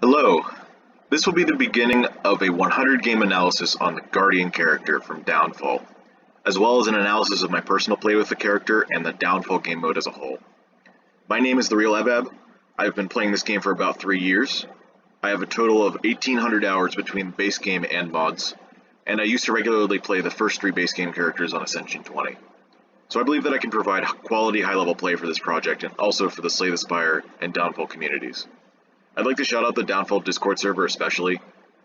Hello. This will be the beginning of a 100 game analysis on the Guardian character from Downfall, as well as an analysis of my personal play with the character and the Downfall game mode as a whole. My name is The Real Ebab. I've been playing this game for about 3 years. I have a total of 1,800 hours between the base game and mods, and I used to regularly play the first 3 base game characters on Ascension 20. So I believe that I can provide quality high-level play for this project and also for the Slay the Spire and Downfall communities. I'd like to shout out the Downfall Discord server especially.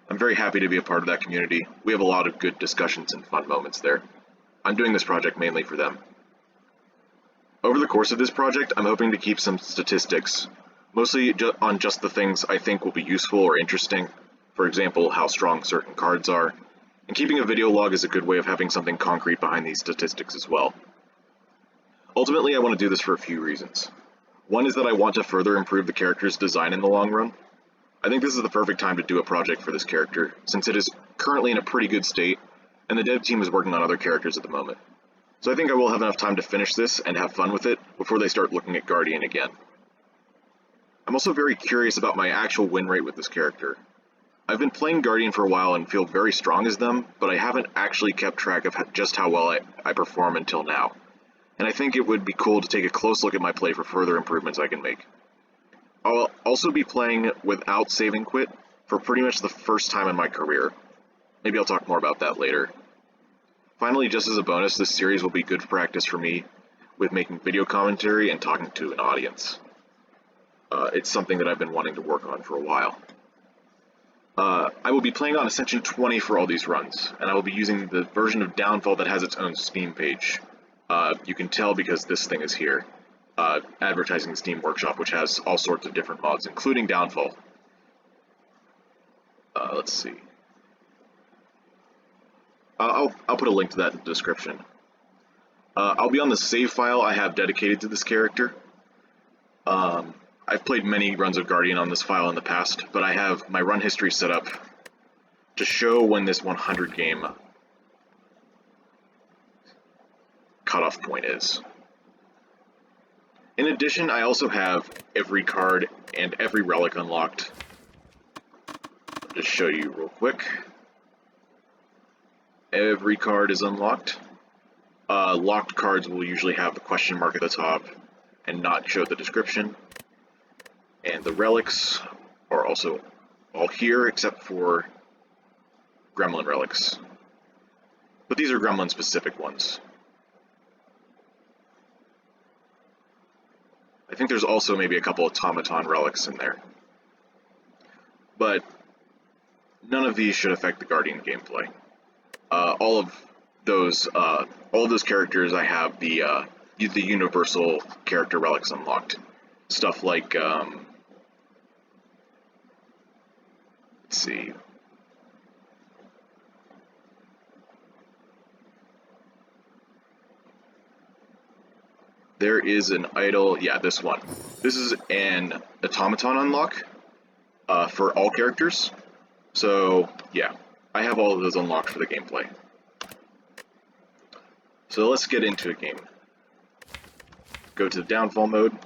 I'm very happy to be a part of that community. We have a lot of good discussions and fun moments there. I'm doing this project mainly for them. Over the course of this project, I'm hoping to keep some statistics, mostly on just the things I think will be useful or interesting, for example, how strong certain cards are, and keeping a video log is a good way of having something concrete behind these statistics as well. Ultimately, I want to do this for a few reasons. One is that I want to further improve the character's design in the long run. I think this is the perfect time to do a project for this character, since it is currently in a pretty good state, and the dev team is working on other characters at the moment. So I think I will have enough time to finish this and have fun with it before they start looking at Guardian again. I'm also very curious about my actual win rate with this character. I've been playing Guardian for a while and feel very strong as them, but I haven't actually kept track of just how well I perform until now. And I think it would be cool to take a close look at my play for further improvements I can make. I'll also be playing without saving quit for pretty much the first time in my career. Maybe I'll talk more about that later. Finally, just as a bonus, this series will be good practice for me with making video commentary and talking to an audience. It's something that I've been wanting to work on for a while. I will be playing on Ascension 20 for all these runs, and I will be using the version of Downfall that has its own Steam page. You can tell because this thing is here, advertising the Steam Workshop, which has all sorts of different mods, including Downfall. Let's see. I'll put a link to that in the description. I'll be on the save file I have dedicated to this character. I've played many runs of Guardian on this file in the past, but I have my run history set up to show when this 100 game cutoff point is. In addition, I also have every card and every relic unlocked. I'll just show you real quick. Every card is unlocked. Locked cards will usually have the question mark at the top and not show the description. And the relics are also all here except for Gremlin relics. But these are Gremlin specific ones. I think there's also maybe a couple automaton relics in there. But none of these should affect the Guardian gameplay. All of those characters I have the universal character relics unlocked. Stuff like let's see. There is an idol, yeah, this one. This is an automaton unlock for all characters. So, yeah, I have all of those unlocked for the gameplay. So let's get into a game. Go to the Downfall mode,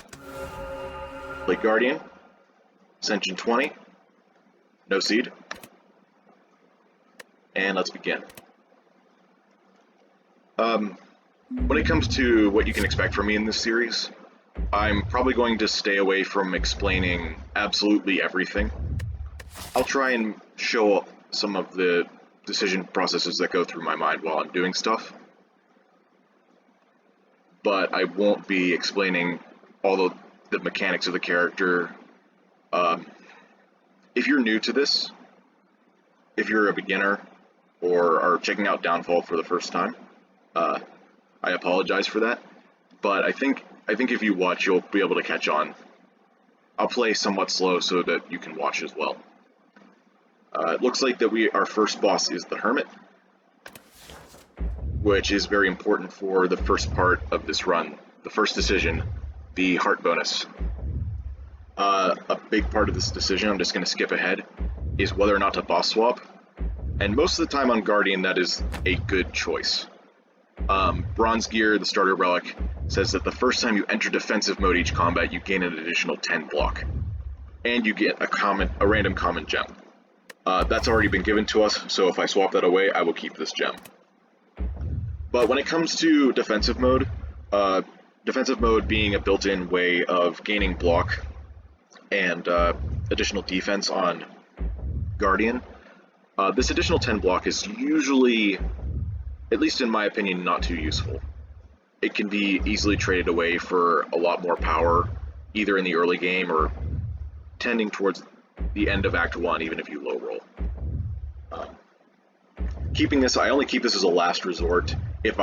play Guardian, Ascension 20, no seed, and let's begin. When it comes to what you can expect from me in this series, I'm probably going to stay away from explaining absolutely everything. I'll try and show some of the decision processes that go through my mind while I'm doing stuff, but I won't be explaining all the mechanics of the character. If you're new to this, if you're a beginner or are checking out Downfall for the first time, I apologize for that, but I think if you watch, you'll be able to catch on. I'll play somewhat slow so that you can watch as well. It looks like that our first boss is the Hermit, which is very important for the first part of this run, the first decision, the heart bonus. A big part of this decision, I'm just going to skip ahead, is whether or not to boss swap, and most of the time on Guardian that is a good choice. Bronze Gear, the starter relic, says that the first time you enter defensive mode each combat, you gain an additional 10 block. and you get a random common gem. That's already been given to us, so if I swap that away, I will keep this gem. But when it comes to uh, defensive mode being a built-in way of gaining block and additional defense on Guardian, this additional 10 block is usually, at least in my opinion, not too useful. It can be easily traded away for a lot more power, either in the early game or tending towards the end of Act 1, even if you low roll. I only keep this as a last resort if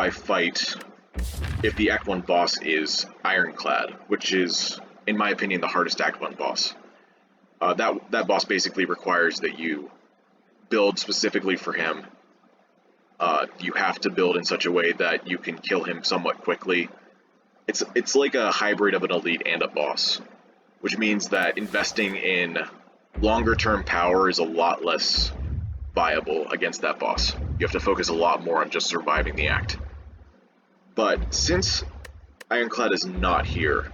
the Act 1 boss is Ironclad, which is, in my opinion, the hardest Act 1 boss. That boss basically requires that you build specifically for him. You have to build in such a way that you can kill him somewhat quickly. It's like a hybrid of an elite and a boss, which means that investing in longer term power is a lot less viable against that boss. You have to focus a lot more on just surviving the act. But since Ironclad is not here,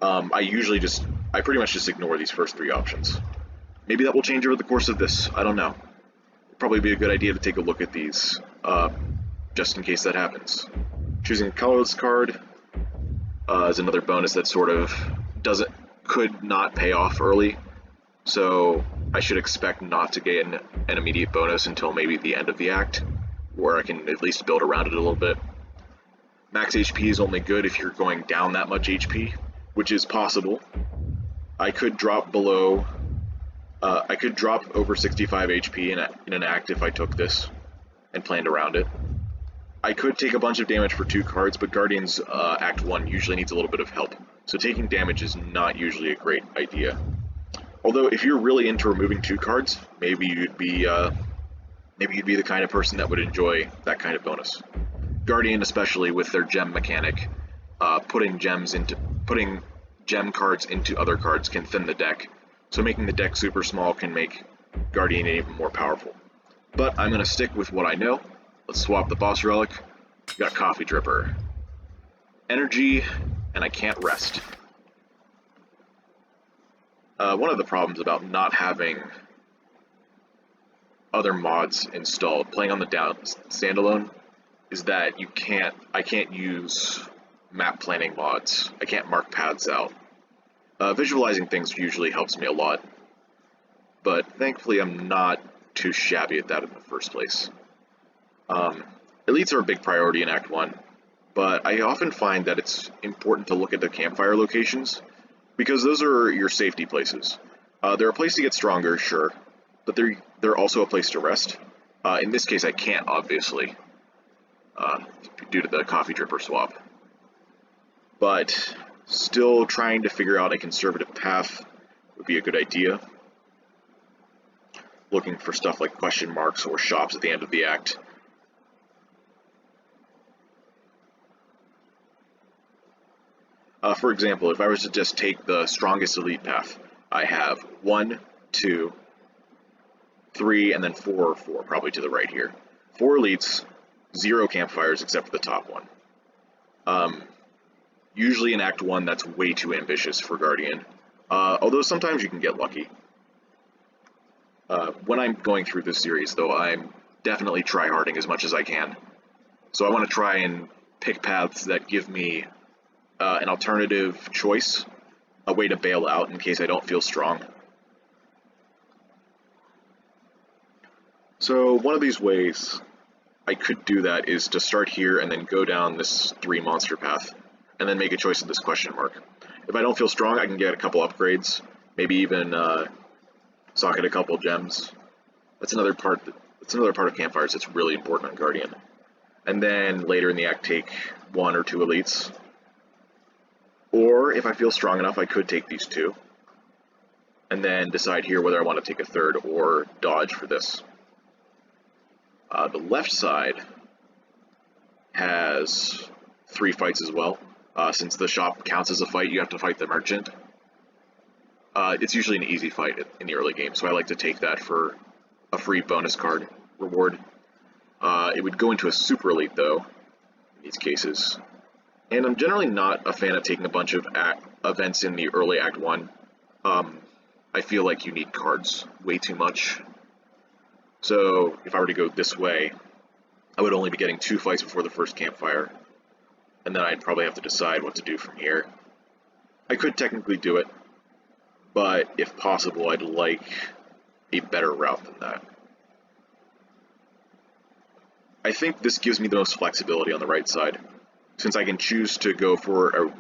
I pretty much just ignore these first three options. Maybe that will change over the course of this, I don't know. It'd probably be a good idea to take a look at these, just in case that happens. Choosing a colorless card is another bonus that sort of could not pay off early, so I should expect not to get an immediate bonus until maybe the end of the act, where I can at least build around it a little bit. Max HP is only good if you're going down that much HP, which is possible. I could drop over 65 HP in an act if I took this and planned around it. I could take a bunch of damage for 2 cards, but Guardian's Act 1 usually needs a little bit of help, so taking damage is not usually a great idea. Although, if you're really into removing 2 cards, maybe you'd be the kind of person that would enjoy that kind of bonus. Guardian, especially with their gem mechanic, putting gem cards into other cards can thin the deck, so making the deck super small can make Guardian even more powerful. But I'm going to stick with what I know. Let's swap the boss relic. We got Coffee Dripper. Energy, and I can't rest. One of the problems about not having other mods installed, playing on the standalone, is that I can't use map planning mods. I can't mark paths out. Visualizing things usually helps me a lot, but thankfully I'm not too shabby at that in the first place. Elites are a big priority in Act 1, but I often find that it's important to look at the campfire locations, because those are your safety places. They're a place to get stronger, sure, but they're also a place to rest. In this case I can't, obviously, due to the Coffee Dripper swap. But still trying to figure out a conservative path would be a good idea. Looking for stuff like question marks or shops at the end of the act. For example, if I was to just take the strongest elite path, I have 1, 2, 3, and then 4, probably to the right here. 4 elites, 0 campfires except for the top one. Usually in Act 1 that's way too ambitious for Guardian, although sometimes you can get lucky. When I'm going through this series, though, I'm definitely tryharding as much as I can. So I want to try and pick paths that give me an alternative choice, a way to bail out in case I don't feel strong. So one of these ways I could do that is to start here and then go down this 3 monster path, and then make a choice of this question mark. If I don't feel strong, I can get a couple upgrades, maybe even socket a couple gems. That's another part of campfires that's really important on Guardian. And then later in the act take 1 or 2 elites. Or if I feel strong enough, I could take these 2. And then decide here whether I want to take a 3rd or dodge for this. The left side has 3 fights as well. Since the shop counts as a fight, you have to fight the merchant. It's usually an easy fight in the early game, so I like to take that for a free bonus card reward. It would go into a super elite, though, in these cases. And I'm generally not a fan of taking a bunch of events in the early Act 1. I feel like you need cards way too much. So if I were to go this way, I would only be getting 2 fights before the first campfire, and then I'd probably have to decide what to do from here. I could technically do it, but if possible, I'd like a better route than that. I think this gives me the most flexibility on the right side, since I can choose to go for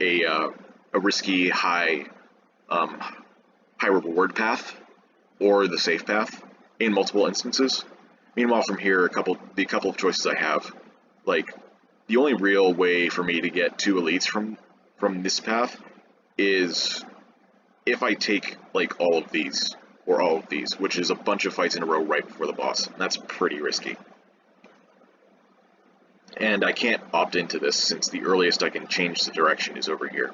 a risky high reward path or the safe path in multiple instances. Meanwhile, from here, the couple of choices I have, like the only real way for me to get 2 elites from this path is if I take like all of these or all of these, which is a bunch of fights in a row right before the boss, and that's pretty risky. And I can't opt into this since the earliest I can change the direction is over here.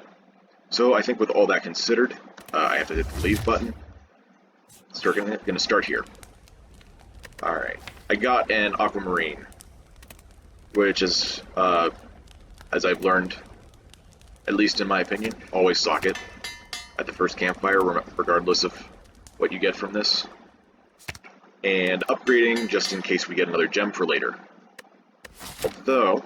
So I think with all that considered, I have to hit the leave button. Gonna start here. Alright, I got an aquamarine, which is, as I've learned, at least in my opinion, always socket at the first campfire, regardless of what you get from this. And upgrading just in case we get another gem for later. Although,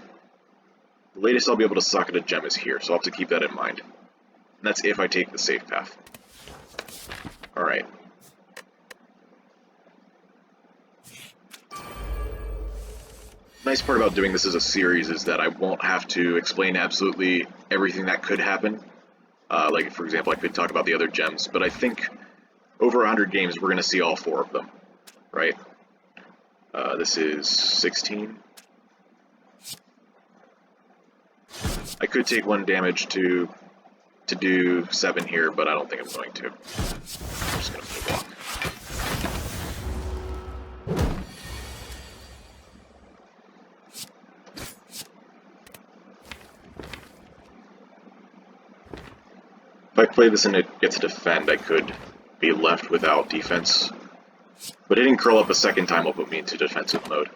the latest I'll be able to socket a gem is here, so I'll have to keep that in mind. And that's if I take the safe path. Alright. Nice part about doing this as a series is that I won't have to explain absolutely everything that could happen. Like, for example, I could talk about the other gems, but I think over 100 games we're going to see all 4 of them, right? This is 16. I could take 1 damage to do 7 here, but I don't think I'm going to. I'm just going to put a block. If I play this and it gets to defend, I could be left without defense. But hitting curl up a second time will put me into defensive mode.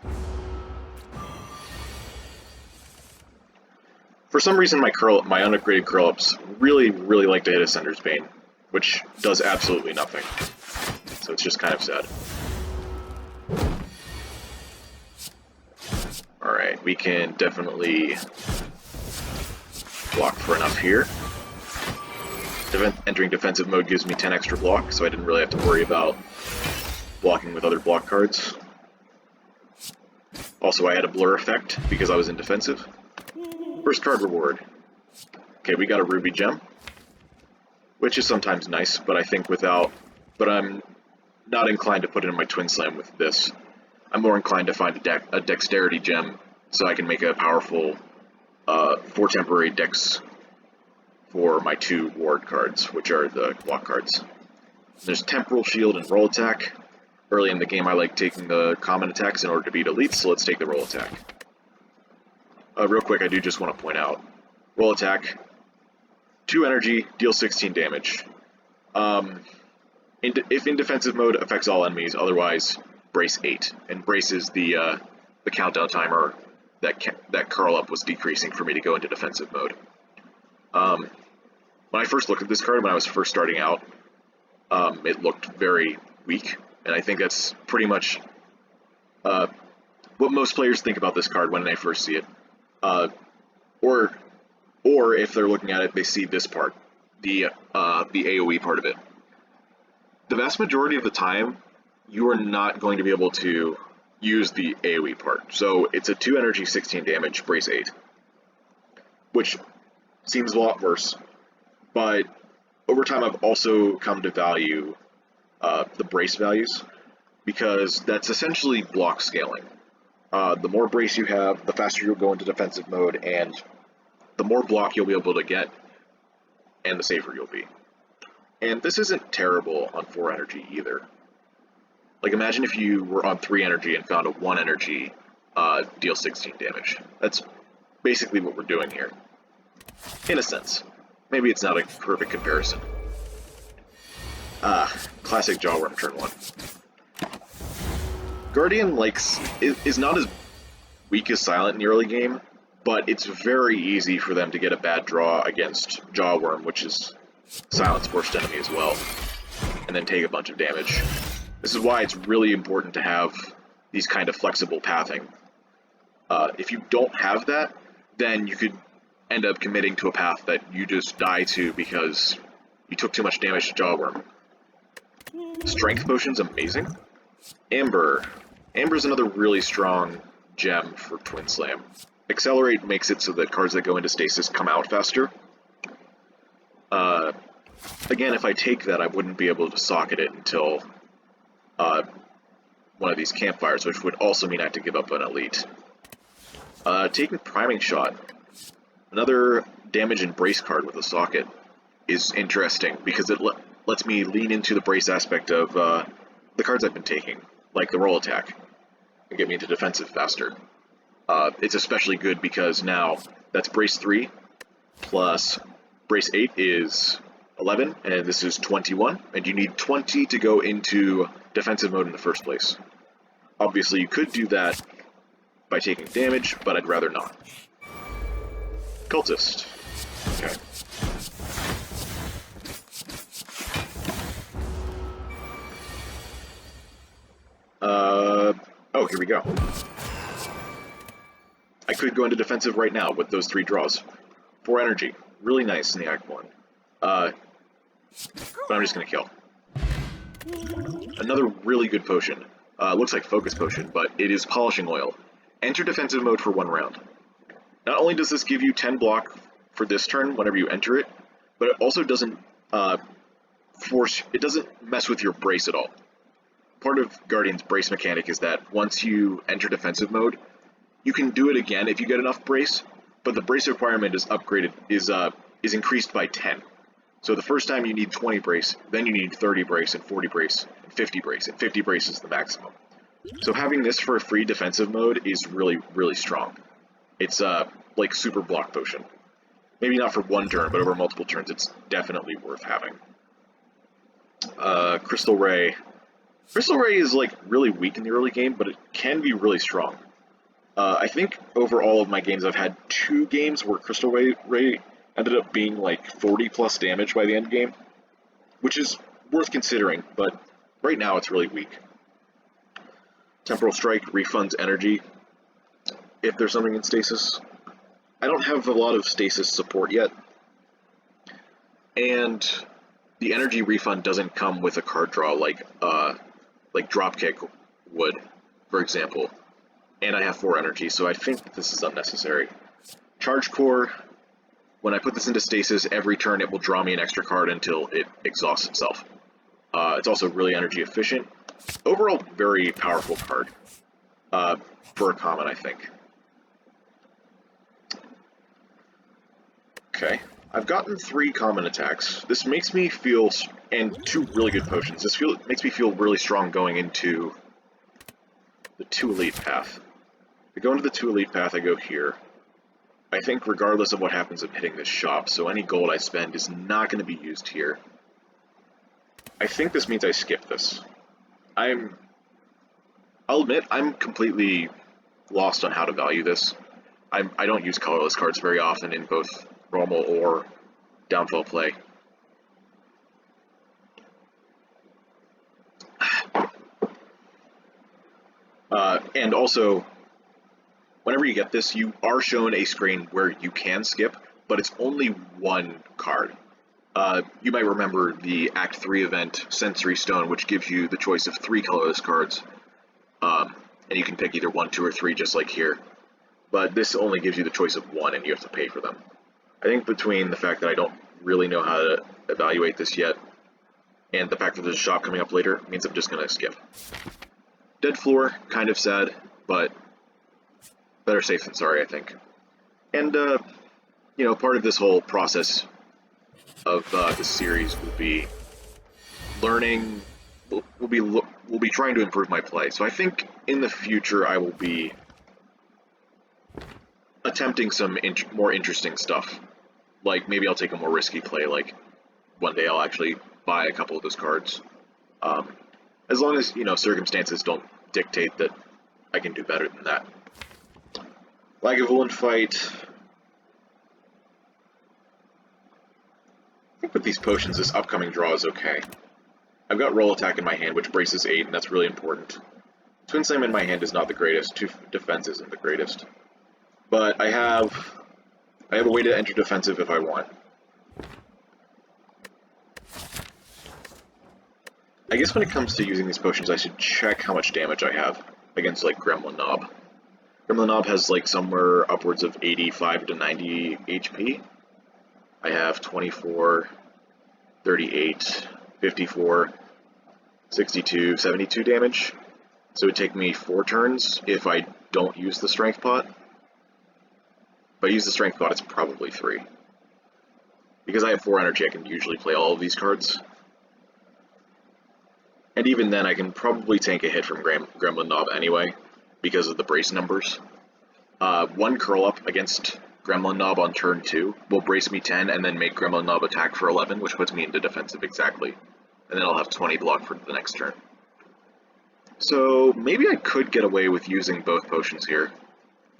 For some reason, my unupgraded curl-ups really like to hit Ascender's Bane, which does absolutely nothing. So it's just kind of sad. Alright, we can definitely block for enough here. Entering defensive mode gives me 10 extra block, so I didn't really have to worry about blocking with other block cards. Also, I had a blur effect because I was in defensive. First card reward. Okay, we got a ruby gem, which is sometimes nice, but I think but I'm not inclined to put it in my twin slam with this. I'm more inclined to find a dexterity gem so I can make a powerful 4 temporary dex for my 2 ward cards, which are the block cards. There's temporal shield and roll attack. Early in the game I like taking the common attacks in order to beat elites, so let's take the roll attack. Real quick, I do just want to point out, roll attack, 2 energy, deal 16 damage. If in defensive mode, affects all enemies, otherwise brace 8. And brace is the countdown timer that curl up was decreasing for me to go into defensive mode. When I first looked at this card, when I was first starting out, it looked very weak, and I think that's pretty much what most players think about this card when they first see it. Or if they're looking at it, they see this part, the AoE part of it. The vast majority of the time, you are not going to be able to use the AoE part. So it's a 2 energy, 16 damage, brace 8, which seems a lot worse. But over time, I've also come to value the brace values, because that's essentially block scaling. The more brace you have, the faster you'll go into defensive mode, and the more block you'll be able to get, and the safer you'll be. And this isn't terrible on 4 energy either. Like, imagine if you were on 3 energy and found a 1 energy deal 16 damage. That's basically what we're doing here. In a sense. Maybe it's not a perfect comparison. Classic Jawworm turn 1. Guardian is not as weak as Silent in the early game, but it's very easy for them to get a bad draw against Jawworm, which is Silent's worst enemy as well. and then take a bunch of damage. This is why it's really important to have these kind of flexible pathing. If you don't have that, then you could end up committing to a path that you just die to because you took too much damage to Jawworm. Strength Potion's amazing. Amber. Amber's another really strong gem for Twin Slam. Accelerate makes it so that cards that go into stasis come out faster. Again, if I take that, I wouldn't be able to socket it until one of these campfires, which would also mean I have to give up an elite. Taking Priming Shot, another damage and brace card with a socket, is interesting because it lets me lean into the brace aspect of the cards I've been taking, like the roll attack, and get me into defensive faster. It's especially good because now that's brace 3 plus brace 8 is 11, and this is 21, and you need 20 to go into defensive mode in the first place. Obviously, you could do that by taking damage, but I'd rather not. Cultist. Okay. Oh, here we go. I could go into defensive right now with those 3 draws. 4 energy. Really nice in the Act 1. But I'm just gonna kill. Another really good potion. Looks like Focus Potion, but it is Polishing Oil. Enter defensive mode for 1 round. Not only does this give you 10 block for this turn whenever you enter it, but it also doesn't it doesn't mess with your brace at all. Part of Guardian's brace mechanic is that once you enter defensive mode, you can do it again if you get enough brace, but the brace requirement is upgraded, is increased by 10. So the first time you need 20 brace, then you need 30 brace, and 40 brace, and 50 brace, and 50 brace is the maximum. So having this for a free defensive mode is really, really strong. It's like super block potion. Maybe not for 1 turn, but over multiple turns, it's definitely worth having. Crystal Ray. Crystal Ray is like really weak in the early game, but it can be really strong. I think over all of my games, I've had 2 games where Crystal Ray ended up being like 40 plus damage by the end game, which is worth considering, but right now it's really weak. Temporal Strike refunds energy if there's something in stasis. I don't have a lot of stasis support yet, and the energy refund doesn't come with a card draw like Dropkick would, for example. And I have 4 energy, so I think this is unnecessary. Charge Core, when I put this into stasis, every turn it will draw me an extra card until it exhausts itself. It's also really energy efficient. Overall, very powerful card for a common, I think. Okay, I've gotten 3 common attacks. This makes me feel, and 2 really good potions. This makes me feel really strong going into the 2 elite path. If I go into the 2 elite path, I go here. I think regardless of what happens, I'm hitting this shop, so any gold I spend is not going to be used here. I think this means I skip this. I'll admit, I'm completely lost on how to value this. I don't use colorless cards very often in both normal or downfall play. And also, whenever you get this, you are shown a screen where you can skip, but it's only 1 card. You might remember the Act 3 event, Sensory Stone, which gives you the choice of 3 colorless cards, and you can pick either 1, 2, or 3, just like here. But this only gives you the choice of 1, and you have to pay for them. I think between the fact that I don't really know how to evaluate this yet, and the fact that there's a shop coming up later, means I'm just going to skip. Dead Floor, kind of sad, but better safe than sorry, I think. And, you know, part of this whole process of this series will be learning, we'll be trying to improve my play. So I think in the future I will be attempting some more interesting stuff. Like, maybe I'll take a more risky play, like one day I'll actually buy a couple of those cards. As long as, you know, circumstances don't dictate that I can do better than that. Lagavulin Fight. I think with these potions, this upcoming draw is okay. I've got roll attack in my hand, which braces 8, and that's really important. Twin Slam in my hand is not the greatest. 2 defense isn't the greatest. But I have a way to enter defensive if I want. I guess when it comes to using these potions, I should check how much damage I have against, like, Gremlin Knob. Gremlin Knob has, like, somewhere upwards of 85 to 90 HP. I have 24, 38, 54, 62, 72 damage. So it would take me 4 turns if I don't use the Strength Pot. If I use the Strength Pot, it's probably 3. Because I have 4 energy, I can usually play all of these cards. And even then, I can probably tank a hit from Gremlin Knob anyway, because of the brace numbers. 1 curl up against Gremlin Knob on turn 2 will brace me 10 and then make Gremlin Knob attack for 11, which puts me into defensive exactly. And then I'll have 20 block for the next turn. So maybe I could get away with using both potions here.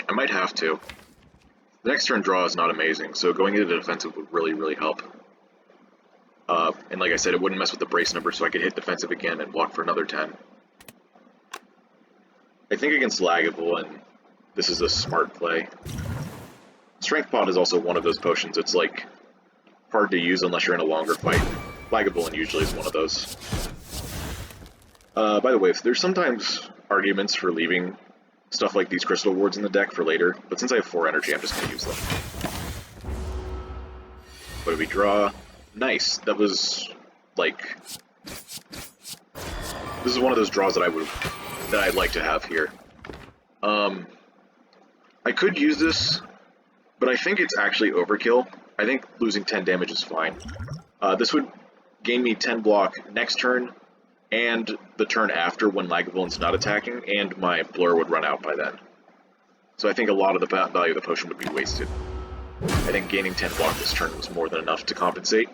I might have to. The next turn draw is not amazing, so going into the defensive would really, really help. And like I said, it wouldn't mess with the brace number, so I could hit defensive again and block for another 10. I think against Lagavulin, this is a smart play. Strength Pot is also one of those potions. It's like hard to use unless you're in a longer fight. Lagavulin usually is one of those. By the way, there's sometimes arguments for leaving stuff like these crystal wards in the deck for later, but since I have 4 energy, I'm just going to use them. What do we draw? Nice. That was, like... This is one of those draws that I'd like to have here. I could use this, but I think it's actually overkill. I think losing 10 damage is fine. This would gain me 10 block next turn, and the turn after when Lagavulin's not attacking, and my Blur would run out by then. So I think a lot of the value of the potion would be wasted. I think gaining 10 block this turn was more than enough to compensate.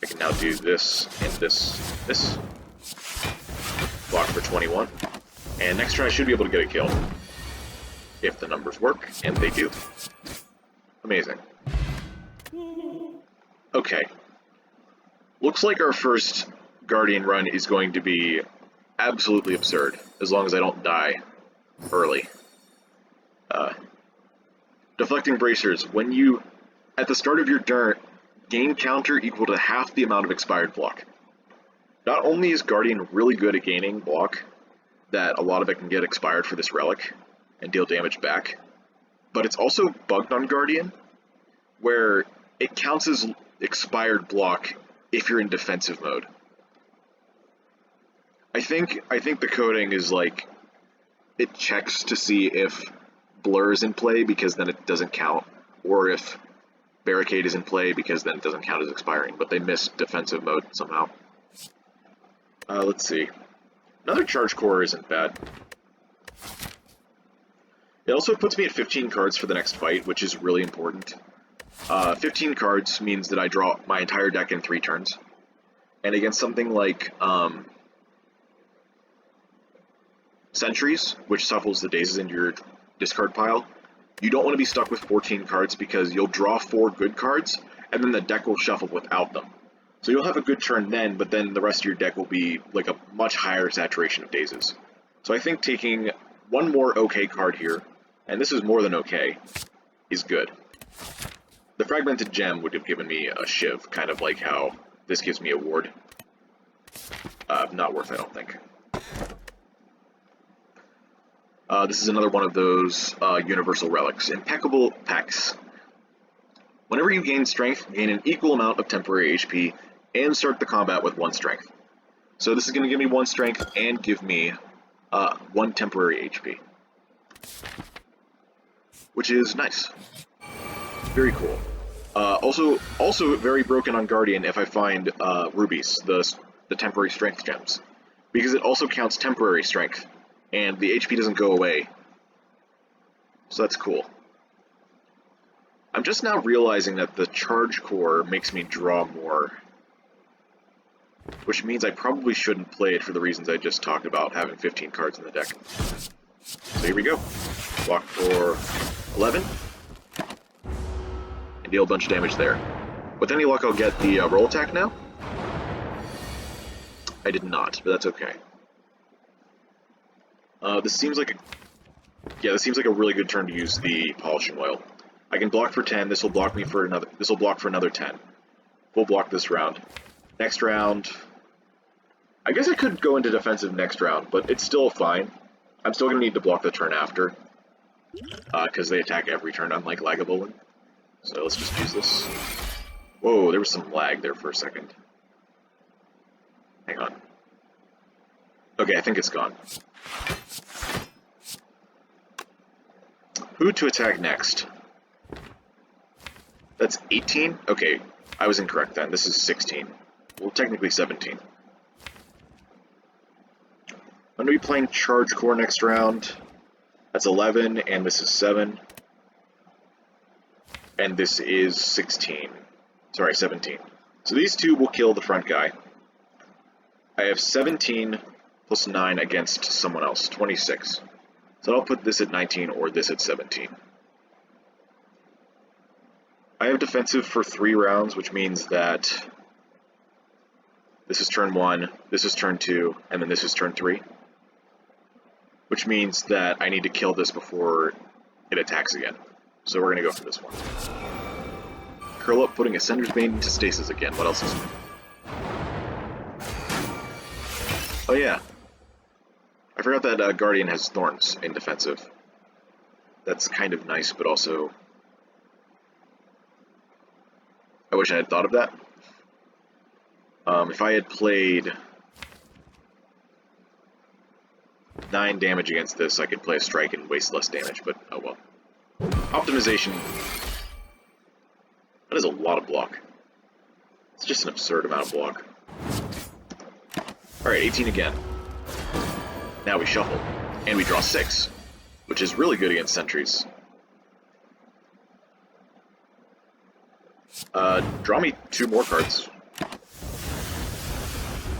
I can now do this, and this. Block for 21. And next turn I should be able to get a kill. If the numbers work, and they do. Amazing. Okay. Looks like our first Guardian run is going to be absolutely absurd, as long as I don't die early. Deflecting Bracers. When you, at the start of your turn, gain counter equal to half the amount of expired block. Not only is Guardian really good at gaining block, that a lot of it can get expired for this relic and deal damage back, but it's also bugged on Guardian, where it counts as expired block if you're in defensive mode. I think the coding is like, it checks to see if Blur is in play because then it doesn't count, or if Barricade is in play because then it doesn't count as expiring, but they missed defensive mode somehow. Let's see. Another Charge Core isn't bad. It also puts me at 15 cards for the next fight, which is really important. 15 cards means that I draw my entire deck in 3 turns. And against something like Sentries, which shuffles the dazes into your discard pile, you don't want to be stuck with 14 cards because you'll draw 4 good cards, and then the deck will shuffle without them. So you'll have a good turn then, but then the rest of your deck will be like a much higher saturation of dazes. So I think taking one more okay card here, and this is more than okay, is good. The Fragmented Gem would have given me a Shiv, kind of like how this gives me a ward. Not worth, I don't think. This is another one of those universal relics. Impeccable Pex. Whenever you gain strength, gain an equal amount of temporary HP, and start the combat with 1 strength. So this is going to give me 1 strength and give me 1 temporary HP. Which is nice. Very cool. Also very broken on Guardian if I find rubies, the temporary strength gems. Because it also counts temporary strength, and the HP doesn't go away. So that's cool. I'm just now realizing that the Charge Core makes me draw more, which means I probably shouldn't play it for the reasons I just talked about, having 15 cards in the deck. So here we go. Block for 11, and deal a bunch of damage there. With any luck, I'll get the roll attack now. I did not, but that's okay. This seems like a really good turn to use the polishing oil. I can block for 10. This will block me for another. This will block for another 10. We'll block this round. Next round, I guess I could go into defensive next round, but it's still fine. I'm still gonna need to block the turn after, because they attack every turn, unlike Lagavulin. So let's just use this. Whoa, there was some lag there for a second. Hang on. Okay, I think it's gone. Who to attack next? That's 18? Okay, I was incorrect then. This is 16. Well, technically 17. I'm going to be playing Charge Core next round. That's 11, and this is 7. And this is 16. Sorry, 17. So these two will kill the front guy. I have 17 plus 9 against someone else, 26. So I'll put this at 19 or this at 17. I have defensive for 3 rounds, which means that this is turn 1, this is turn 2, and then this is turn 3. Which means that I need to kill this before it attacks again. So we're going to go for this one. Curl up, putting Ascender's Bane into stasis again. What else is new? Oh yeah. I forgot that Guardian has Thorns in defensive. That's kind of nice, but also... I wish I had thought of that. If I had played 9 damage against this, I could play a strike and waste less damage, but oh well. Optimization. That is a lot of block. It's just an absurd amount of block. Alright, 18 again. Now we shuffle, and we draw 6, which is really good against sentries. Draw me 2 more cards.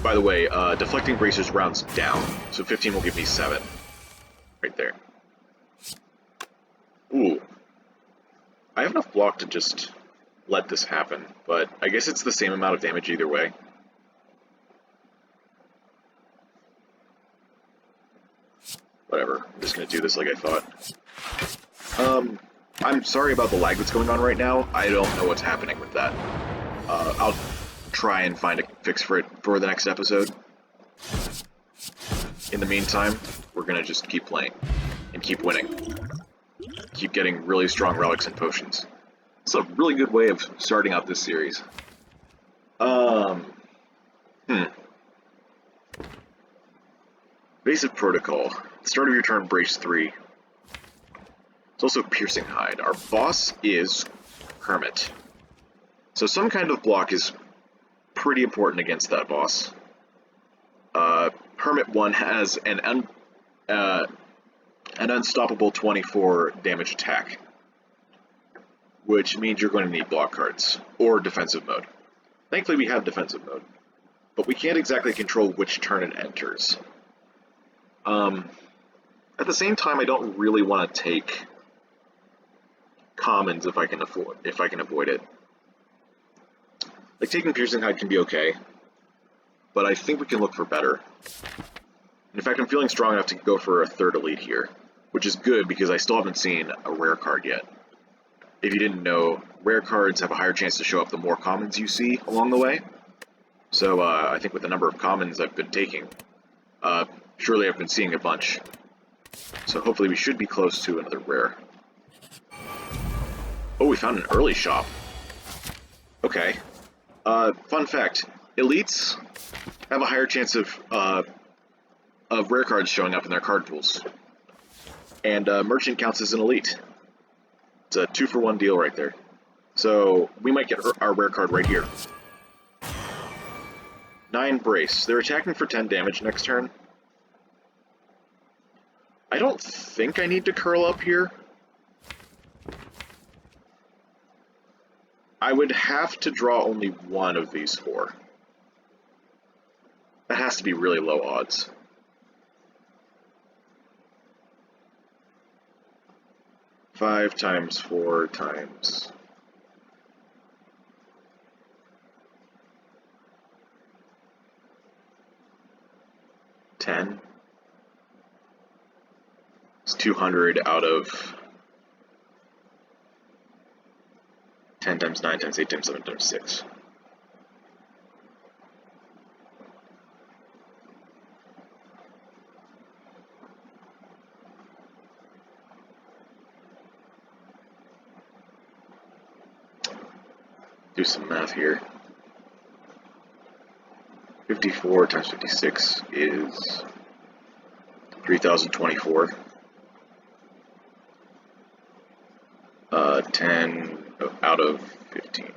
By the way, Deflecting Bracers rounds down, so 15 will give me 7. Right there. Ooh. I have enough block to just let this happen, but I guess it's the same amount of damage either way. Whatever, I'm just gonna do this like I thought. I'm sorry about the lag that's going on right now. I don't know what's happening with that. I'll try and find a fix for it for the next episode. In the meantime, we're gonna just keep playing and keep winning. Keep getting really strong relics and potions. It's a really good way of starting out this series. Basic Protocol. Start of your turn, brace 3. It's also Piercing Hide. Our boss is Hermit. So some kind of block is pretty important against that boss. Hermit 1 has an unstoppable 24 damage attack, which means you're going to need block cards, or defensive mode. Thankfully we have defensive mode, but we can't exactly control which turn it enters. At the same time, I don't really want to take commons if I can avoid it. Like, taking Piercing Hide can be okay, but I think we can look for better. In fact, I'm feeling strong enough to go for a 3rd elite here, which is good because I still haven't seen a rare card yet. If you didn't know, rare cards have a higher chance to show up the more commons you see along the way. So I think with the number of commons I've been taking, surely I've been seeing a bunch. So hopefully we should be close to another rare. Oh, we found an early shop. Okay. Fun fact, elites have a higher chance of rare cards showing up in their card pools. And merchant counts as an elite. It's a 2-for-1 deal right there. So we might get our rare card right here. 9 brace. They're attacking for 10 damage next turn. I don't think I need to curl up here. I would have to draw only one of these 4. That has to be really low odds. Five times 4 times... 10. It's 200 out of 10 times 9 times 8 times 7 times 6. Do some math here. 54 times 56 is 3,024. 10 out of 15.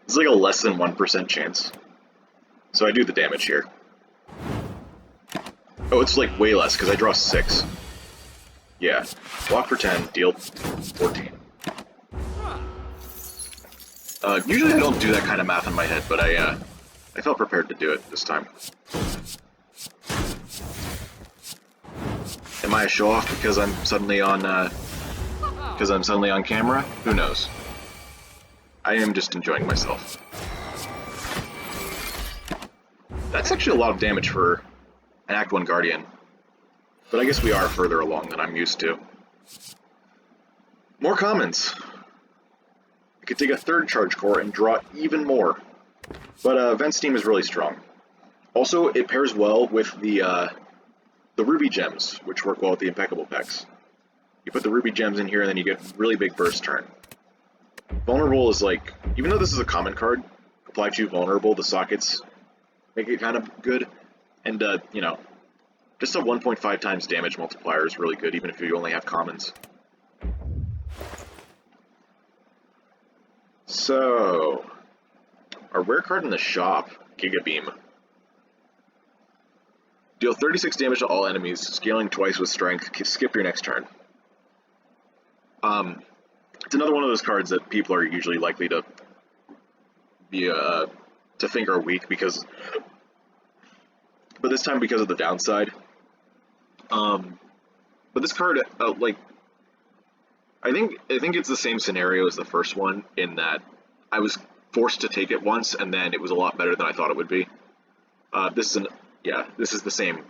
It's like a less than 1% chance. So I do the damage here. Oh, it's like way less because I draw 6. Yeah. Block for 10, deal 14. Usually I don't do that kind of math in my head, but I felt prepared to do it this time. Am I a show-off because I'm suddenly on camera? Who knows? I am just enjoying myself. That's actually a lot of damage for an Act 1 Guardian, but I guess we are further along than I'm used to. More commons. I could take a third charge core and draw even more, but Vent Steam is really strong. Also, it pairs well with the Ruby Gems, which work well with the Impeccable Pecs. You put the Ruby Gems in here and then you get really big burst turn. Vulnerable is like, even though this is a common card, apply to Vulnerable, the sockets make it kind of good, and you know, just a 1.5 times damage multiplier is really good even if you only have commons. So, our rare card in the shop, Giga Beam. Deal 36 damage to all enemies, scaling twice with strength, skip your next turn. It's another one of those cards that people are usually likely to be to think are weak but this time because of the downside. But this card, like, I think it's the same scenario as the first one in that I was forced to take it once and then it was a lot better than I thought it would be. This is the same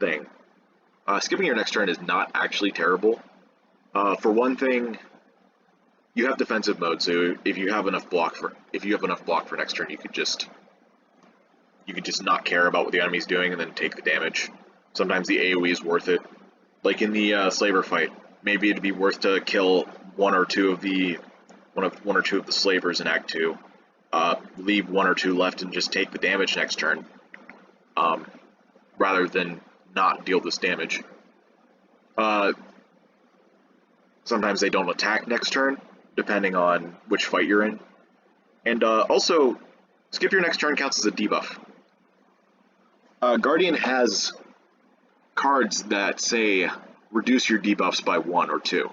thing. Skipping your next turn is not actually terrible. For one thing, you have defensive mode, so if you have enough block for next turn, you could just not care about what the enemy's doing and then take the damage. Sometimes the AoE is worth it. Like in the Slaver fight, maybe it'd be worth to kill one or two of the slavers in Act 2. Leave one or two left and just take the damage next turn, rather than not deal this damage. Sometimes they don't attack next turn, depending on which fight you're in. And also, skip your next turn counts as a debuff. Guardian has cards that say reduce your debuffs by 1 or 2.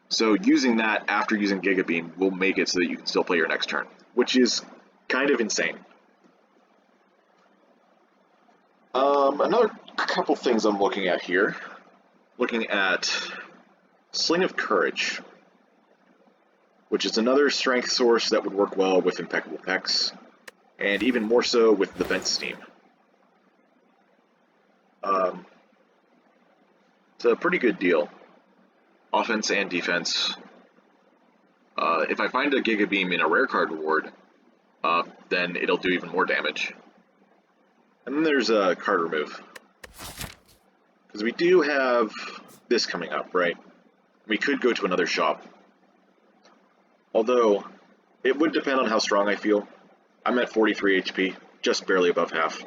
So using that after using Giga Beam will make it so that you can still play your next turn, which is kind of insane. Another couple things I'm looking at here. Looking at Sling of Courage, which is another strength source that would work well with Impeccable Pecs, and even more so with the Vent Steam. It's a pretty good deal. Offense and defense. If I find a Giga Beam in a rare card reward, then it'll do even more damage. And then there's a card remove. Because we do have this coming up, right? We could go to another shop. Although, it would depend on how strong I feel. I'm at 43 HP, just barely above half.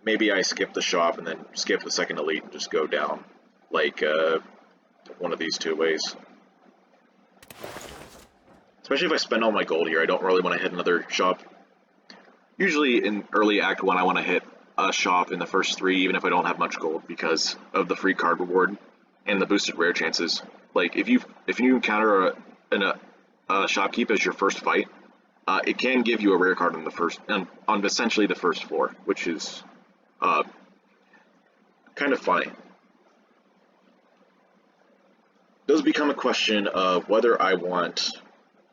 Maybe I skip the shop and then skip the second elite and just go down, like one of these two ways. Especially if I spend all my gold here, I don't really want to hit another shop. Usually in early Act 1 I want to hit a shop in the first 3 even if I don't have much gold because of the free card reward and the boosted rare chances. Like if you encounter a shopkeep as your first fight, it can give you a rare card on essentially the first floor, which is kind of funny. It does become a question of whether I want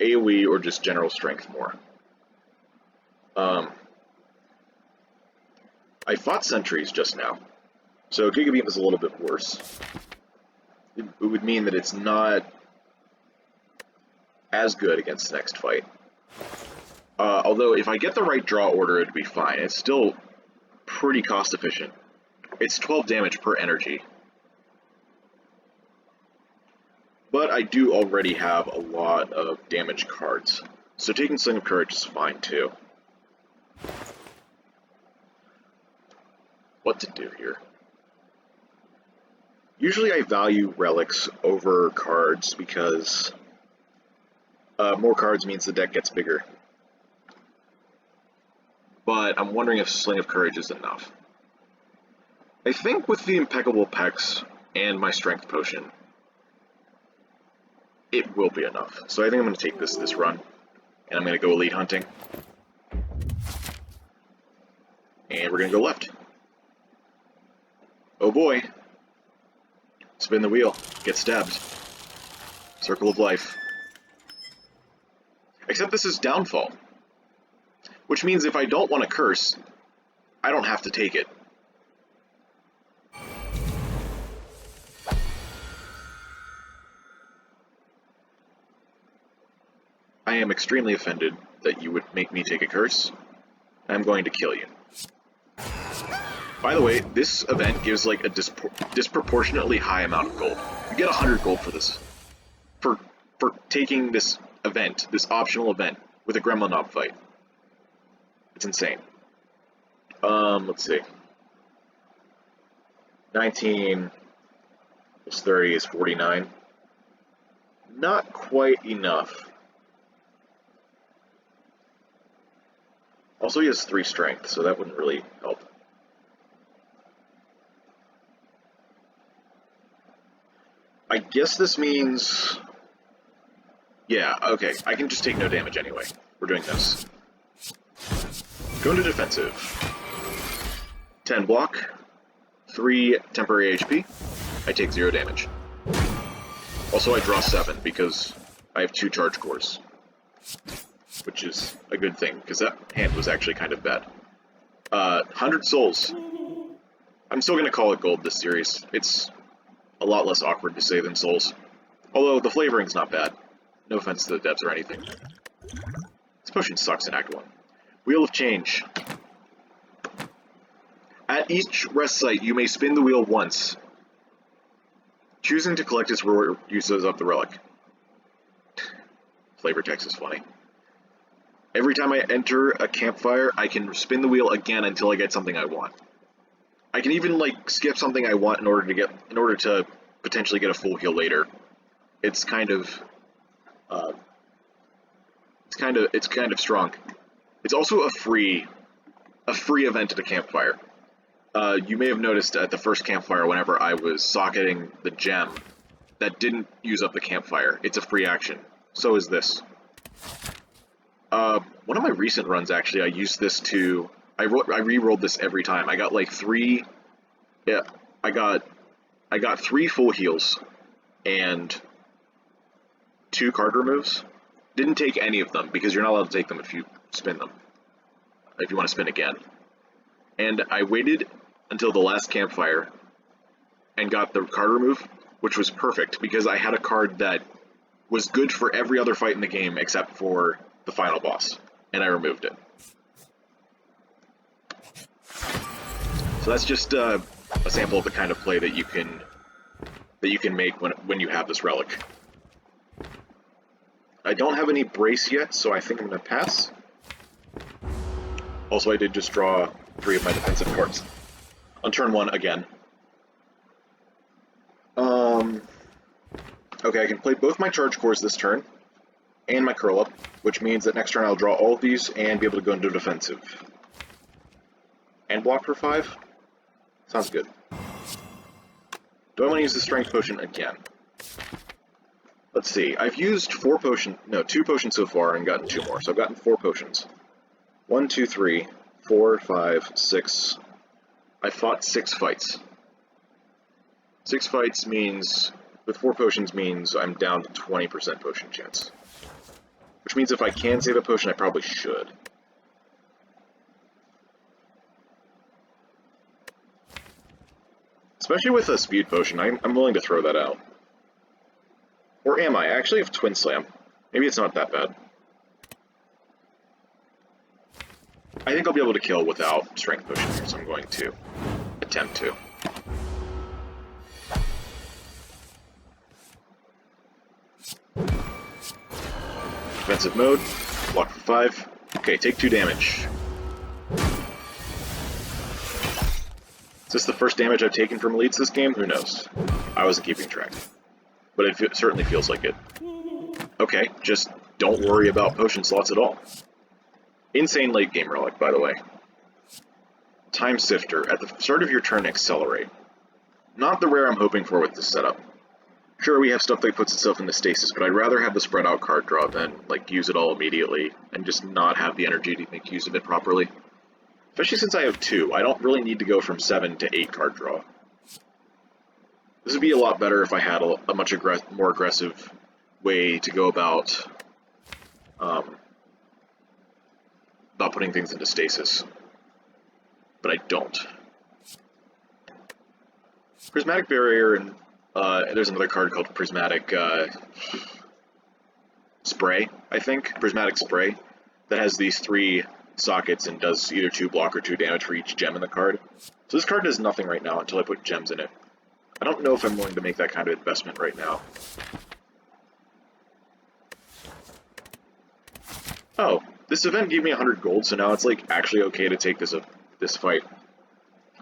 AoE or just general strength more. I fought sentries just now, so Giga Beam is a little bit worse. It would mean that it's not as good against the next fight. Although, if I get the right draw order, it'd be fine. It's still pretty cost efficient. It's 12 damage per energy. But I do already have a lot of damage cards, so taking Sling of Courage is fine too. What to do here? Usually I value relics over cards because more cards means the deck gets bigger. But I'm wondering if Sling of Courage is enough. I think with the Impeccable Pecs and my Strength Potion, it will be enough. So I think I'm going to take this run, and I'm going to go Elite Hunting. And we're going to go left. Oh boy. Spin the wheel. Get stabbed. Circle of Life. Except this is Downfall. Which means if I don't want to curse, I don't have to take it. I am extremely offended that you would make me take a curse. I'm going to kill you. By the way, this event gives like a disproportionately high amount of gold. You get 100 gold for this. For taking this event, this optional event, with a Gremlin Mob fight. It's insane. Let's see. 19 plus 30 is 49. Not quite enough. Also, he has 3 strength, so that wouldn't really help. I guess this means... Yeah, okay, I can just take no damage anyway. We're doing this. Go into defensive. 10 block, 3 temporary HP. I take 0 damage. Also, I draw 7 because I have 2 charge cores. Which is a good thing, because that hand was actually kind of bad. 100 souls. I'm still going to call it gold this series. It's a lot less awkward to say than souls. Although, the flavoring's not bad. No offense to the devs or anything. This potion sucks in Act 1. Wheel of Change. At each rest site, you may spin the wheel once. Choosing to collect its reward uses up the relic. Flavor text is funny. Every time I enter a campfire, I can spin the wheel again until I get something I want. I can even like skip something I want in order to potentially get a full heal later. It's kind of strong. It's also a free event at a campfire. You may have noticed at the first campfire whenever I was socketing the gem, that didn't use up the campfire. It's a free action. So is this. One of my recent runs, actually, I used this to... I re-rolled this every time. I got like 3... Yeah, I got 3 full heals and 2 card removes. Didn't take any of them, because you're not allowed to take them if you spin them. If you want to spin again. And I waited until the last campfire and got the card remove, which was perfect, because I had a card that was good for every other fight in the game except for the final boss, and I removed it. So that's just a sample of the kind of play that you can make when you have this relic. I don't have any brace yet, so I think I'm going to pass. Also, I did just draw 3 of my defensive cards. On turn 1 again. Okay, I can play both my charge cores this turn, and my curl up, which means that next turn I'll draw all of these and be able to go into defensive. And block for 5? Sounds good. Do I want to use the strength potion again? Let's see, I've used 2 potions so far and gotten 2 more, so I've gotten 4 potions. 1, 2, 3, 4, 5, 6. I fought 6 fights. 6 fights means, with 4 potions means I'm down to 20% potion chance. Which means if I can save a potion, I probably should. Especially with a speed potion, I'm willing to throw that out. Or am I? I actually have Twin Slam. Maybe it's not that bad. I think I'll be able to kill without Strength Potion here, so I'm going to attempt to. Defensive mode, block for 5. Okay, take 2 damage. Is this the first damage I've taken from elites this game? Who knows? I wasn't keeping track. But it certainly feels like it. Okay, just don't worry about potion slots at all. Insane late game relic, by the way. Time Sifter. At the start of your turn, accelerate. Not the rare I'm hoping for with this setup. Sure, we have stuff that puts itself into stasis, but I'd rather have the spread out card draw than, like, use it all immediately and just not have the energy to make use of it properly. Especially since I have 2, I don't really need to go from 7 to 8 card draw. This would be a lot better if I had a much more aggressive way to go about putting things into stasis. But I don't. Prismatic Barrier, and there's another card called Prismatic Spray, I think. Prismatic Spray, that has these 3 sockets and does either 2 block or 2 damage for each gem in the card. So this card does nothing right now until I put gems in it. I don't know if I'm willing to make that kind of investment right now. Oh, this event gave me 100 gold, so now it's like actually okay to take this fight.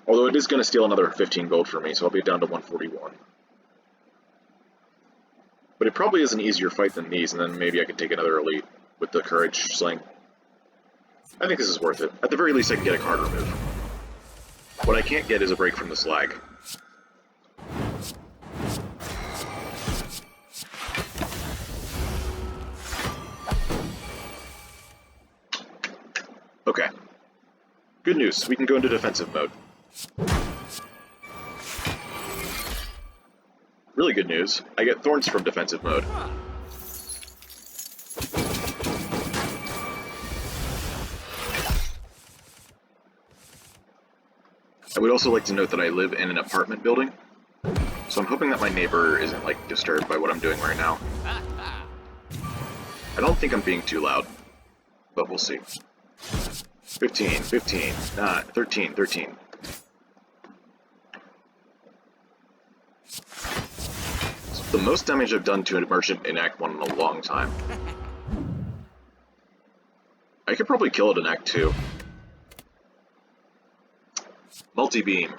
Although it is going to steal another 15 gold from me, so I'll be down to 141. But it probably is an easier fight than these, and then maybe I can take another elite with the Courage Sling. I think this is worth it. At the very least, I can get a card remove. What I can't get is a break from this lag. Okay. Good news, we can go into defensive mode. Really good news, I get Thorns from defensive mode. I would also like to note that I live in an apartment building, so I'm hoping that my neighbor isn't, like, disturbed by what I'm doing right now. I don't think I'm being too loud, but we'll see. 15, 15, 9, 13, 13. It's the most damage I've done to a merchant in Act 1 in a long time. I could probably kill it in Act 2. Multi-beam.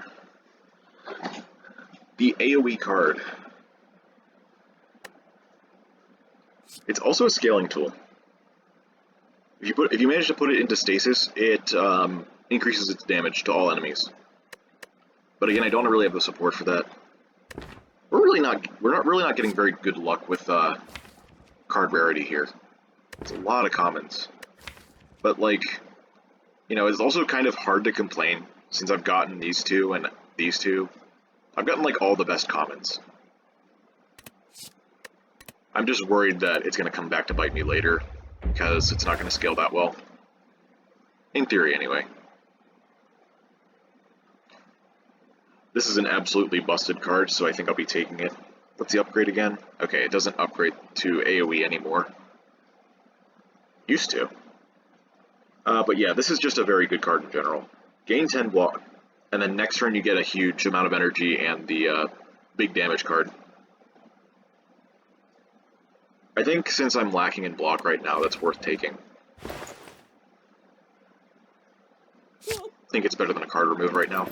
The AoE card. It's also a scaling tool. If you manage to put it into stasis, it increases its damage to all enemies. But again, I don't really have the support for that. We're not really not getting very good luck with card rarity here. It's a lot of commons. But like, you know, it's also kind of hard to complain since I've gotten these 2 and these 2. I've gotten like all the best commons. I'm just worried that it's going to come back to bite me later, because it's not going to scale that well. In theory, anyway. This is an absolutely busted card, so I think I'll be taking it. What's the upgrade again? Okay, it doesn't upgrade to AoE anymore. Used to. But yeah, this is just a very good card in general. Gain 10 block, and then next turn you get a huge amount of energy and the big damage card. I think since I'm lacking in block right now, that's worth taking. I think it's better than a card remove right now.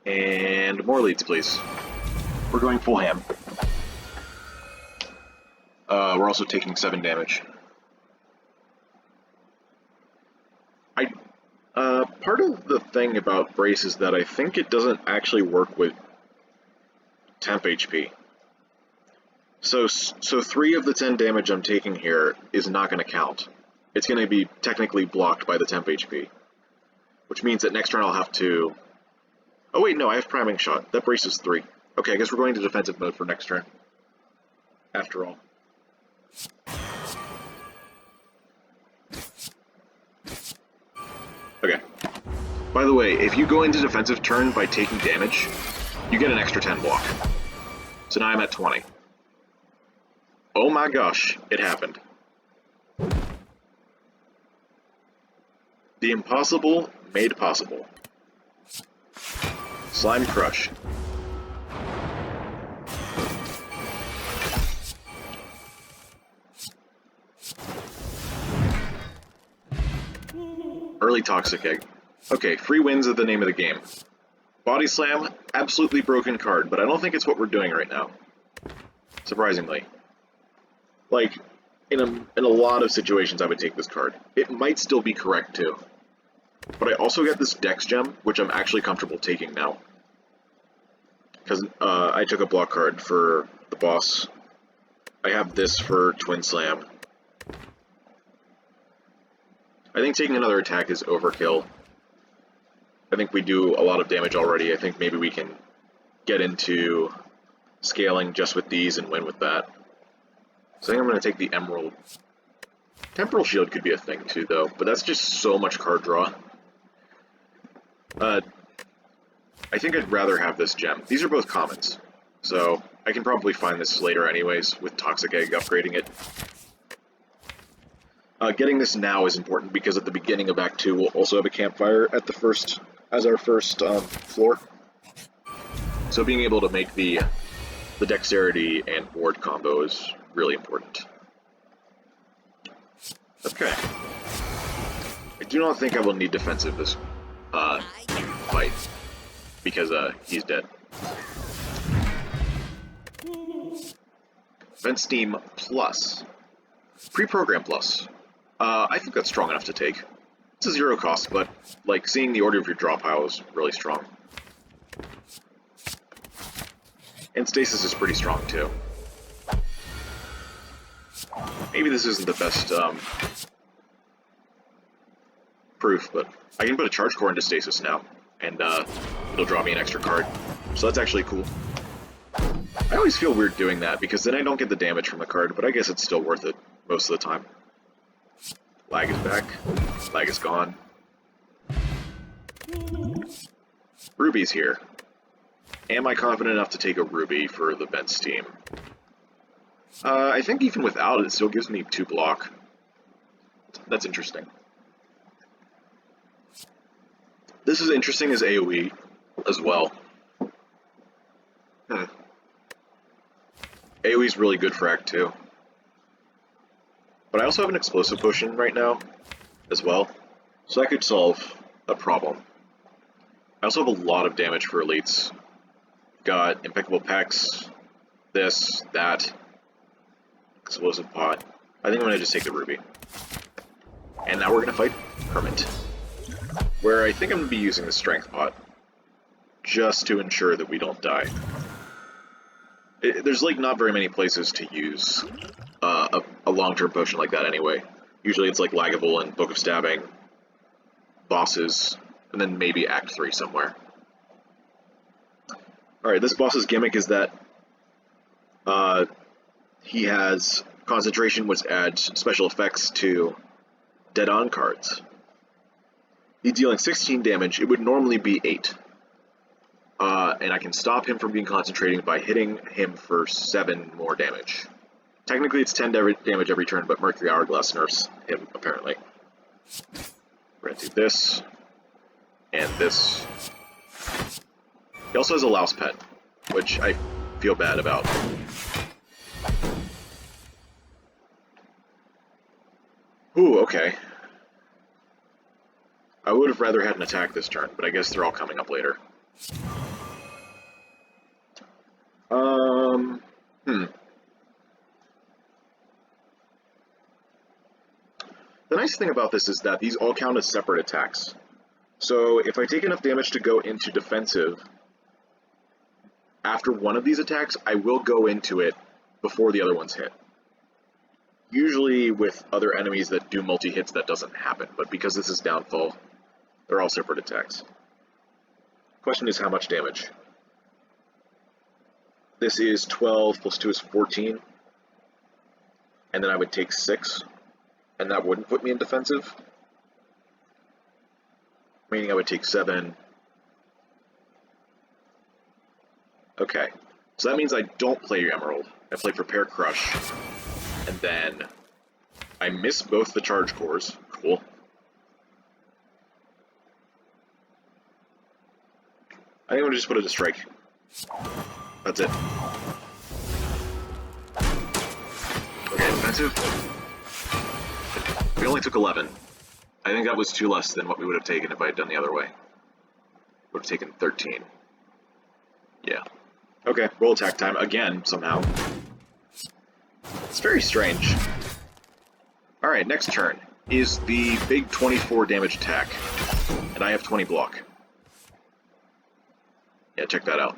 And more leads, please. We're going full ham. We're also taking 7 damage. Part of the thing about Brace is that I think it doesn't actually work with temp HP. So 3 of the 10 damage I'm taking here is not going to count. It's going to be technically blocked by the temp HP. Which means that next turn I'll have to... Oh wait, no, I have priming shot. That braces 3. Okay, I guess we're going to defensive mode for next turn. After all. Okay. By the way, if you go into defensive turn by taking damage, you get an extra 10 block. So now I'm at 20. Oh my gosh, it happened. The impossible made possible. Slime Crush. Early Toxic Egg. Okay, free wins are the name of the game. Body Slam, absolutely broken card, but I don't think it's what we're doing right now. Surprisingly. Like, in a lot of situations I would take this card. It might still be correct too. But I also get this Dex Gem, which I'm actually comfortable taking now. Because I took a block card for the boss. I have this for Twin Slam. I think taking another attack is overkill. I think we do a lot of damage already. I think maybe we can get into scaling just with these and win with that. So I think I'm going to take the Emerald. Temporal Shield could be a thing too, though, but that's just so much card draw. I think I'd rather have this gem. These are both commons, so I can probably find this later anyways with Toxic Egg upgrading it. Getting this now is important because at the beginning of Act 2 we'll also have a campfire at the first, as our first floor. So being able to make the dexterity and ward combo is really important. Okay. I do not think I will need defensive this fight, because he's dead. Vent Steam Plus. Pre-program Plus. I think that's strong enough to take. It's a 0 cost, but like seeing the order of your draw pile is really strong. And Stasis is pretty strong too. Maybe this isn't the best proof, but I can put a Charge Core into Stasis now, and it'll draw me an extra card. So that's actually cool. I always feel weird doing that, because then I don't get the damage from the card, but I guess it's still worth it most of the time. Lag is back. Lag is gone. Ruby's here. Am I confident enough to take a Ruby for the Vent Steam? I think even without it, it still gives me 2 block. That's interesting. This is interesting as AoE as well. AoE is really good for Act 2. But I also have an Explosive Potion right now, as well, so that could solve a problem. I also have a lot of damage for elites. Got Impeccable Pecs, this, that, Explosive Pot. I think I'm going to just take the Ruby. And now we're going to fight Hermit, where I think I'm going to be using the Strength Pot, just to ensure that we don't die. There's like not very many places to use a long-term potion like that anyway. Usually it's like Lagavulin and Book of Stabbing, bosses, and then maybe Act 3 somewhere. Alright, this boss's gimmick is that he has concentration, which adds special effects to dead-on cards. He's dealing 16 damage. It would normally be 8. And I can stop him from being concentrating by hitting him for 7 more damage. Technically it's 10 damage every turn, but Mercury Hourglass nerfs him, apparently. We're gonna do this, and this. He also has a Louse Pet, which I feel bad about. Ooh, okay. I would have rather had an attack this turn, but I guess they're all coming up later. The nice thing about this is that these all count as separate attacks. So if I take enough damage to go into defensive, after one of these attacks, I will go into it before the other ones hit. Usually with other enemies that do multi-hits that doesn't happen, but because this is Downfall, they're all separate attacks. Question is how much damage? This is 12 plus 2 is 14, and then I would take 6, and that wouldn't put me in defensive. meaning I would take 7. Okay, so that means I don't play Emerald. I play Prepare Crush, and then I miss both the charge cores. Cool. I think I'm gonna just put it to strike. That's it. Okay, defensive. We only took 11. I think that was 2 less than what we would have taken if I had done the other way. Would have taken 13. Yeah. Okay, roll attack time again, somehow. It's very strange. Alright, next turn is the big 24 damage attack. And I have 20 block. Yeah, check that out.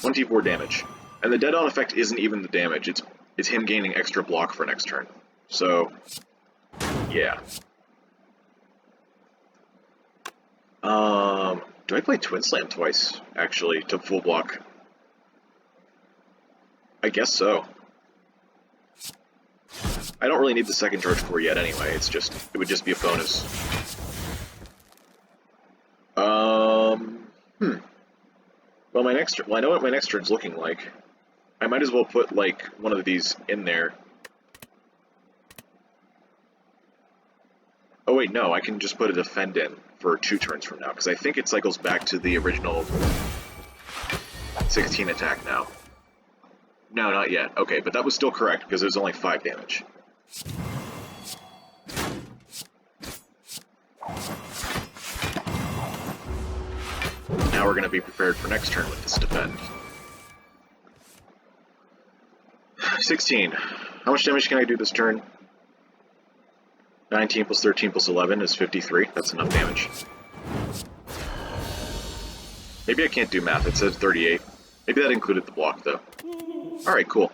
24 damage. And the dead on effect isn't even the damage, it's him gaining extra block for next turn. So, yeah. Do I play Twin Slam twice, actually, to full block? I guess so. I don't really need the second charge core yet anyway, it would just be a bonus. Well, I know what my next turn's looking like. I might as well put, like, one of these in there. Oh wait, no, I can just put a defend in for 2 turns from now, because I think it cycles back to the original 16 attack now. No, not yet. Okay, but that was still correct, because it was only 5 damage. Now we're going to be prepared for next turn with this defend. 16. How much damage can I do this turn? 19 plus 13 plus 11 is 53. That's enough damage. Maybe I can't do math. It says 38. Maybe that included the block, though. Alright, cool.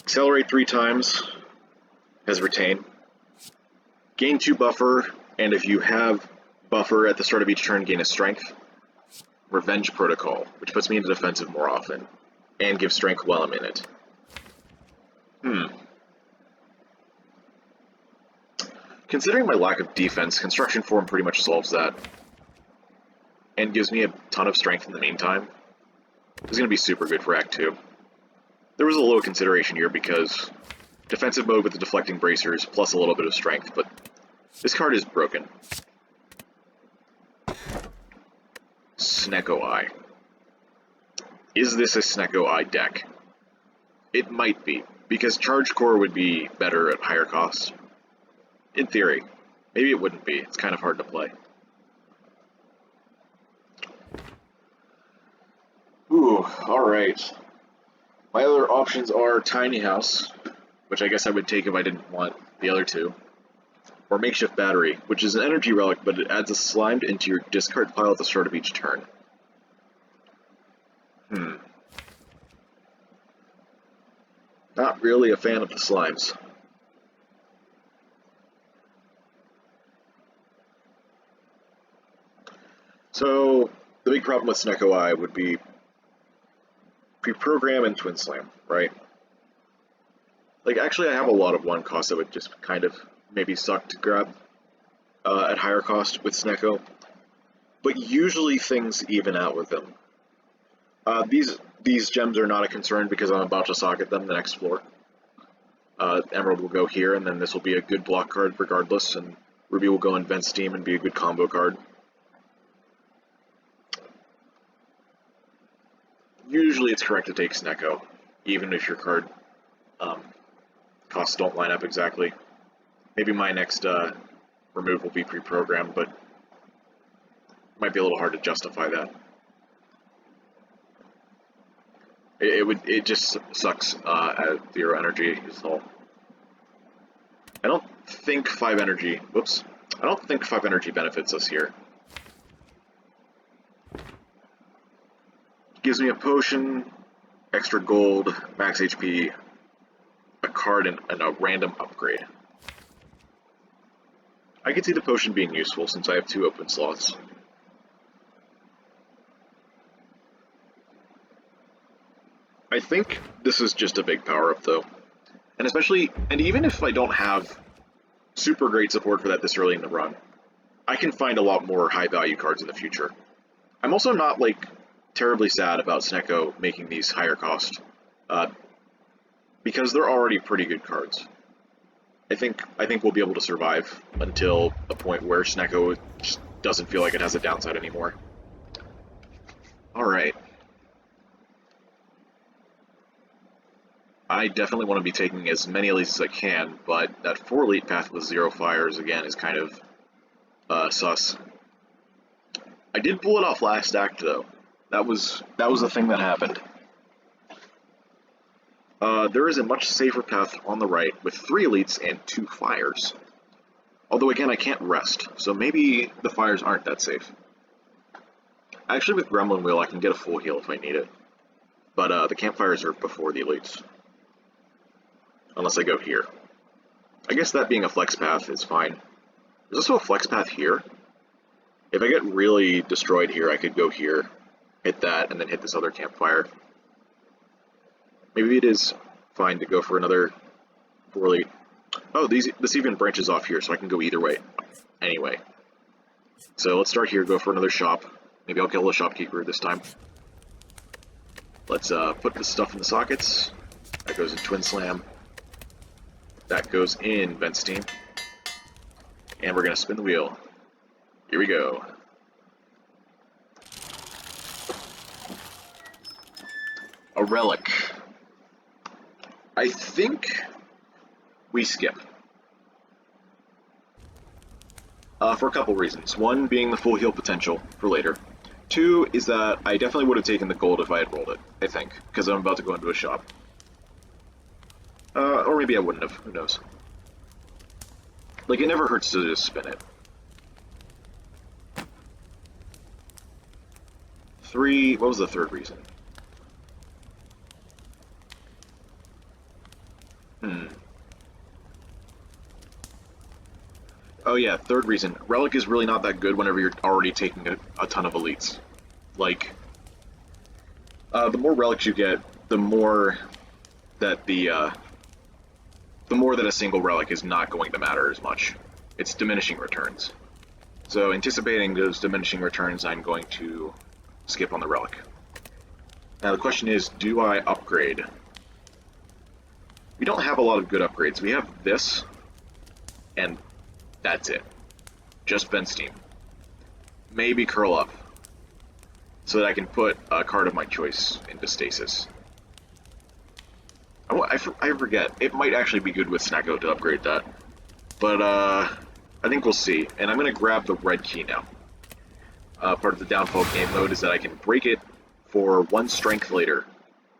Accelerate 3 times as retain. Gain 2 buffer, and if you have buffer at the start of each turn, gain a strength. Revenge Protocol, which puts me into defensive more often, and gives strength while I'm in it. Considering my lack of defense, Construction Form pretty much solves that. And gives me a ton of strength in the meantime. It's going to be super good for Act 2. There was a little consideration here because defensive mode with the deflecting bracers plus a little bit of strength, but this card is broken. Snecko Eye. Is this a Snecko Eye deck? It might be, because Charge Core would be better at higher cost. In theory. Maybe it wouldn't be. It's kind of hard to play. Ooh, alright. My other options are Tiny House, which I guess I would take if I didn't want the other two. Or Makeshift Battery, which is an energy relic, but it adds a slime into your discard pile at the start of each turn. Not really a fan of the slimes. So, the big problem with Snecko Eye would be pre-program and Twin Slam, right? Like, actually I have a lot of 1 cost that would just kind of maybe suck to grab at higher cost with Snecko, but usually things even out with them. These gems are not a concern because I'm about to socket them the next floor. Emerald will go here, and then this will be a good block card regardless, and Ruby will go in Vent Steam and be a good combo card. Usually it's correct to take Snecko, even if your card costs don't line up exactly. Maybe my next remove will be pre-programmed, but it might be a little hard to justify that. It just sucks at 0 energy is all. I don't think 5 energy, whoops, I don't think 5 energy benefits us here. Gives me a potion, extra gold, max HP, a card, and a random upgrade. I can see the potion being useful since I have 2 open slots. I think this is just a big power-up though. And even if I don't have super great support for that this early in the run. I can find a lot more high value cards in the future. I'm also not like terribly sad about Snecko making these higher cost, because they're already pretty good cards. I think we'll be able to survive until a point where Snecko just doesn't feel like it has a downside anymore. Alright. I definitely want to be taking as many elites as I can, but that 4 elite path with 0 fires again is kind of sus. I did pull it off last act though. That was the thing that happened. There is a much safer path on the right with 3 elites and 2 fires. Although again, I can't rest, so maybe the fires aren't that safe. Actually, with Gremlin Wheel, I can get a full heal if I need it. But the campfires are before the elites. Unless I go here. I guess that being a flex path is fine. There's also a flex path here. If I get really destroyed here, I could go here, hit that, and then hit this other campfire. Maybe it is fine to go for another 4 elite. Oh, this even branches off here, so I can go either way. Anyway. So let's start here, go for another shop. Maybe I'll kill the shopkeeper this time. Let's put this stuff in the sockets. That goes in Twin Slam. That goes in Vent Steam. And we're going to spin the wheel. Here we go. A relic. I think we skip. For a couple reasons. One being the full heal potential for later. 2 is that I definitely would have taken the gold if I had rolled it, I think, because I'm about to go into a shop. Or maybe I wouldn't have, who knows. Like, it never hurts to just spin it. 3, what was the third reason? Oh yeah, third reason. Relic is really not that good whenever you're already taking a ton of elites. Like, the more relics you get, the more that a single relic is not going to matter as much. It's diminishing returns. So anticipating those diminishing returns, I'm going to skip on the relic. Now the question is, do I upgrade? We don't have a lot of good upgrades. We have this, and that's it. Just Vent Steam. Maybe Curl Up, so that I can put a card of my choice into stasis. I forget. It might actually be good with Snecko to upgrade that. But, I think we'll see. And I'm going to grab the red key now. Part of the Downfall game mode is that I can break it for 1 strength later.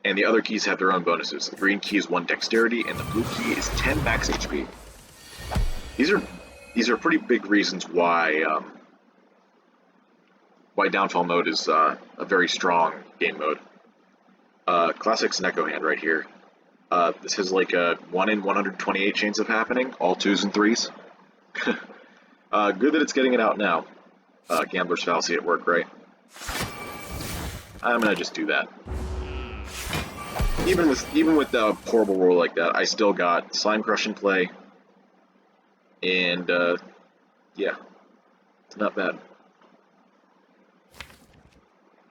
And the other keys have their own bonuses. The green key is 1 dexterity, and the blue key is 10 max HP. These are pretty big reasons why Downfall mode is a very strong game mode. Classic Snecko hand right here. This is like a 1 in 128 chance of happening, all 2s and 3s. Good that it's getting it out now. Gambler's Fallacy at work, right? I'm gonna just do that. Even with a horrible roll like that, I still got Slime Crush in play. And, yeah. It's not bad.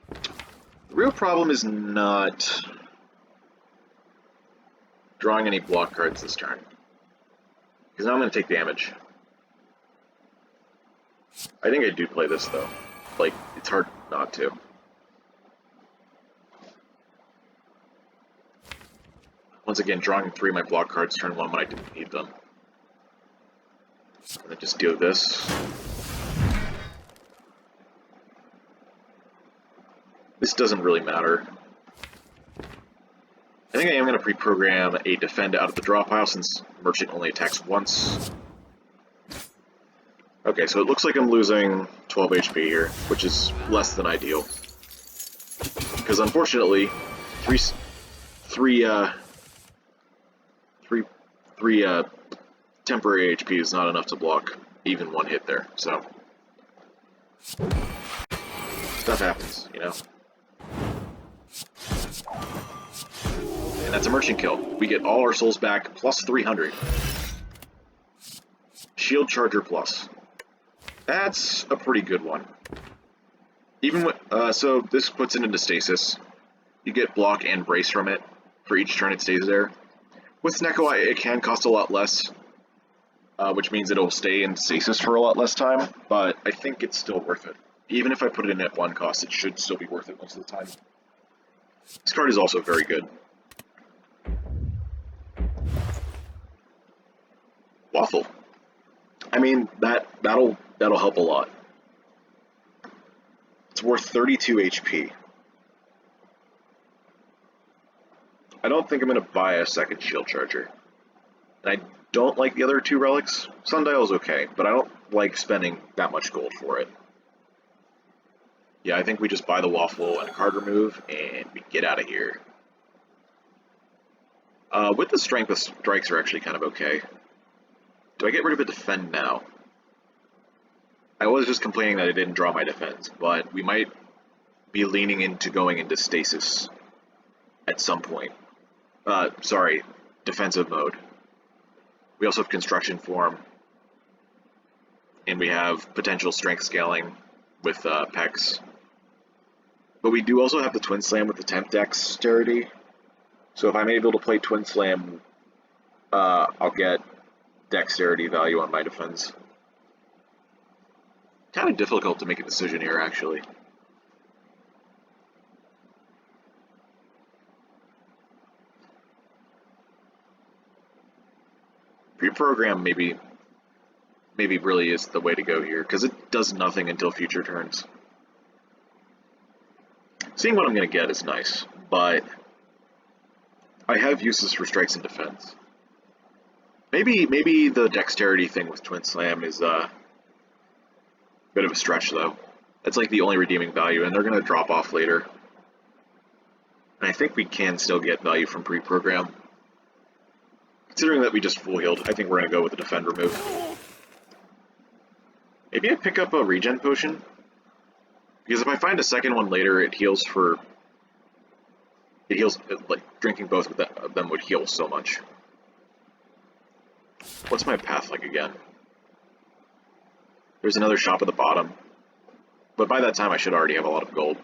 The real problem is not drawing any block cards this turn. Because now I'm going to take damage. I think I do play this, though. Like, it's hard not to. Once again, drawing 3 of my block cards turn 1 when I didn't need them. I'm going to just do this. This doesn't really matter. I think I am going to pre-program a defend out of the draw pile since Merchant only attacks once. Okay, so it looks like I'm losing 12 HP here, which is less than ideal. Because unfortunately, three temporary HP is not enough to block even 1 hit there, so stuff happens, you know. And that's a merchant kill. We get all our souls back plus 300. Shield Charger Plus. That's a pretty good one. Even with, so this puts it into stasis. You get block and brace from it for each turn it stays there. With Neko, it can cost a lot less, which means it'll stay in stasis for a lot less time, but I think it's still worth it. Even if I put it in at 1 cost, it should still be worth it most of the time. This card is also very good. Waffle. I mean, that'll help a lot. It's worth 32 HP. I don't think I'm going to buy a second shield charger. And I don't like the other 2 relics. Sundial's okay, but I don't like spending that much gold for it. Yeah, I think we just buy the waffle and a card remove, and we get out of here. With the strength, the strikes are actually kind of okay. Do I get rid of a defend now? I was just complaining that I didn't draw my defense, but we might be leaning into going into stasis at some point. Sorry, defensive mode. We also have construction form, and we have potential strength scaling with Pex. But we do also have the Twin Slam with the 10th dexterity, so if I'm able to play Twin Slam, I'll get dexterity value on my defense. Kind of difficult to make a decision here, actually. Pre-program maybe really is the way to go here, because it does nothing until future turns. Seeing what I'm going to get is nice, but I have uses for strikes and defense. Maybe the dexterity thing with Twin Slam is a bit of a stretch, though. That's like the only redeeming value, and they're going to drop off later. And I think we can still get value from pre-program. Considering that we just full healed, I think we're going to go with the defend remove. Maybe I pick up a regen potion? Because if I find a second one later, it heals, like, drinking both of them would heal so much. What's my path like again? There's another shop at the bottom. But by that time, I should already have a lot of gold.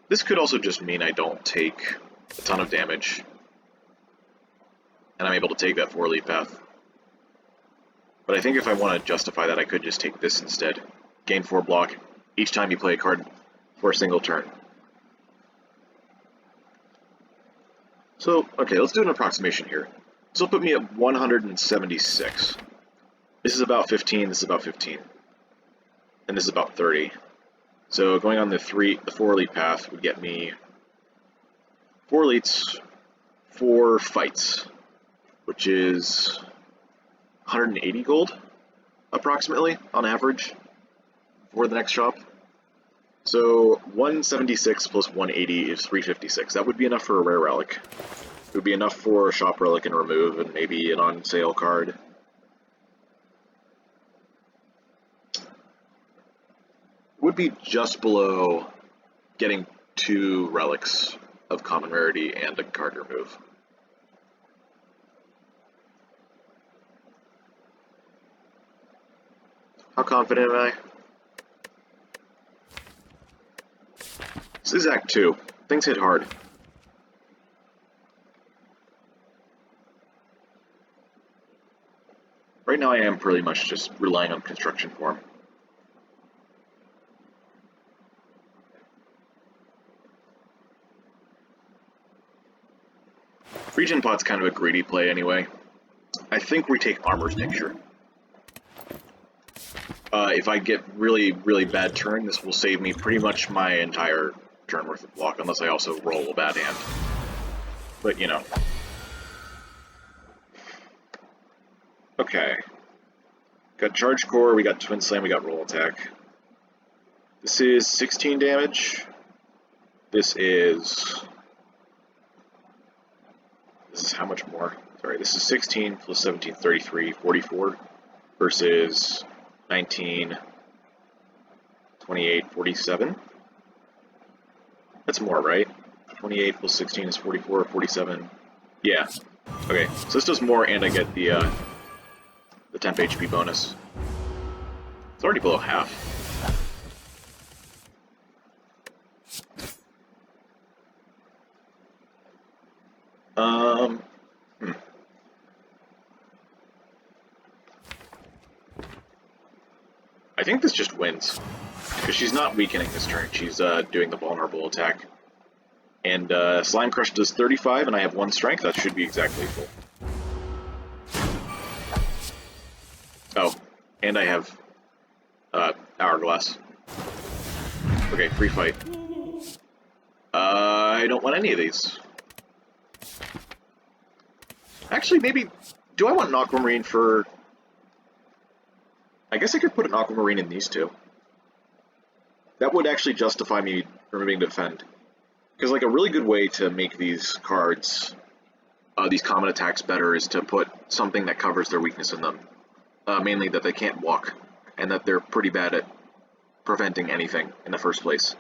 This could also just mean I don't take a ton of damage, and I'm able to take that 4-leaf path. But I think if I want to justify that, I could just take this instead. Gain 4 block each time you play a card for a single turn. So, okay, let's do an approximation here. This will put me at 176. This is about 15, this is about 15. And this is about 30. So going on the 4-leaf path would get me 4 elites, 4 fights, which is 180 gold, approximately, on average, for the next shop. So 176 plus 180 is 356. That would be enough for a rare relic. It would be enough for a shop relic and remove, and maybe an on-sale card. Would be just below getting 2 relics of common rarity and a card remove. How confident am I? This is Act 2. Things hit hard. Right now I am pretty much just relying on construction form. Regen Pot's kind of a greedy play anyway. I think we take Armor's Tincture. If I get really bad turn, this will save me pretty much my entire turn worth of block, unless I also roll a bad hand. But, you know. Okay. Got Charge Core, we got Twin Slam, we got Roll Attack. This is 16 damage. This is how much more? Sorry, this is 16 plus 17, 33, 44 versus 19, 28, 47. That's more, right? 28 plus 16 is 44, 47. Yeah. Okay, so this does more, and I get the temp HP bonus. It's already below half. Hmm. I think this just wins. Because she's not weakening this turn, she's doing the vulnerable attack. And Slime Crush does 35, and I have 1 strength. That should be exactly equal. Oh, and I have Hourglass. Okay, free fight. I don't want any of these. Actually, maybe... Do I want an Aquamarine for... I guess I could put an Aquamarine in these two. That would actually justify me removing Defend. Because, like, a really good way to make these cards, these common attacks better is to put something that covers their weakness in them. Mainly that they can't walk, and that they're pretty bad at preventing anything in the first place.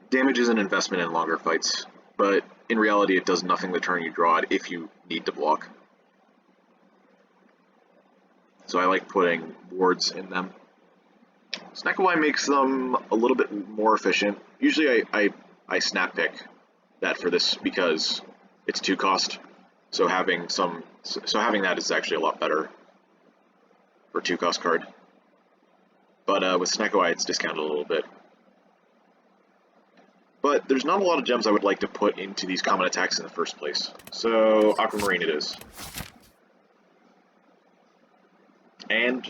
Damage is an investment in longer fights, but in reality it does nothing the turn you draw it if you need to block. So I like putting wards in them. Snackawai makes them a little bit more efficient. Usually I snap pick that for this because it's 2 cost. So having that is actually a lot better for 2 cost card. But with Snackawai it's discounted a little bit. But there's not a lot of gems I would like to put into these common attacks in the first place. So Aquamarine it is. And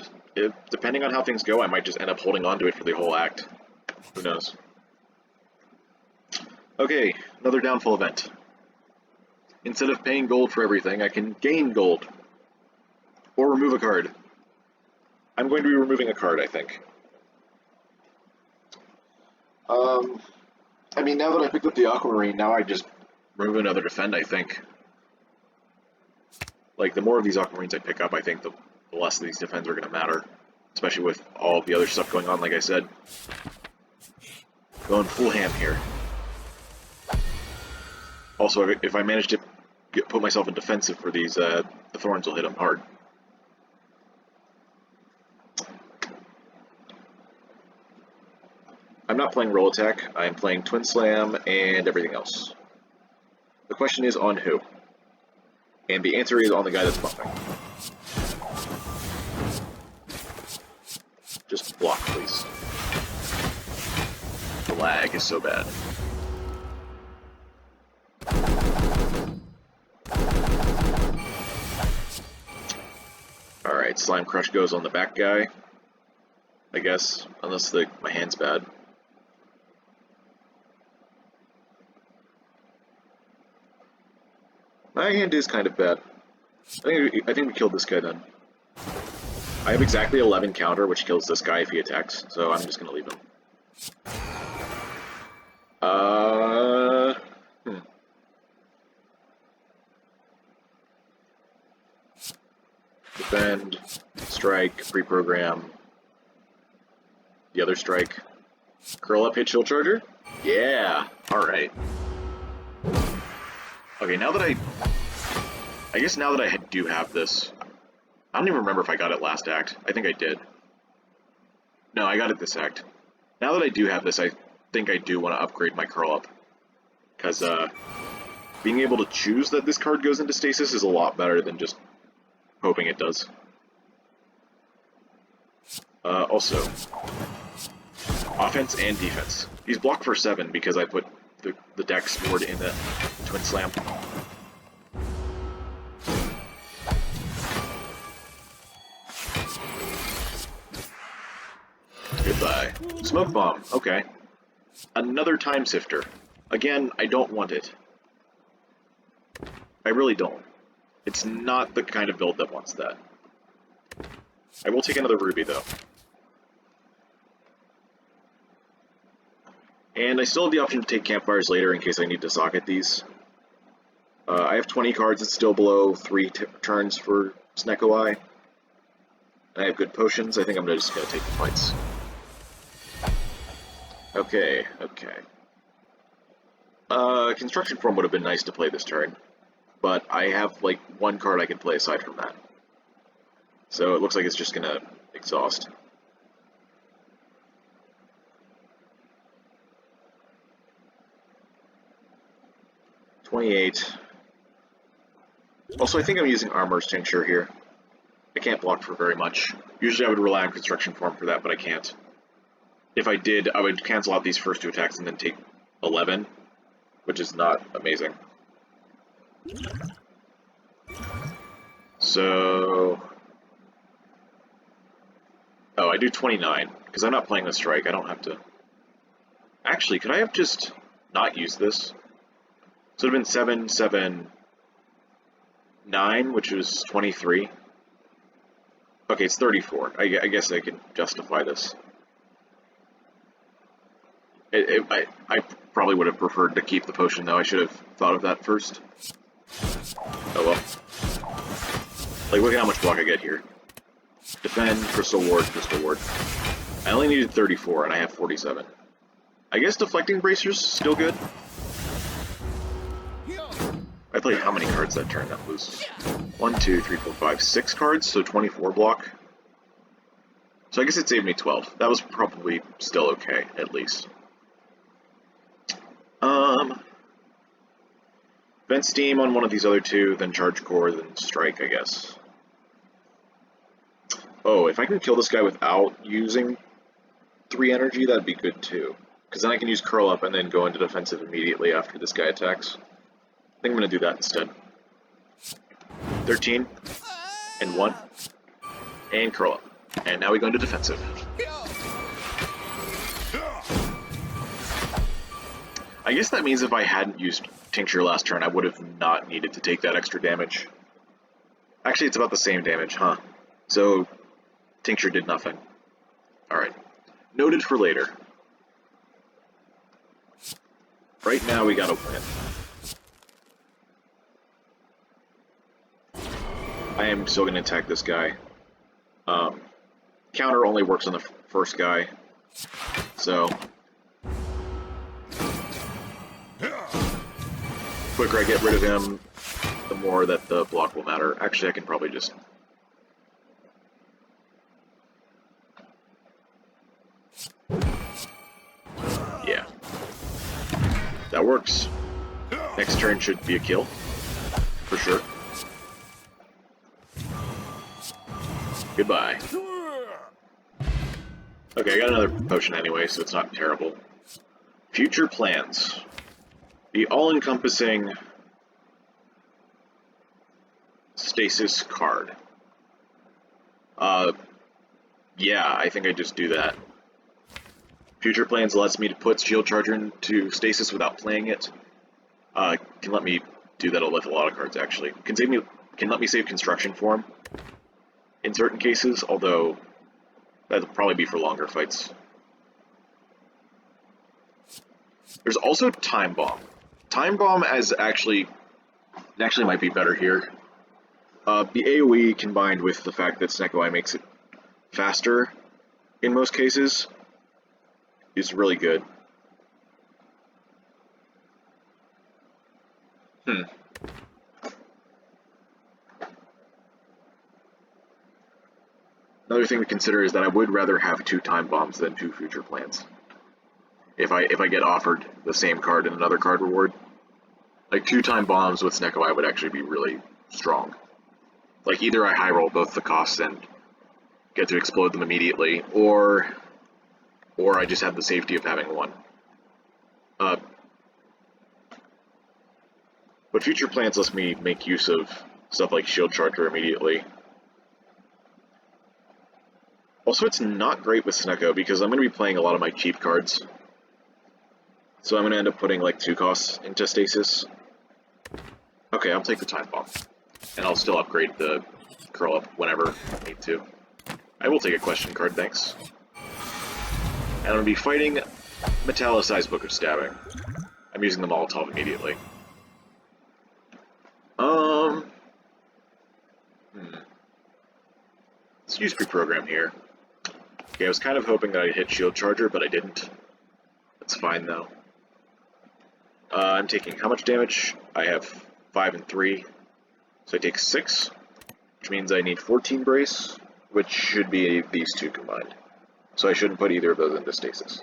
depending on how things go, I might just end up holding on to it for the whole act. Who knows? Okay, another downfall event. Instead of paying gold for everything, I can gain gold. Or remove a card. I'm going to be removing a card, I think. I mean, now that I picked up the Aquamarine, now I just remove another Defend, I think. Like, the more of these Aquamarines I pick up, I think the less of these defends are going to matter. Especially with all the other stuff going on, like I said. Going full ham here. Also, if I manage to put myself in defensive for these, the Thorns will hit them hard. I'm not playing Roll Attack, I'm playing Twin Slam and everything else. The question is on who? And the answer is on the guy that's buffing. Just block, please. The lag is so bad. Alright, Slime Crush goes on the back guy. I guess, unless my hand's bad. My hand is kind of bad. I think we killed this guy then. I have exactly 11 counter, which kills this guy if he attacks, so I'm just gonna leave him. Defend, strike, pre-program, the other strike. Curl up, hit shield charger? Yeah! Alright. Okay, now that I guess now that I do have this, I don't even remember if I got it last act. I think I did. No, I got it this act. Now that I do have this, I think I do want to upgrade my curl up. Because being able to choose that this card goes into stasis is a lot better than just hoping it does. Also, offense and defense. He's blocked for 7 because I put the dex ward in the Twin Slam. Goodbye. Smoke Bomb, okay. Another Time Sifter. Again, I don't want it. I really don't. It's not the kind of build that wants that. I will take another Ruby, though. And I still have the option to take Campfires later in case I need to socket these. I have 20 cards, it's still below 3 turns for Snackawai. I have good potions, I think I'm just going to take the fights. Okay, okay. Construction Form would have been nice to play this turn, but I have, like, one card I can play aside from that. So it looks like it's just gonna exhaust. $28. Also, I think I'm using Armor's Tincture here. I can't block for very much. Usually I would rely on Construction Form for that, but I can't. If I did, I would cancel out these first two attacks and then take 11, which is not amazing. So... Oh, I do 29, because I'm not playing the strike. I don't have to... Actually, could I have just not used this? So it would have been 7, 7, 9, which was 23. Okay, it's 34. I guess I can justify this. I probably would have preferred to keep the potion, though. I should have thought of that first. Oh well. Like, look at how much block I get here. Defend, Crystal Ward, Crystal Ward. I only needed 34, and I have 47. I guess Deflecting Bracer's still good. I played how many cards that turn? That was 1, 2, 3, 4, 5, 6 cards, so 24 block. So I guess it saved me 12. That was probably still okay, at least. Vent Steam on one of these other two, then Charge Core, then Strike, I guess. Oh, if I can kill this guy without using 3 energy, that'd be good too. Because then I can use Curl Up and then go into defensive immediately after this guy attacks. I think I'm going to do that instead. 13, and 1, and Curl Up. And now we go into defensive. I guess that means if I hadn't used Tincture last turn, I would have not needed to take that extra damage. Actually, it's about the same damage, huh? So, Tincture did nothing. Alright. Noted for later. Right now, we gotta win. I am still gonna attack this guy. Counter only works on the first guy. So... the quicker I get rid of him, the more that the block will matter. Actually, I can probably just... yeah. That works. Next turn should be a kill. For sure. Goodbye. Okay, I got another potion anyway, so it's not terrible. Future plans. The all-encompassing stasis card. Yeah, I think I just do that. Future plans lets me to put Shield Charger into stasis without playing it. Can let me do that with a lot of cards, actually. Can let me save Construction Form in certain cases, although that'll probably be for longer fights. There's also Time Bomb. Time Bomb actually might be better here. The AoE combined with the fact that Snecko Eye makes it faster in most cases is really good. Another thing to consider is that I would rather have 2 Time Bombs than 2 Future Plans. If I get offered the same card and another card reward, like 2 Time Bombs with Snecko Eye would actually be really strong. Like either I high roll both the costs and get to explode them immediately, or I just have the safety of having 1. But Future Plans lets me make use of stuff like Shield Charger immediately. Also, it's not great with Snecko because I'm going to be playing a lot of my cheap cards. So I'm going to end up putting like 2 costs into stasis. Okay, I'll take the Time Bomb. And I'll still upgrade the Curl Up whenever I need to. I will take a question card, thanks. And I'm going to be fighting Metallicized Book of Stabbing. I'm using the Molotov immediately. Let's use Pre-Program here. Okay, I was kind of hoping that I'd hit Shield Charger, but I didn't. That's fine though. I'm taking how much damage? I have 5 and 3, so I take 6, which means I need 14 brace, which should be these two combined. So I shouldn't put either of those into stasis.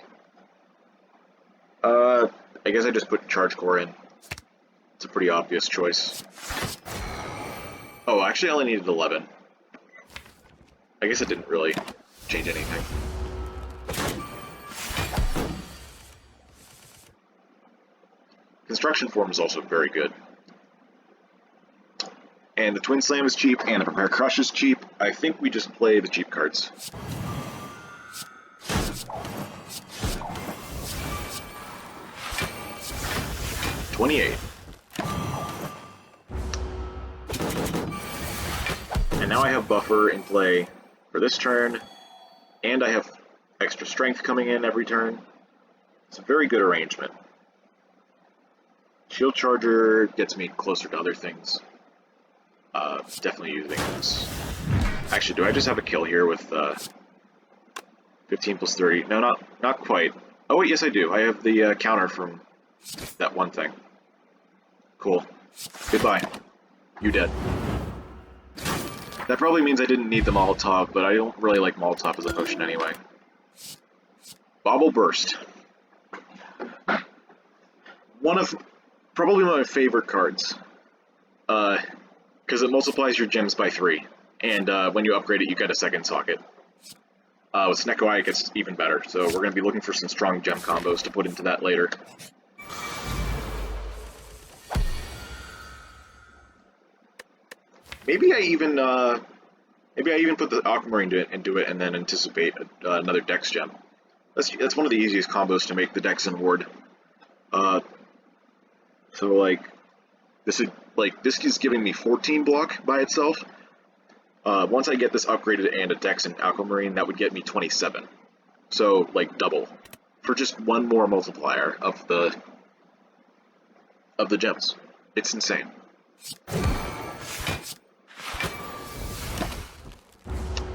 I guess I just put charge core in. It's a pretty obvious choice. Oh, actually I only needed 11. I guess it didn't really change anything. Construction form is also very good. And the Twin Slam is cheap, and the Prepare Crush is cheap. I think we just play the cheap cards. $28. And now I have Buffer in play for this turn, and I have extra strength coming in every turn. It's a very good arrangement. Shield Charger gets me closer to other things. Definitely using this. Actually, do I just have a kill here with 15 plus 30? No, not quite. Oh wait, yes I do. I have the counter from that one thing. Cool. Goodbye. You're dead. That probably means I didn't need the Molotov, but I don't really like Molotov as a potion anyway. Bobble Burst. Probably one of my favorite cards. Because it multiplies your gems by 3, and when you upgrade it, you get a second socket. With Sneko Eye, it gets even better, so we're going to be looking for some strong gem combos to put into that later. Maybe I even put the Aquamarine into it and then anticipate another Dex gem. That's one of the easiest combos to make, the Dex and Ward. So like this is giving me 14 block by itself. Once I get this upgraded and a Dex and Aquamarine, that would get me 27. So like double for just one more multiplier of the gems. It's insane.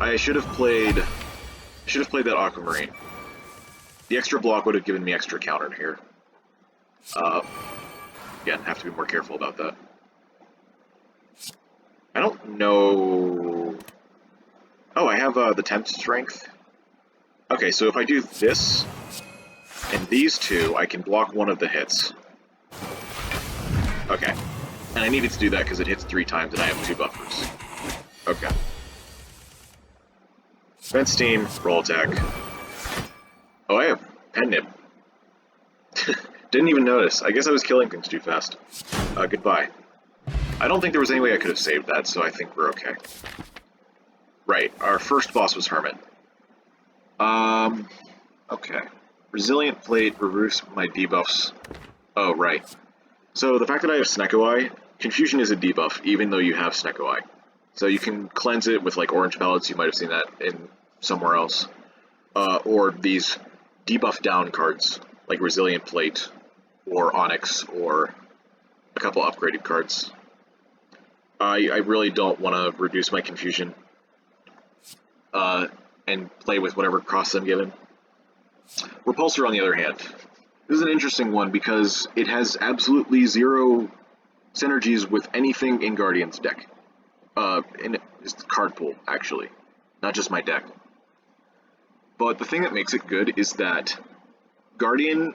I should have played that Aquamarine. The extra block would have given me extra counter here. Again, have to be more careful about that. I don't know... Oh, I have the temp strength. Okay, so if I do this, and these two, I can block one of the hits. Okay. And I needed to do that because it hits 3 times and I have 2 buffers. Okay. Vent Steam, roll attack. Oh, I have Pen Nib. Didn't even notice. I guess I was killing things too fast. Goodbye. I don't think there was any way I could have saved that, so I think we're okay. Right, our first boss was Hermit. Okay. Resilient Plate, reverse my debuffs. Oh, right. So the fact that I have Sneko Eye, Confusion is a debuff, even though you have Sneko Eye. So you can cleanse it with like orange pellets, you might have seen that in somewhere else. Or these debuff down cards, like Resilient Plate, or Onyx, or a couple upgraded cards. I really don't want to reduce my Confusion and play with whatever cross I'm given. Repulsor, on the other hand, this is an interesting one because it has absolutely zero synergies with anything in Guardian's deck. In its card pool, actually, not just my deck. But the thing that makes it good is that Guardian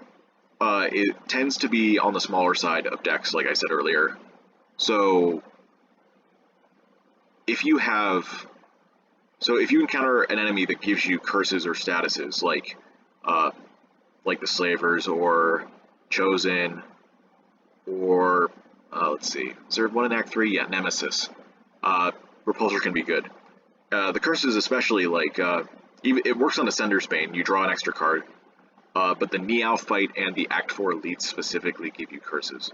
it tends to be on the smaller side of decks, like I said earlier. So if you encounter an enemy that gives you curses or statuses, like the Slavers or Chosen, or let's see, is there one in Act 3? Yeah, Nemesis. Repulsor can be good. The curses, especially, like it works on Ascender's Bane. You draw an extra card, but the Neophyte and the Act 4 elites specifically give you curses.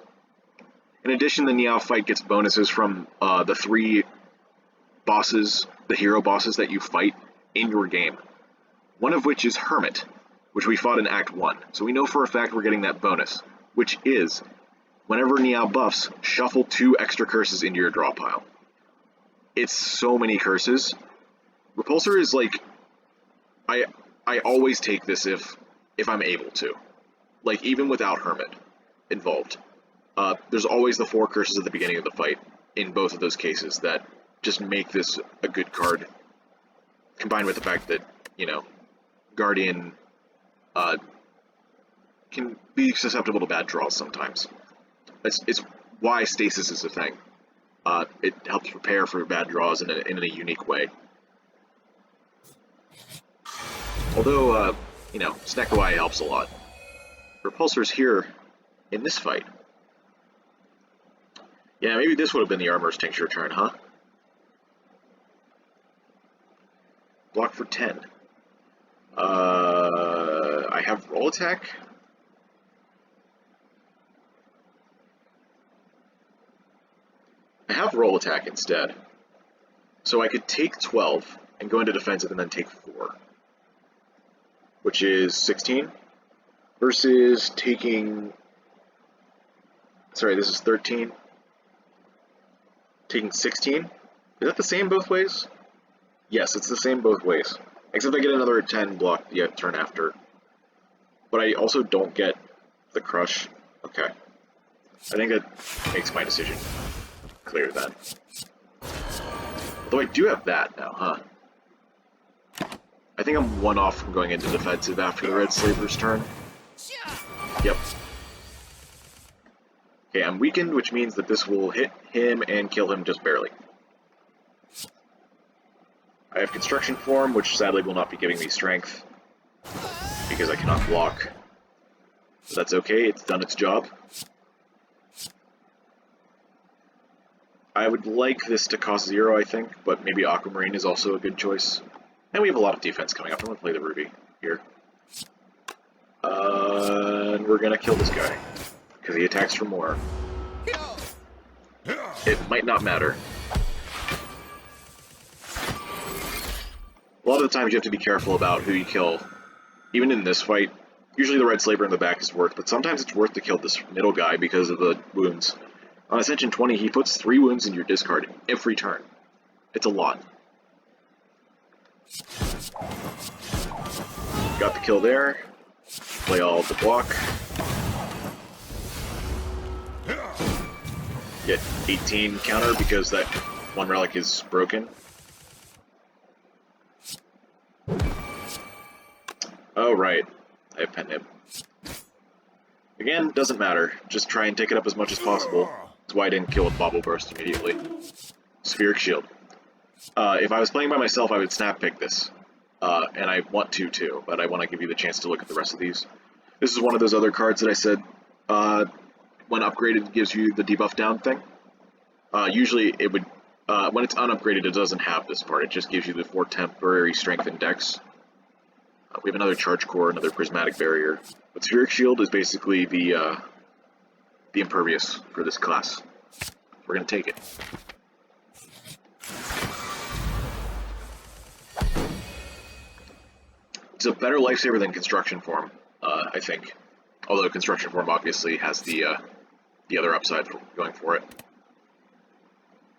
In addition, the Neophyte gets bonuses from the 3 bosses, the hero bosses that you fight in your game. One of which is Hermit, which we fought in Act 1. So we know for a fact we're getting that bonus, which is, whenever Neo buffs, shuffle 2 extra curses into your draw pile. It's so many curses. Repulsor is like, I always take this if I'm able to. like even without Hermit involved. There's always the 4 curses at the beginning of the fight in both of those cases that just make this a good card, combined with the fact that, you know, Guardian can be susceptible to bad draws sometimes. It's why Stasis is a thing. It helps prepare for bad draws in a unique way. Although, you know, Snecko Eye helps a lot. Repulsor's here in this fight. Yeah, maybe this would have been the Armor's Tincture turn, huh? Block for 10. I have Roll Attack. I have Roll Attack instead. So I could take 12 and go into defensive and then take 4. Which is 16. Versus taking... Sorry, this is 13. Taking 16. Is that the same both ways? Yes, it's the same both ways. Except I get another 10 block the turn after. But I also don't get the crush. Okay. I think that makes my decision clear then. Although I do have that now, huh? I think I'm 1 off from going into defensive after the Red Slaver's turn. Yep. Okay, I'm weakened, which means that this will hit him and kill him just barely. I have Construction Form, which sadly will not be giving me strength, because I cannot block. But that's okay, it's done its job. I would like this to cost 0, I think, but maybe Aquamarine is also a good choice. And we have a lot of defense coming up. I'm going to play the Ruby here. And we're going to kill this guy, because he attacks for more. It might not matter. A lot of the times you have to be careful about who you kill. Even in this fight, usually the Red Slaver in the back is worth, but sometimes it's worth to kill this middle guy because of the wounds. On Ascension 20, he puts 3 wounds in your discard every turn. It's a lot. Got the kill there. Play all of the block. Get 18 counter because that 1 relic is broken. Oh, right. I have Pen Nib. Again, doesn't matter. Just try and take it up as much as possible. That's why I didn't kill with Bobble Burst immediately. Spheric Shield. If I was playing by myself, I would snap pick this. And I want to too, but I want to give you the chance to look at the rest of these. This is one of those other cards that I said, when upgraded, gives you the debuff down thing. Usually it would, when it's unupgraded, it doesn't have this part. It just gives you the 4 temporary strength and dex. We have another Charge Core, another Prismatic Barrier. But Spheric Shield is basically the impervious for this class. We're going to take it. It's a better lifesaver than Construction Form, I think. Although Construction Form obviously has the other upside for going for it.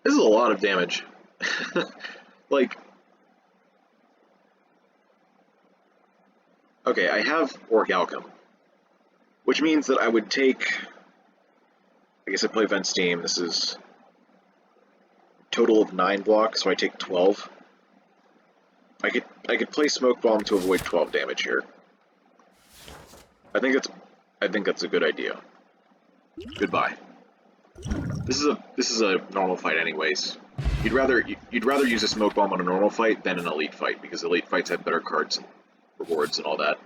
This is a lot of damage. Like, okay, I have Orichalcum, which means that I would take, I guess I play Vent Steam. This is a total of 9 blocks, so I take 12. I could play Smoke Bomb to avoid 12 damage here. I think that's a good idea. Goodbye. This is a normal fight anyways. You'd rather use a Smoke Bomb on a normal fight than an elite fight, because elite fights have better cards and rewards and all that.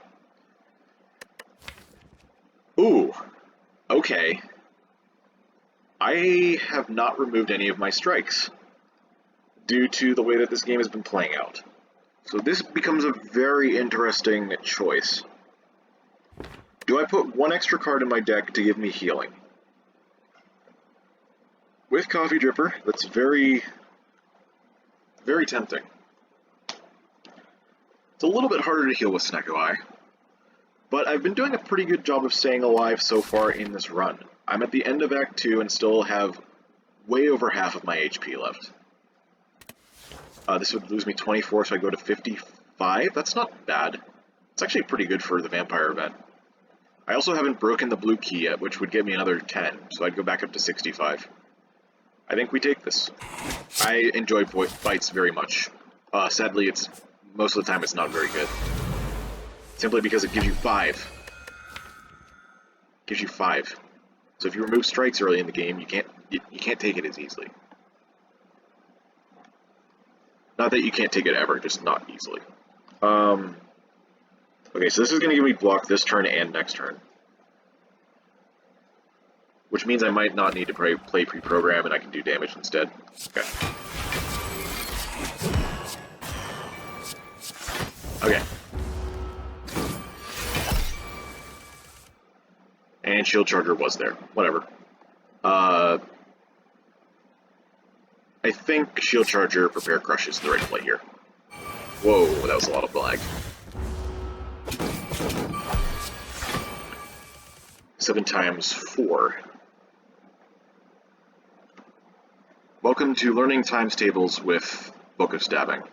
Ooh, okay. I have not removed any of my strikes due to the way that this game has been playing out. So this becomes a very interesting choice. Do I put 1 extra card in my deck to give me healing? With Coffee Dripper, that's very, very tempting. It's a little bit harder to heal with Snecko Eye, but I've been doing a pretty good job of staying alive so far in this run. I'm at the end of Act 2 and still have way over half of my HP left. This would lose me 24, so I go to 55. That's not bad. It's actually pretty good for the vampire event. I also haven't broken the blue key yet, which would give me another 10, so I'd go back up to 65. I think we take this. I enjoy fights very much. Sadly, most of the time it's not very good. Simply because it gives you 5. Gives you 5. So if you remove strikes early in the game, you can't take it as easily. Not that you can't take it ever, just not easily. Okay, so this is going to give me block this turn and next turn. Which means I might not need to play pre-program and I can do damage instead. Okay. Okay. And Shield Charger was there. Whatever. I think Shield Charger, Prepare Crush is the right play here. Whoa, that was a lot of lag. 7 times 4. Welcome to learning times tables with Book of Stabbing.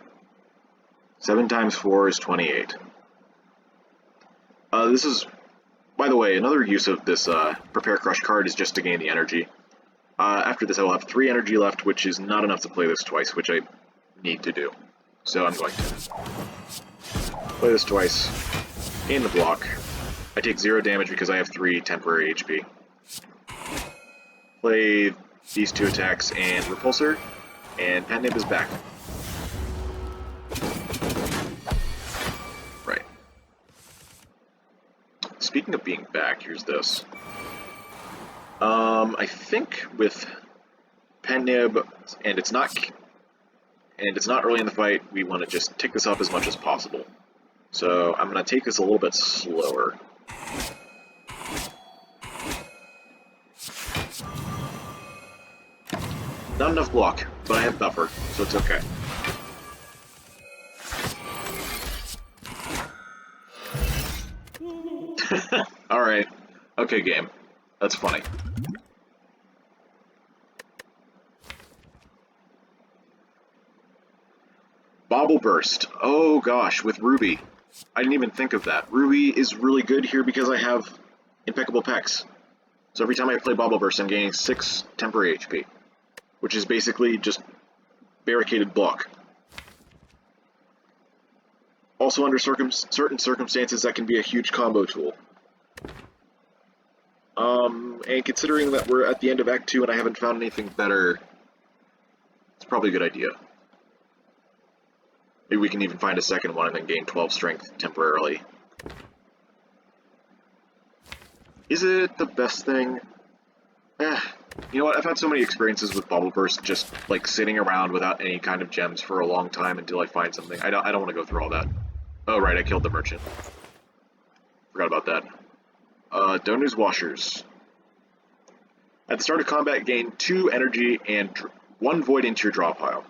7 times 4 is 28. This is, by the way, another use of this Prepare Crush card is just to gain the energy. After this I will have 3 energy left, which is not enough to play this twice, which I need to do. So I'm going to play this twice, gain the block. I take 0 damage because I have 3 temporary HP. Play these 2 attacks and Repulsor, and Pet Nib is back. Right. Speaking of being back, here's this. I think with Pet Nib, and it's not early in the fight, we want to just tick this up as much as possible. So I'm going to take this a little bit slower. Not enough block, but I have buffer, so it's okay. Alright. Okay, game. That's funny. Bobble Burst. Oh gosh, with Ruby. I didn't even think of that. Ruby is really good here because I have Impeccable Pecs. So every time I play Bobble Burst, I'm gaining 6 temporary HP. Which is basically just barricaded block. Also under certain circumstances, that can be a huge combo tool. And considering that we're at the end of Act 2 and I haven't found anything better, it's probably a good idea. Maybe we can even find a second one and then gain 12 strength temporarily. Is it the best thing? You know what, I've had so many experiences with Bubble Burst just, like, sitting around without any kind of gems for a long time until I find something. I don't want to go through all that. Oh, right, I killed the merchant. Forgot about that. Donu's Washers. At the start of combat, gain 2 energy and 1 void into your draw pile.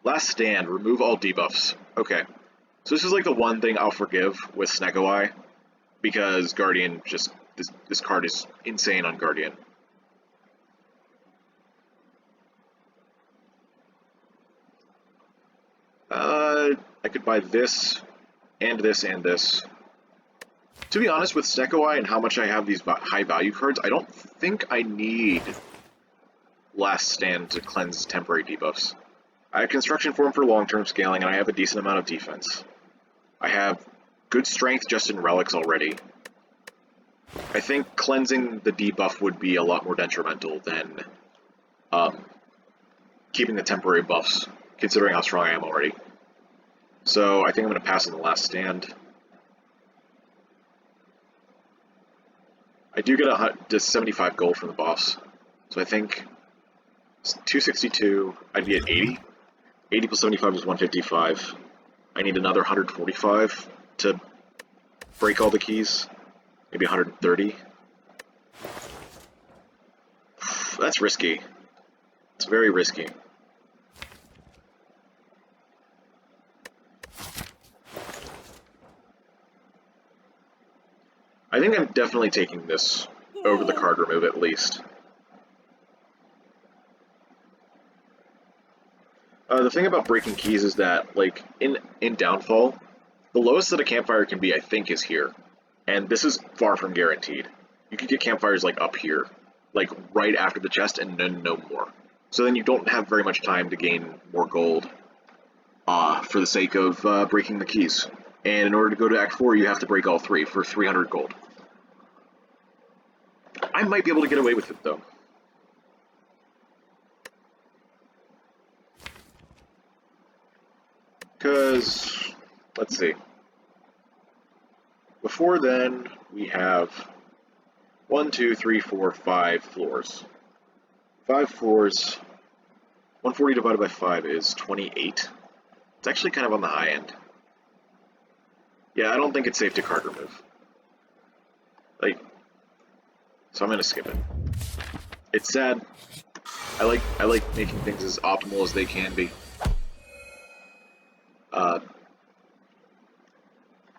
Last Stand, remove all debuffs. Okay. So this is like the one thing I'll forgive with Snegoi, because Guardian just... This card is insane on Guardian. I could buy this, and this, and this. To be honest, with Snegoi and how much I have these high value cards, I don't think I need Last Stand to cleanse temporary debuffs. I have Construction Form for long-term scaling, and I have a decent amount of defense. I have good strength just in relics already. I think cleansing the debuff would be a lot more detrimental than keeping the temporary buffs, considering how strong I am already. So I think I'm going to pass on the Last Stand. I do get just 75 gold from the boss, so I think it's 262, I'd be at 80. 80 plus 75 is 155. I need another 145 to break all the keys. Maybe 130. That's risky. It's very risky. I think I'm definitely taking this over the card remove at least. The thing about breaking keys is that, like, in Downfall, the lowest that a campfire can be, I think, is here. And this is far from guaranteed. You could get campfires like up here, like right after the chest, and then no more. So then you don't have very much time to gain more gold for the sake of breaking the keys. And in order to go to Act 4, you have to break all 3 for 300 gold. I might be able to get away with it, though. Because, let's see. Before then, we have 1, 2, 3, 4, 5 floors. 5 floors. 140 divided by 5 is 28. It's actually kind of on the high end. Yeah, I don't think it's safe to card remove. So I'm gonna skip it. It's sad. I like making things as optimal as they can be.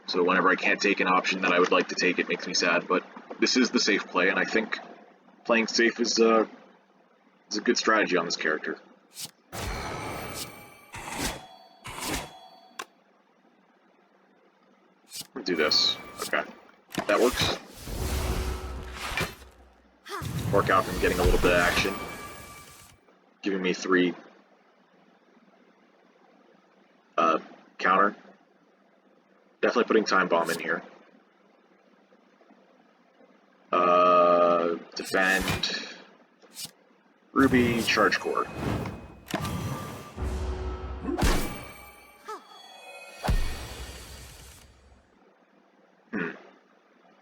So whenever I can't take an option that I would like to take, it makes me sad. But this is the safe play, and I think playing safe is a good strategy on this character. We'll do this. Okay, that works. Work out from getting a little bit of action, giving me 3 counter. Definitely putting time bomb in here. Defend. Ruby, charge core.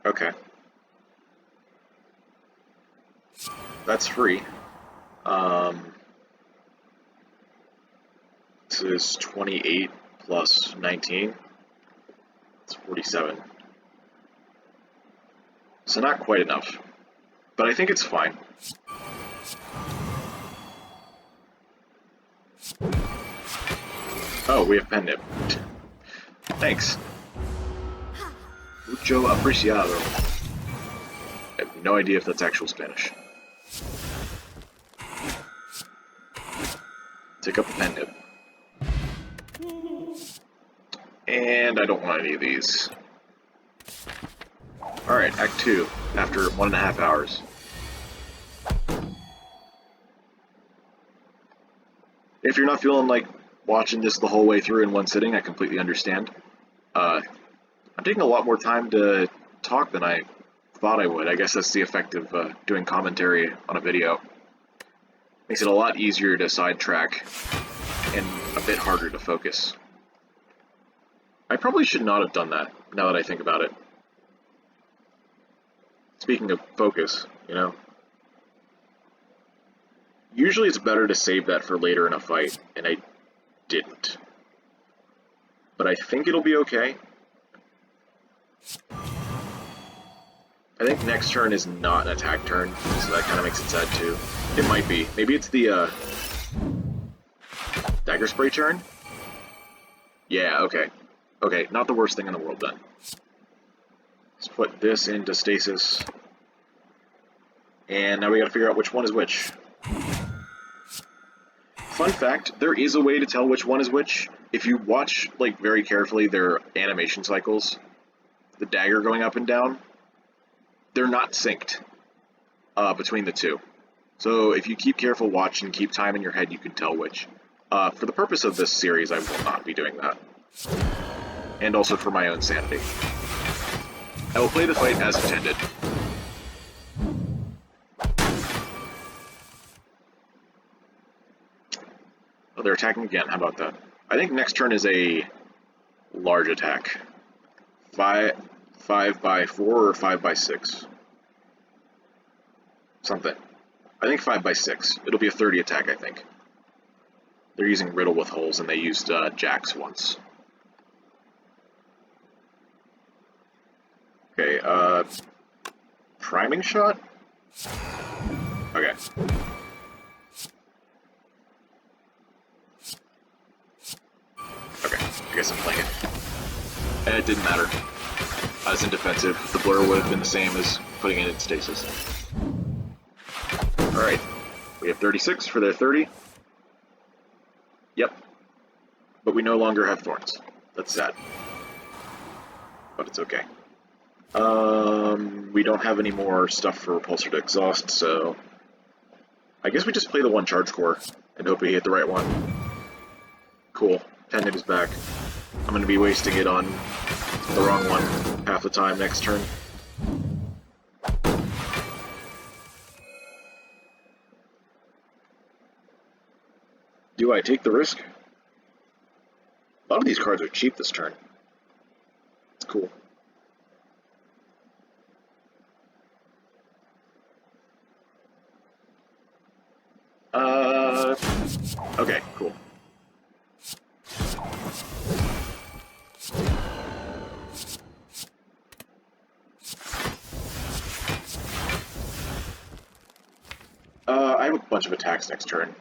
Okay. That's free. This is 28 plus 19. It's 47. So not quite enough. But I think it's fine. Oh, we have pen nib. Thanks. Mucho apreciado. I have no idea if that's actual Spanish. Take up the pen nib. And I don't want any of these. Alright, Act 2, after 1.5 hours. If you're not feeling like watching this the whole way through in one sitting, I completely understand. I'm taking a lot more time to talk than I thought I would. I guess that's the effect of doing commentary on a video. Makes it a lot easier to sidetrack and a bit harder to focus. I probably should not have done that, now that I think about it. Speaking of focus, you know. Usually it's better to save that for later in a fight, and I didn't. But I think it'll be okay. I think next turn is not an attack turn, so that kind of makes it sad too. It might be. Maybe it's the dagger spray turn? Yeah, okay. Okay, not the worst thing in the world then. Let's put this into stasis. And now we gotta figure out which one is which. Fun fact, there is a way to tell which one is which. If you watch, like, very carefully their animation cycles, the dagger going up and down, they're not synced between the two. So if you keep careful watch and keep time in your head, you can tell which. For the purpose of this series, I will not be doing that. And also for my own sanity. I will play the fight as intended. Oh, they're attacking again. How about that? I think next turn is a large attack. 5 by 4 or 5 by 6. Something. I think 5 by 6. It'll be a 30 attack, I think. They're using Riddle with holes, and they used Jax once. Okay, priming shot? Okay. Okay, I guess I'm playing it. And it didn't matter. I was in defensive. The blur would have been the same as putting it in stasis. Alright, we have 36 for their 30. Yep. But we no longer have thorns. That's sad. But it's okay. We don't have any more stuff for Repulsor to exhaust, so I guess we just play the one charge core and hope we hit the right one. Cool. Pendant is back. I'm going to be wasting it on the wrong one half the time next turn. Do I take the risk? A lot of these cards are cheap this turn. It's cool. Okay, cool. I have a bunch of attacks next turn.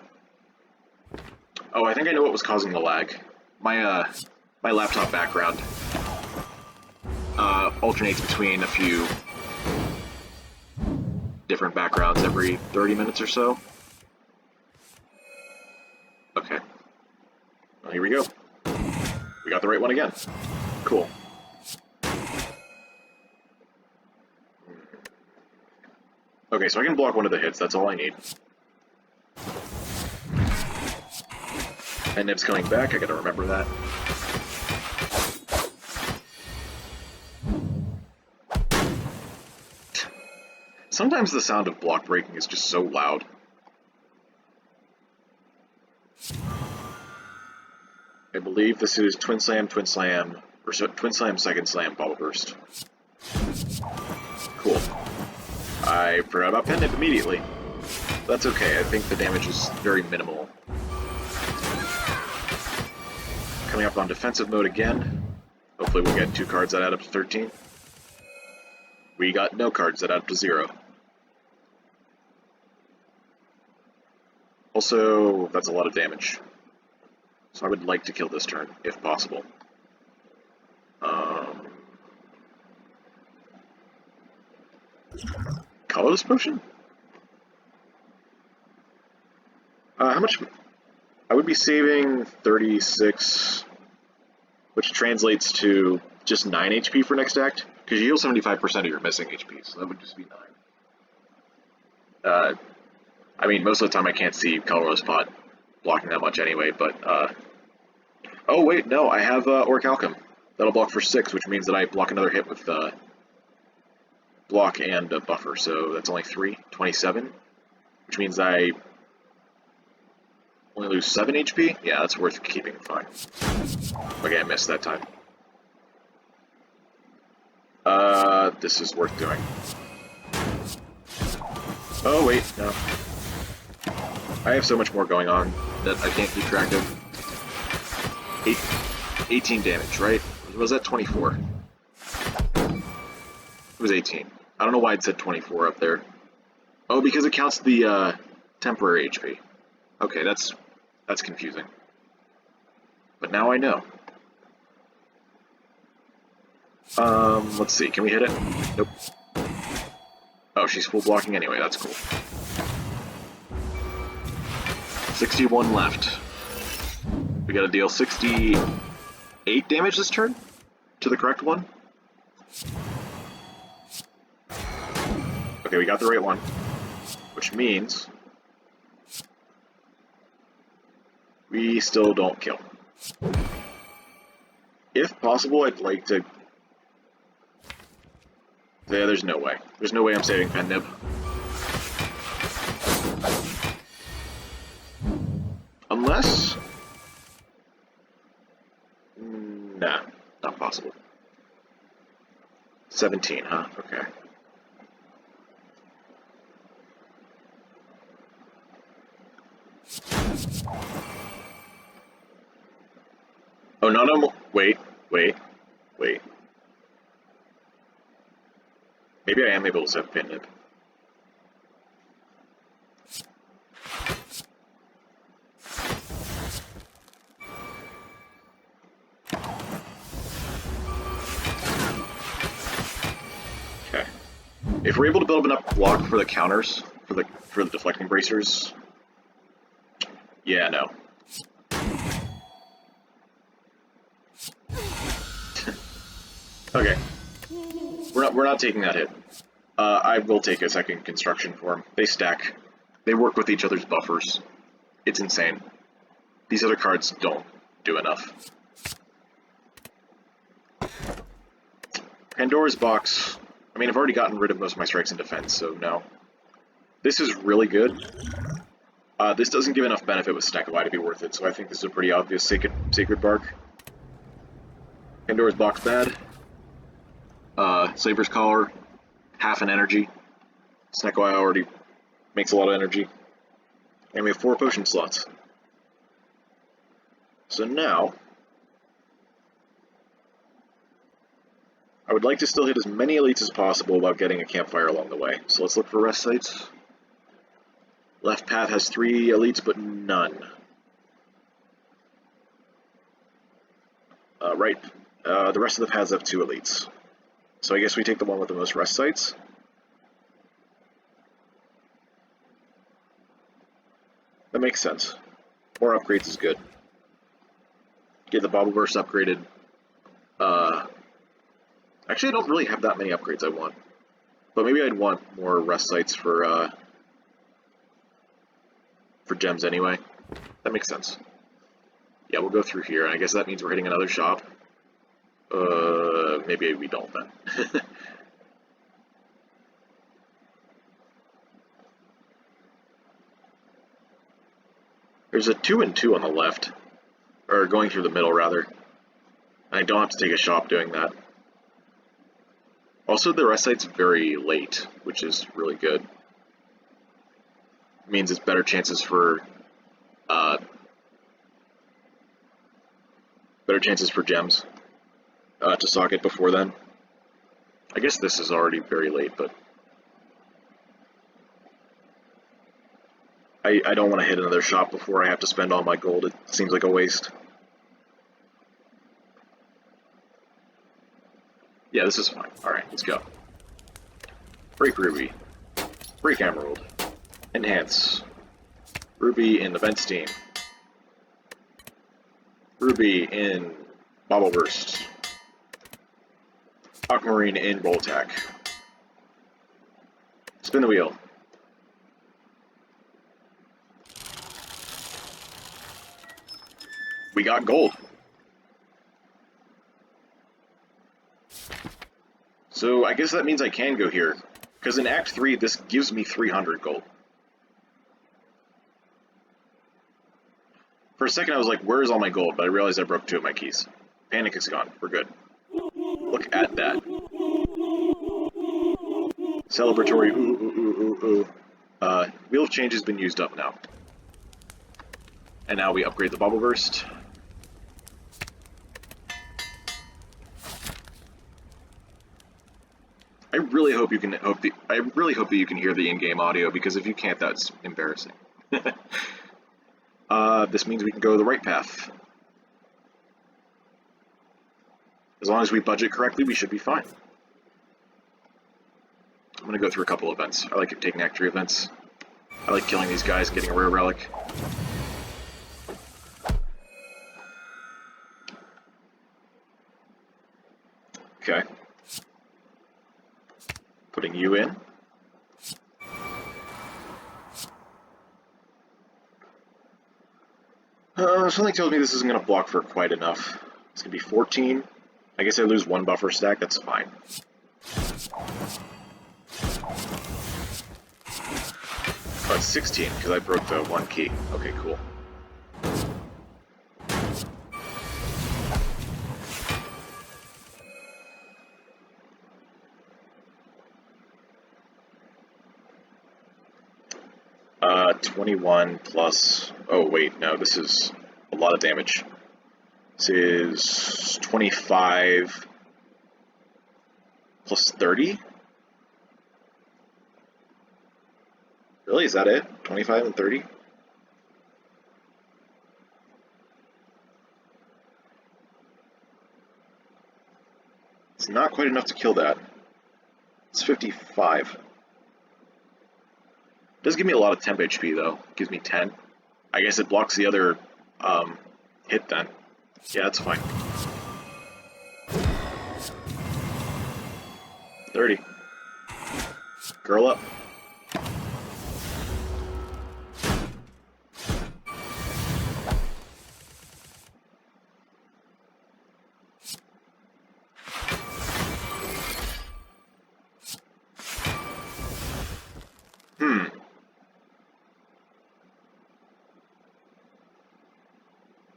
Oh, I think I know what was causing the lag. My laptop background alternates between a few different backgrounds every 30 minutes or so. Okay. Well, here we go. We got the right one again. Cool. Okay, so I can block one of the hits, that's all I need. And Nib's coming back, I gotta remember that. Sometimes the sound of block breaking is just so loud. I believe this is Twin Slam, or Twin Slam, Second Slam, Bubble Burst. Cool. I forgot about Pendant immediately. That's okay, I think the damage is very minimal. Coming up on defensive mode again. Hopefully we'll get 2 cards that add up to 13. We got no cards that add up to 0. Also, that's a lot of damage. So I would like to kill this turn, if possible. Colorless Potion? How much? I would be saving 36, which translates to just 9 HP for next act, because you heal 75% of your missing HP, so that would just be 9. I mean, most of the time I can't see Colorless Pot blocking that much anyway, but, oh wait, no, I have Orichalcum. That'll block for 6, which means that I block another hit with block and a buffer, so that's only 3, 27, which means I only lose 7 HP? Yeah, that's worth keeping, fine. Okay, I missed that time. This is worth doing. Oh wait, no. I have so much more going on that I can't keep track of. 18 damage, right? Was that 24? It was 18. I don't know why it said 24 up there. Oh, because it counts the temporary HP. Okay, that's confusing. But now I know. Let's see, can we hit it? Nope. Oh, she's full blocking anyway, that's cool. 61 left. We gotta deal 68 damage this turn? To the correct one? Okay, we got the right one. Which means we still don't kill. If possible, I'd like to... Yeah, there's no way. There's no way I'm saving Pen Nib. Unless... Nah, not possible. 17, huh? Okay. Oh, no, wait. Maybe I am able to set Pen Nib. Okay. If we're able to build enough block for the counters, for the deflecting bracers, yeah, no. Okay. We're not taking that hit. I will take a second construction form. They stack. They work with each other's buffers. It's insane. These other cards don't do enough. Pandora's Box. I mean, I've already gotten rid of most of my strikes in defense, so no. This is really good. This doesn't give enough benefit with Snack to be worth it, so I think this is a pretty obvious Sacred Bark. Pandora's Box bad. Slaver's Collar, half an energy. Snack already makes a lot of energy. And we have 4 potion slots. So now, I would like to still hit as many elites as possible without getting a campfire along the way. So let's look for rest sites. Left path has 3 elites, but none. Right, the rest of the paths have 2 elites. So I guess we take the one with the most rest sites. That makes sense. More upgrades is good. Get the Bobble Burst upgraded. Actually, I don't really have that many upgrades I want. But maybe I'd want more rest sites for gems anyway. That makes sense. Yeah, we'll go through here, and I guess that means we're hitting another shop. Maybe we don't then. There's a 2 and 2 on the left. Or going through the middle, rather. And I don't have to take a shop doing that. Also, the rest site's very late, which is really good. It means it's better chances for gems to socket before then. I guess this is already very late, but I don't want to hit another shop before I have to spend all my gold. It seems like a waste. Yeah, this is fine. Alright, let's go. Break Ruby. Break Emerald. Enhance. Ruby in Event Steam. Ruby in Bobble Burst. Aquamarine in Roll Attack. Spin the wheel. We got gold. So I guess that means I can go here, because in Act 3 this gives me 300 gold. For a second I was like, where's all my gold? But I realized I broke 2 of my keys. Panic is gone. We're good. Look at that. Celebratory Wheel of Change has been used up now. And now we upgrade the Bubble Burst. I really hope you can that you can hear the in-game audio, because if you can't, that's embarrassing. This means we can go the right path. As long as we budget correctly, we should be fine. I'm gonna go through a couple events. I like taking Act 3 events. I like killing these guys and getting a rare relic. Okay. Putting you in. Something tells me this isn't going to block for quite enough. It's going to be 14. I guess I lose 1 buffer stack, that's fine. Oh, it's 16, because I broke the 1 key. Okay, cool. Uh, 21 plus... Oh, wait, no, this is a lot of damage. This is 25 plus 30? Really, is that it? 25 and 30? It's not quite enough to kill that. It's 55. It does give me a lot of temp HP though. It gives me 10. I guess it blocks the other hit then. Yeah, that's fine. 30. Girl up.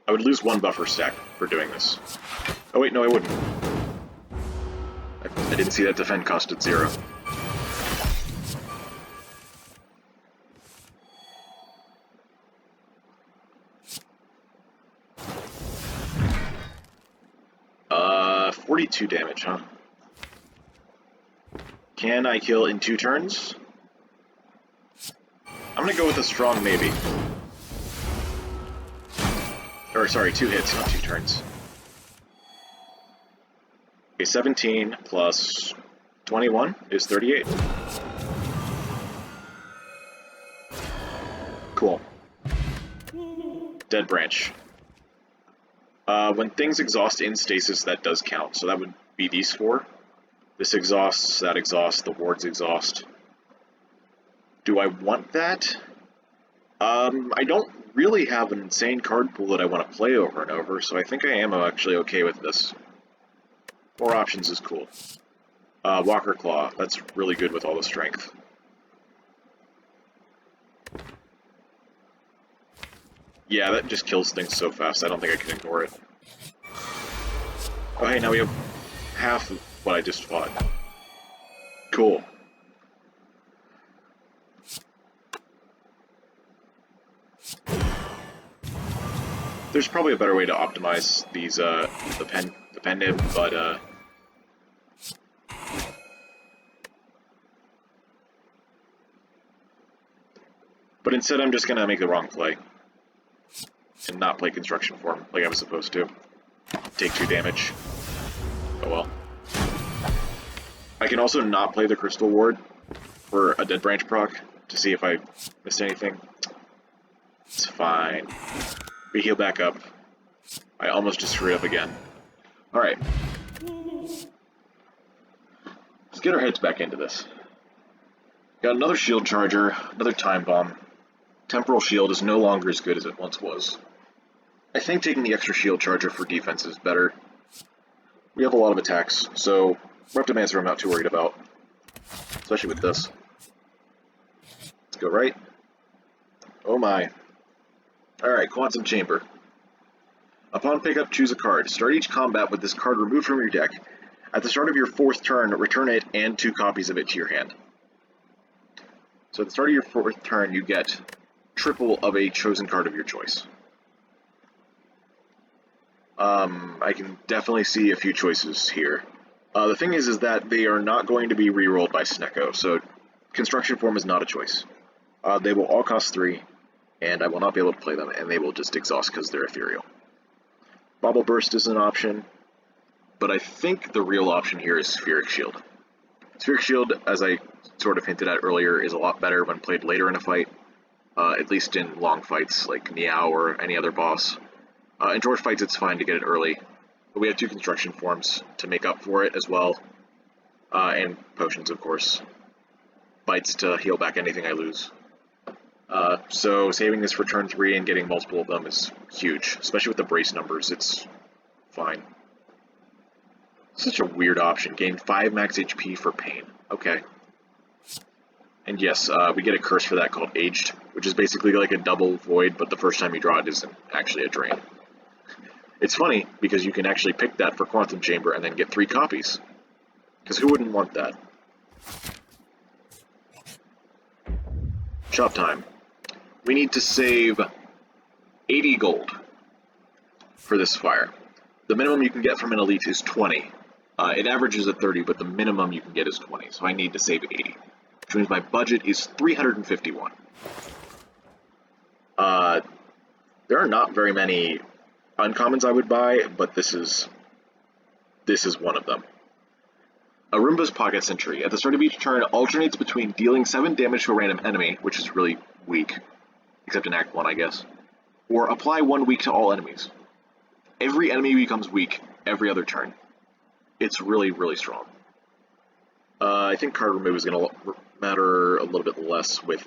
I would lose one buffer stack for doing this. Oh wait, no I wouldn't. I didn't see that defend costed 0. Uh, 42 damage, huh? Can I kill in 2 turns? I'm gonna go with a strong maybe. Or sorry, 2 hits, not 2 turns. Okay, 17 plus 21 is 38. Cool. Dead branch. When things exhaust in stasis, that does count, so that would be these 4. This exhausts, that exhausts, the wards exhaust. Do I want that? I don't really have an insane card pool that I want to play over and over, so I think I am actually okay with this. 4 options is cool. Walker Claw, that's really good with all the strength. Yeah, that just kills things so fast, I don't think I can ignore it. Oh hey, now we have half of what I just fought. Cool. There's probably a better way to optimize these, the pen nib, but instead I'm just gonna make the wrong play. And not play construction form like I was supposed to. Take 2 damage. Oh well. I can also not play the crystal ward for a dead branch proc to see if I missed anything. It's fine. We heal back up. I almost just screwed up again. Alright. Let's get our heads back into this. Got another shield charger, another time bomb. Temporal shield is no longer as good as it once was. I think taking the extra shield charger for defense is better. We have a lot of attacks, so Reptimancer I'm not too worried about. Especially with this. Let's go right. Oh my. Alright, Quantum Chamber. Upon pickup, choose a card. Start each combat with this card removed from your deck. At the start of your 4th turn, return it and 2 copies of it to your hand. So at the start of your 4th turn, you get triple of a chosen card of your choice. I can definitely see a few choices here. The thing is that they are not going to be rerolled by Snecko, so Construction Form is not a choice. They will all cost 3, and I will not be able to play them, and they will just exhaust because they're ethereal. Bobble Burst is an option, but I think the real option here is Spheric Shield. Spheric Shield, as I sort of hinted at earlier, is a lot better when played later in a fight, at least in long fights like Niao or any other boss. In short fights it's fine to get it early, but we have 2 construction forms to make up for it as well, and potions of course. Bites to heal back anything I lose. So saving this for turn 3 and getting multiple of them is huge, especially with the brace numbers, it's fine. Such a weird option, gain 5 max HP for pain, okay. And yes, we get a curse for that called Aged, which is basically like a double void, but the first time you draw it isn't actually a drain. It's funny, because you can actually pick that for Quantum Chamber and then get 3 copies. Because who wouldn't want that? Shop time. We need to save 80 gold for this fire. The minimum you can get from an elite is 20. It averages at 30, but the minimum you can get is 20, so I need to save 80. Which means my budget is 351. There are not very many uncommons I would buy, but this is one of them. Arumba's Pocket Sentry. At the start of each turn, alternates between dealing 7 damage to a random enemy, which is really weak, except in Act 1, I guess, or apply 1 weak to all enemies. Every enemy becomes weak every other turn. It's really, really strong. I think card remove is going to matter a little bit less with,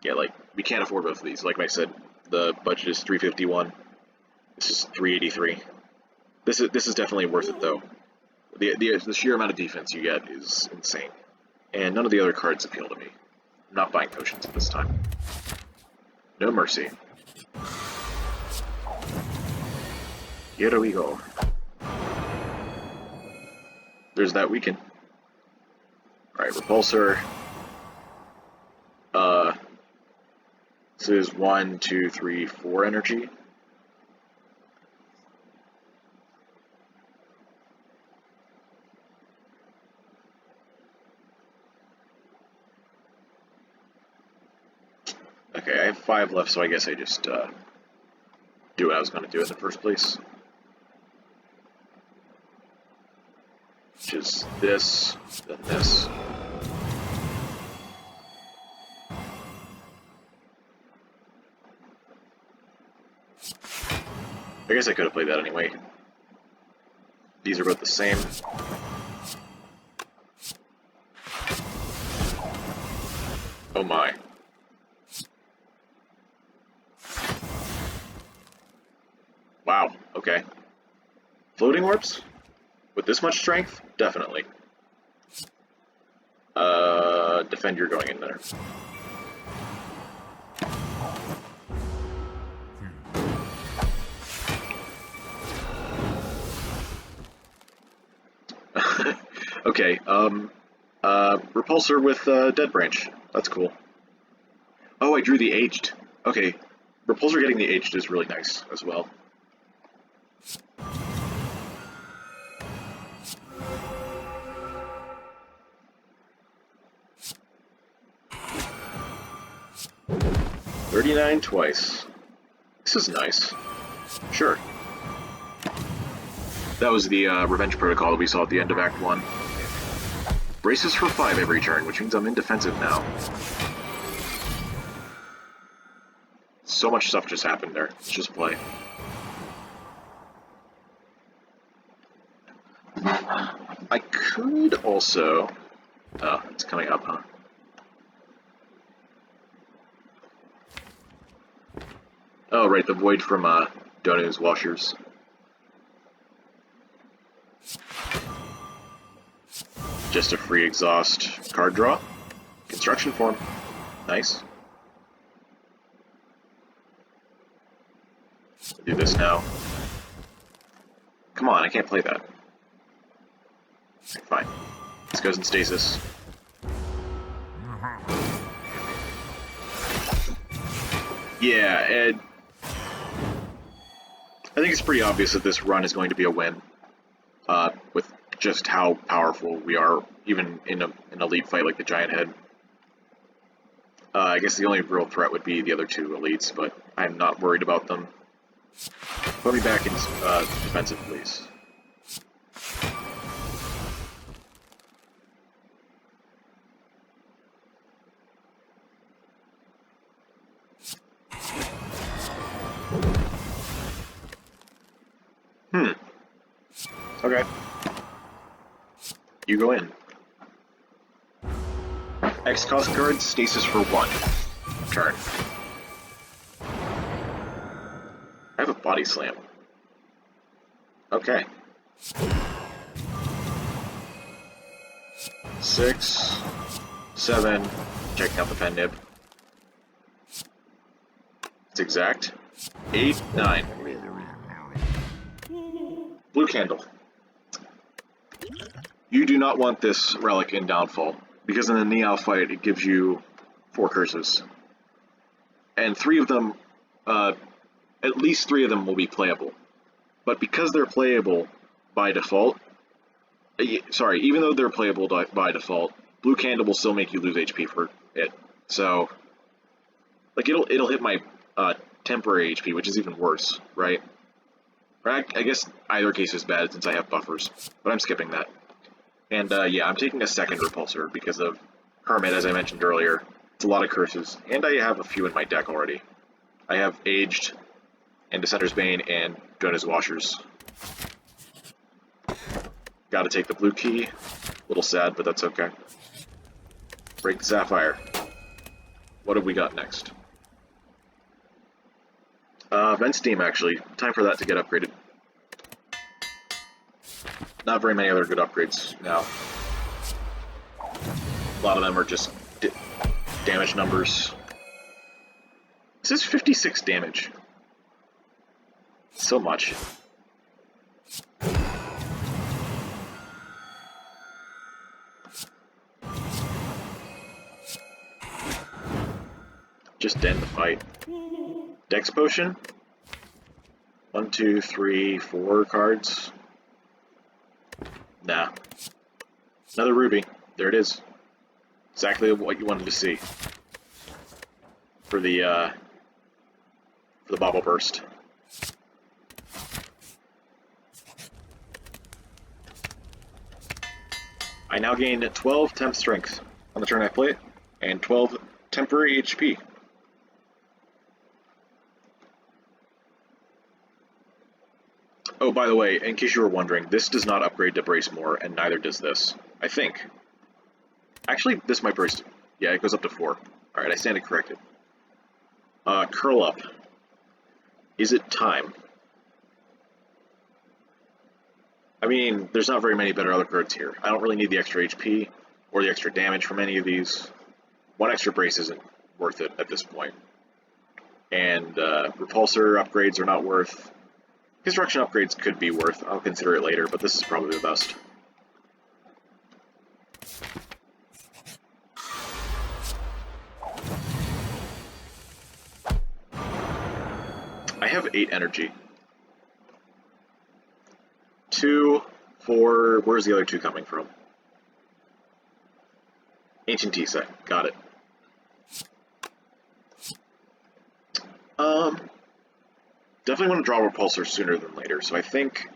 yeah, like, we can't afford both of these. Like I said, the budget is 351. This is 383. This is definitely worth it, though. The sheer amount of defense you get is insane. And none of the other cards appeal to me. I'm not buying potions at this time. No mercy. Here we go. There's that weaken. Alright, repulsor. This is 1, 2, 3, 4 energy. Okay, I have 5 left, so I guess I just do what I was going to do in the first place. Which is this, then this. I guess I could have played that anyway. These are both the same. Oh my. Wow, okay. Floating orbs? With this much strength? Definitely. Defend, you're going in there. Okay, repulsor with Dead Branch. That's cool. Oh, I drew the aged. Okay, repulsor getting the aged is really nice as well. $39 twice. This is nice. Sure. That was the Revenge Protocol that we saw at the end of Act 1. Braces for 5 every turn, which means I'm indefensive now. So much stuff just happened there. Let's just play. I could also... Oh, it's coming up, huh? Oh, right, the Void from Donu's Washers. Just a free exhaust card draw. Construction form. Nice. Do this now. Come on, I can't play that. Fine. This goes in stasis. Yeah, and I think it's pretty obvious that this run is going to be a win. With just how powerful we are, even in an elite fight like the Giant Head. I guess the only real threat would be the other two elites, but I'm not worried about them. Put me back in defensive, please. Okay. You go in. X cost card, stasis for 1. Turn. I have a body slam. Okay. 6, 7, checking out the pen nib. It's exact. 8, 9. Blue candle. You do not want this relic in Downfall, because in the Neal fight it gives you 4 curses. And 3 of them, at least 3 of them will be playable. But because they're playable by default, sorry, even though they're playable by default, Blue Candle will still make you lose HP for it. So, like, it'll hit my temporary HP, which is even worse, right? I guess either case is bad since I have buffers, but I'm skipping that. And yeah, I'm taking a second Repulsor because of Hermit, as I mentioned earlier. It's a lot of curses, and I have a few in my deck already. I have Aged, and Descender's Bane, and Donu's Washers. Gotta take the blue key. A little sad, but that's okay. Break the sapphire. What have we got next? Vent steam, actually. Time for that to get upgraded. Not very many other good upgrades now. A lot of them are just damage numbers. This is 56 damage. So much. Just end the fight. Dex potion. 1, 2, 3, 4 cards. Nah. Another ruby. There it is. Exactly what you wanted to see. For the bauble burst. I now gain 12 temp strength on the turn I play it, and 12 temporary HP. Oh, by the way, in case you were wondering, this does not upgrade to Brace more, and neither does this. I think. Actually, this might brace. Yeah, it goes up to 4. Alright, I stand corrected. Curl up. Is it time? I mean, there's not very many better other cards here. I don't really need the extra HP, or the extra damage from any of these. 1 extra brace isn't worth it at this point. And, repulsor upgrades are not worth. Construction upgrades could be worth. I'll consider it later, but this is probably the best. I have 8 energy. 2, 4, where's the other 2 coming from? Ancient Tisa, got it. Definitely want to draw Repulsor sooner than later, so I think...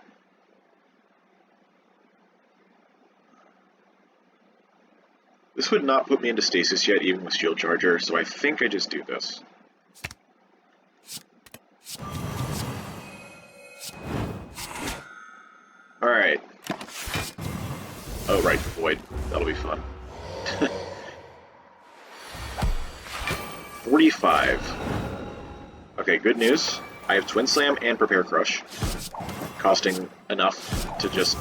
This would not put me into stasis yet, even with Shield Charger, so I think I just do this. Alright. Oh, right, Void. That'll be fun. 45. Okay, good news. I have Twin Slam and Prepare Crush, costing enough to just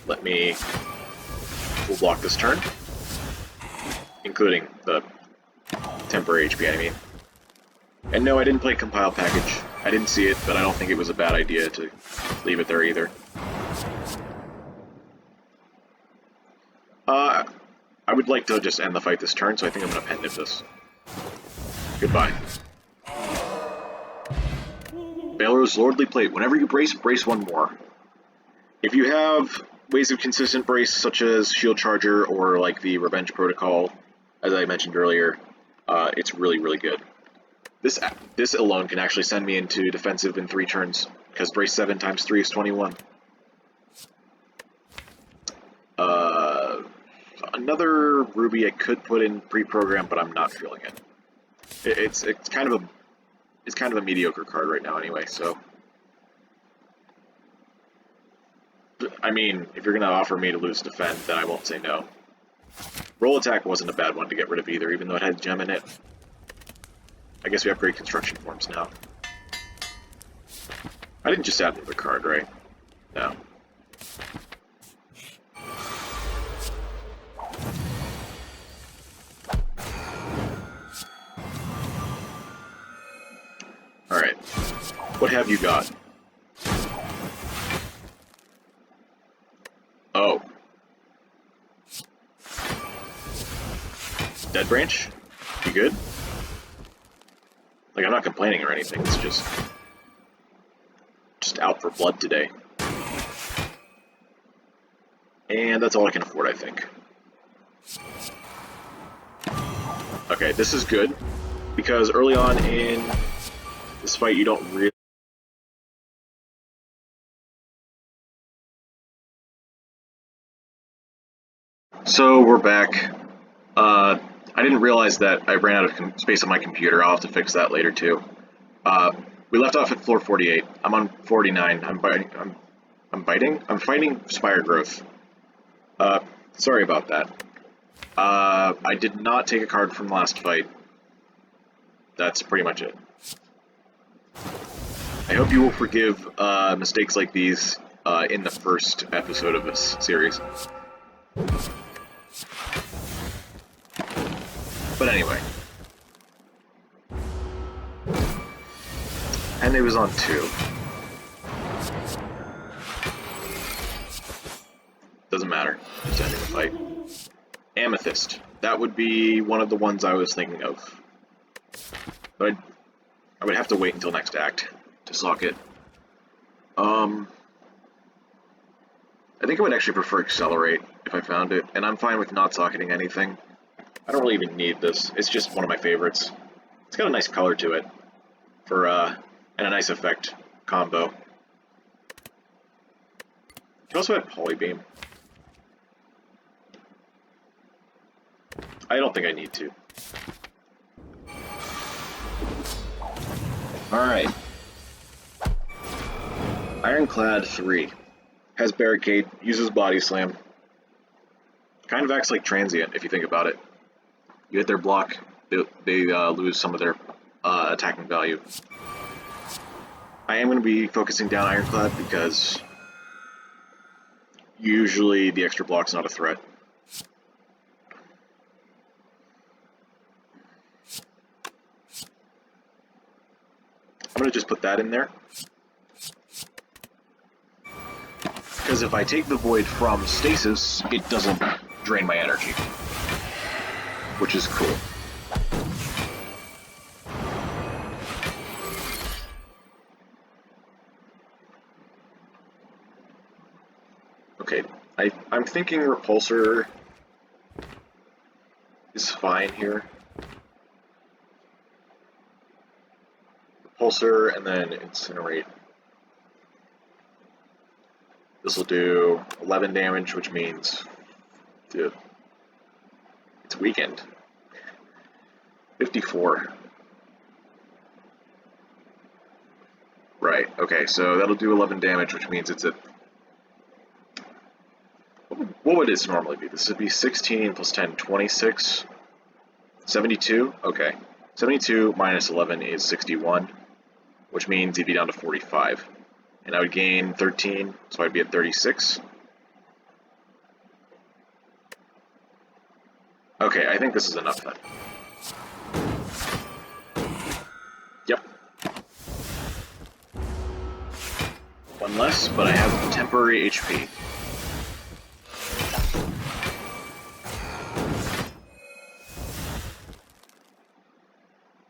let me full block this turn, including the temporary HP enemy. And no, I didn't play Compile Package. I didn't see it, but I don't think it was a bad idea to leave it there either. I would like to just end the fight this turn, so I think I'm going to Pendant this. Goodbye. Baelor's Lordly Plate. Whenever you brace, brace 1 more. If you have ways of consistent brace, such as Shield Charger or like the Revenge Protocol, as I mentioned earlier, it's really, really good. This alone can actually send me into defensive in 3 turns, because brace 7 times 3 is 21. Another Ruby I could put in pre-program, but I'm not feeling it. It's kind of a mediocre card right now anyway, so I mean, if you're gonna offer me to lose defend, then I won't say no. Roll Attack wasn't a bad one to get rid of either, even though it had Gem in it. I guess we upgrade construction forms now. I didn't just add another card, right? No. Alright. What have you got? Oh. Dead Branch? You good? Like, I'm not complaining or anything, it's just out for blood today. And that's all I can afford, I think. Okay, this is good, because early on in this fight you don't really... So, we're back. I didn't realize that I ran out of space on my computer. I'll have to fix that later, too. We left off at floor 48. I'm on 49. I'm fighting Spire growth. Uh, sorry about that. I did not take a card from the last fight. That's pretty much it. I hope you will forgive mistakes like these in the first episode of this series. But anyway. And it was on 2. Doesn't matter. Just ending the fight. Amethyst. That would be one of the ones I was thinking of. But I would have to wait until next act to sock it. I think I would actually prefer Accelerate if I found it, and I'm fine with not socketing anything. I don't really even need this. It's just one of my favorites. It's got a nice color to it for and a nice effect combo. You can also add Polybeam. I don't think I need to. Alright. Ironclad 3. Has Barricade, uses Body Slam. Kind of acts like Transient if you think about it. You hit their block, they lose some of their attacking value. I am going to be focusing down Ironclad because usually the extra block's not a threat. I'm going to just put that in there. Because if I take the Void from Stasis, it doesn't drain my energy. Which is cool. Okay, I'm thinking Repulsor is fine here. Repulsor and then Incinerate. This will do 11 damage, which means it's weakened. 54. Right, okay, so that'll do 11 damage, which means it's at... What would this normally be? This would be 16 plus 10, 26. 72? Okay. 72 minus 11 is 61, which means he'd be down to 45. And I would gain 13, so I'd be at 36. Okay, I think this is enough then. Yep. One less, but I have temporary HP.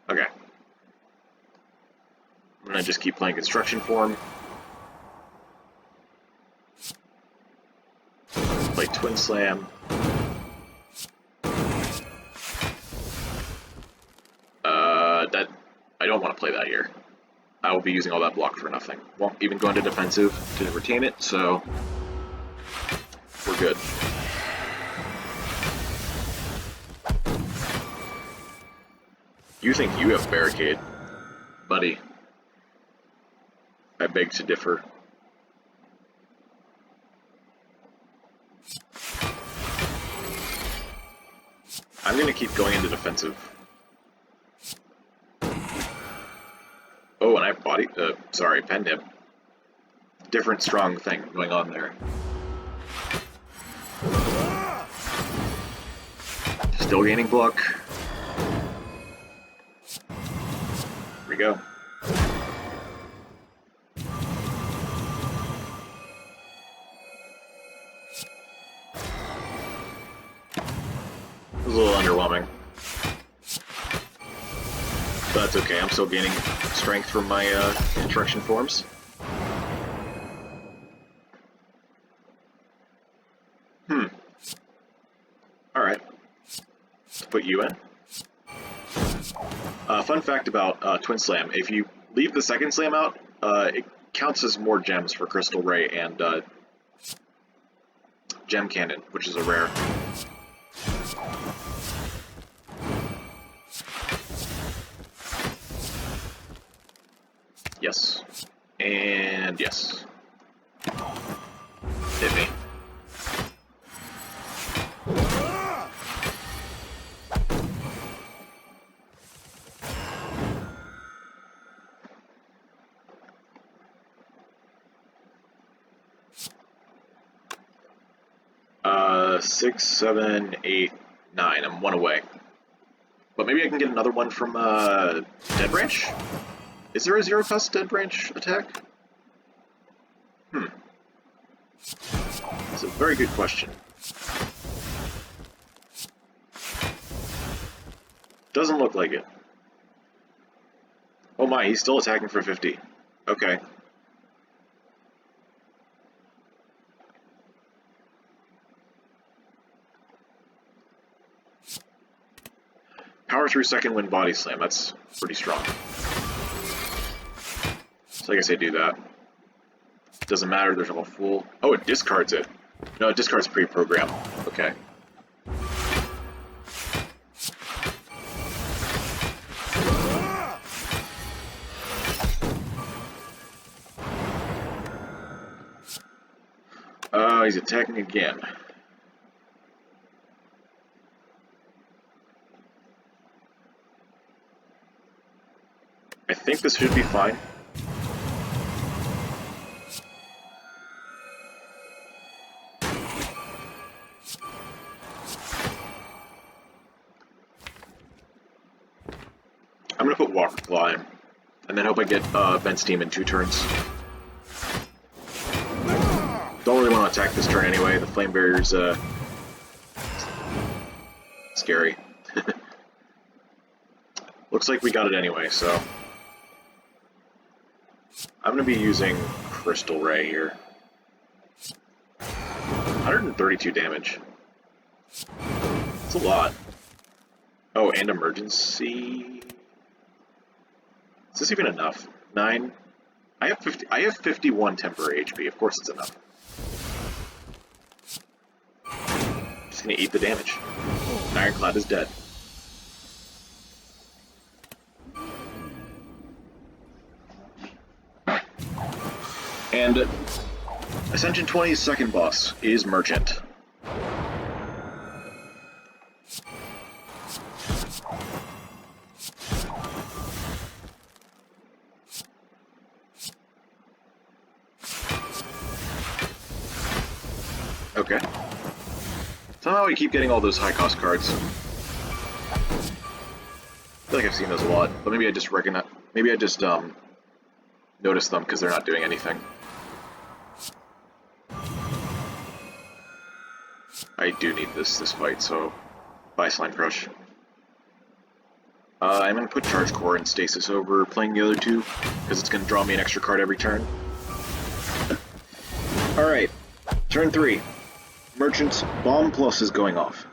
Okay. I'm gonna just keep playing Construction Form. Play Twin Slam. That I don't want to play that here. I will be using all that block for nothing. Won't even go into defensive to retain it, so we're good. You think you have Barricade, buddy? I beg to differ. I'm gonna keep going into defensive. Oh, and I have body, pen nib. Different strong thing going on there. Still gaining block. Here we go. It was a little underwhelming. But that's okay, I'm still gaining strength from my construction forms. Alright. Let's put you in. Fun fact about Twin Slam, if you leave the second slam out, it counts as more gems for Crystal Ray and Gem Cannon, which is a rare. Yes. And yes. Hit me. 6, 7, 8, 9. I'm one away. But maybe I can get another one from Dead Branch? Is there a zero cost Dead Branch attack? That's a very good question. Doesn't look like it. Oh my, he's still attacking for 50. Okay. Power through second wind body slam, that's pretty strong. So I guess I do that. Doesn't matter, there's all full. Oh, it discards it. No, it discards pre-program. Okay. He's attacking again. I think this should be fine. I'm gonna put Walker Claw in, and then hope I get Vent Steam in 2 turns. Don't really want to attack this turn anyway. The flame barrier's scary. Looks like we got it anyway, so I'm gonna be using Crystal Ray here. 132 damage. That's a lot. Oh, and emergency. Is this even enough? 9. I have 50. I have 51 temporary HP. Of course, it's enough. Just gonna eat the damage. Ironclad is dead. And Ascension 20's second boss is Merchant. Okay. Somehow we keep getting all those high-cost cards. I feel like I've seen those a lot, but maybe I just recognize. Maybe I just notice them because they're not doing anything. I do need this fight, so bye Slime Crush. I'm gonna put Charge Core and Stasis over playing the other two because it's gonna draw me an extra card every turn. All right, turn 3. Merchant's Bomb Plus is going off.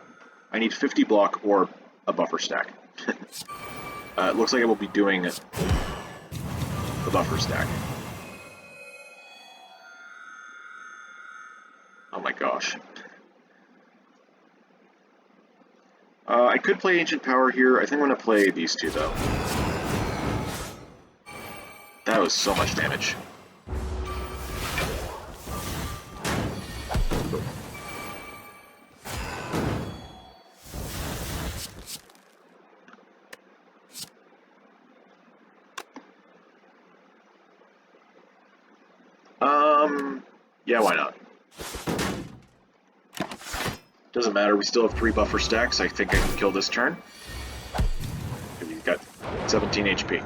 I need 50 block or a buffer stack. It looks like I will be doing the buffer stack. Oh my gosh. I could play Ancient Power here. I think I'm going to play these two, though. That was so much damage. Yeah, why not? Doesn't matter, we still have 3 buffer stacks. I think I can kill this turn. You've got 17 HP.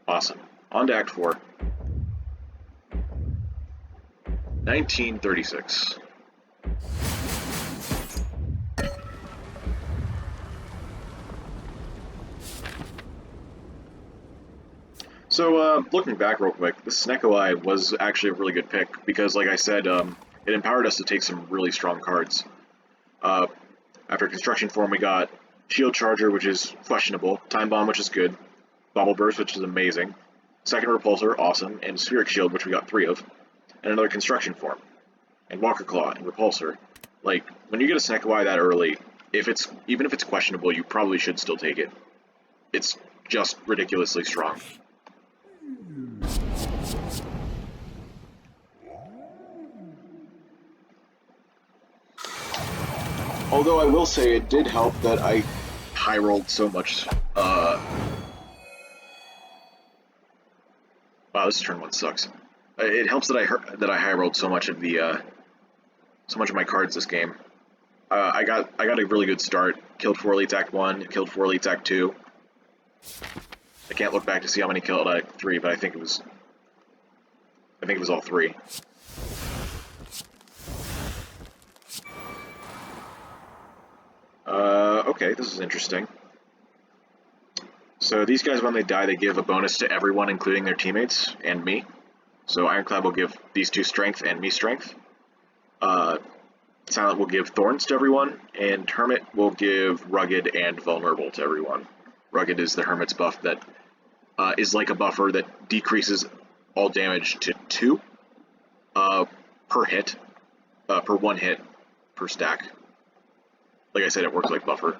Awesome. On to Act 4. 1936. So, looking back real quick, the Snecko Eye was actually a really good pick because, like I said, it empowered us to take some really strong cards. After Construction Form, we got Shield Charger, which is questionable, Time Bomb, which is good, Bubble Burst, which is amazing, Second Repulsor, awesome, and Spheric Shield, which we got 3 of, and another Construction Form, and Walker Claw, and Repulsor. Like, when you get a Snecko Eye that early, even if it's questionable, you probably should still take it. It's just ridiculously strong. Although I will say it did help that I high rolled so much. Wow, this turn 1 sucks. It helps that I high rolled so much of my cards this game. I got a really good start. Killed 4 elites Act 1, killed 4 elites Act 2. I can't look back to see how many killed Act 3, but I think it was all 3. Okay, this is interesting. So these guys, when they die, they give a bonus to everyone, including their teammates and me. So Ironclad will give these 2 strength and me strength. Silent will give thorns to everyone, and Hermit will give rugged and vulnerable to everyone. Rugged is the Hermit's buff that is like a buffer that decreases all damage to 2 per hit, per 1 hit per stack. Like I said, it works like buffer.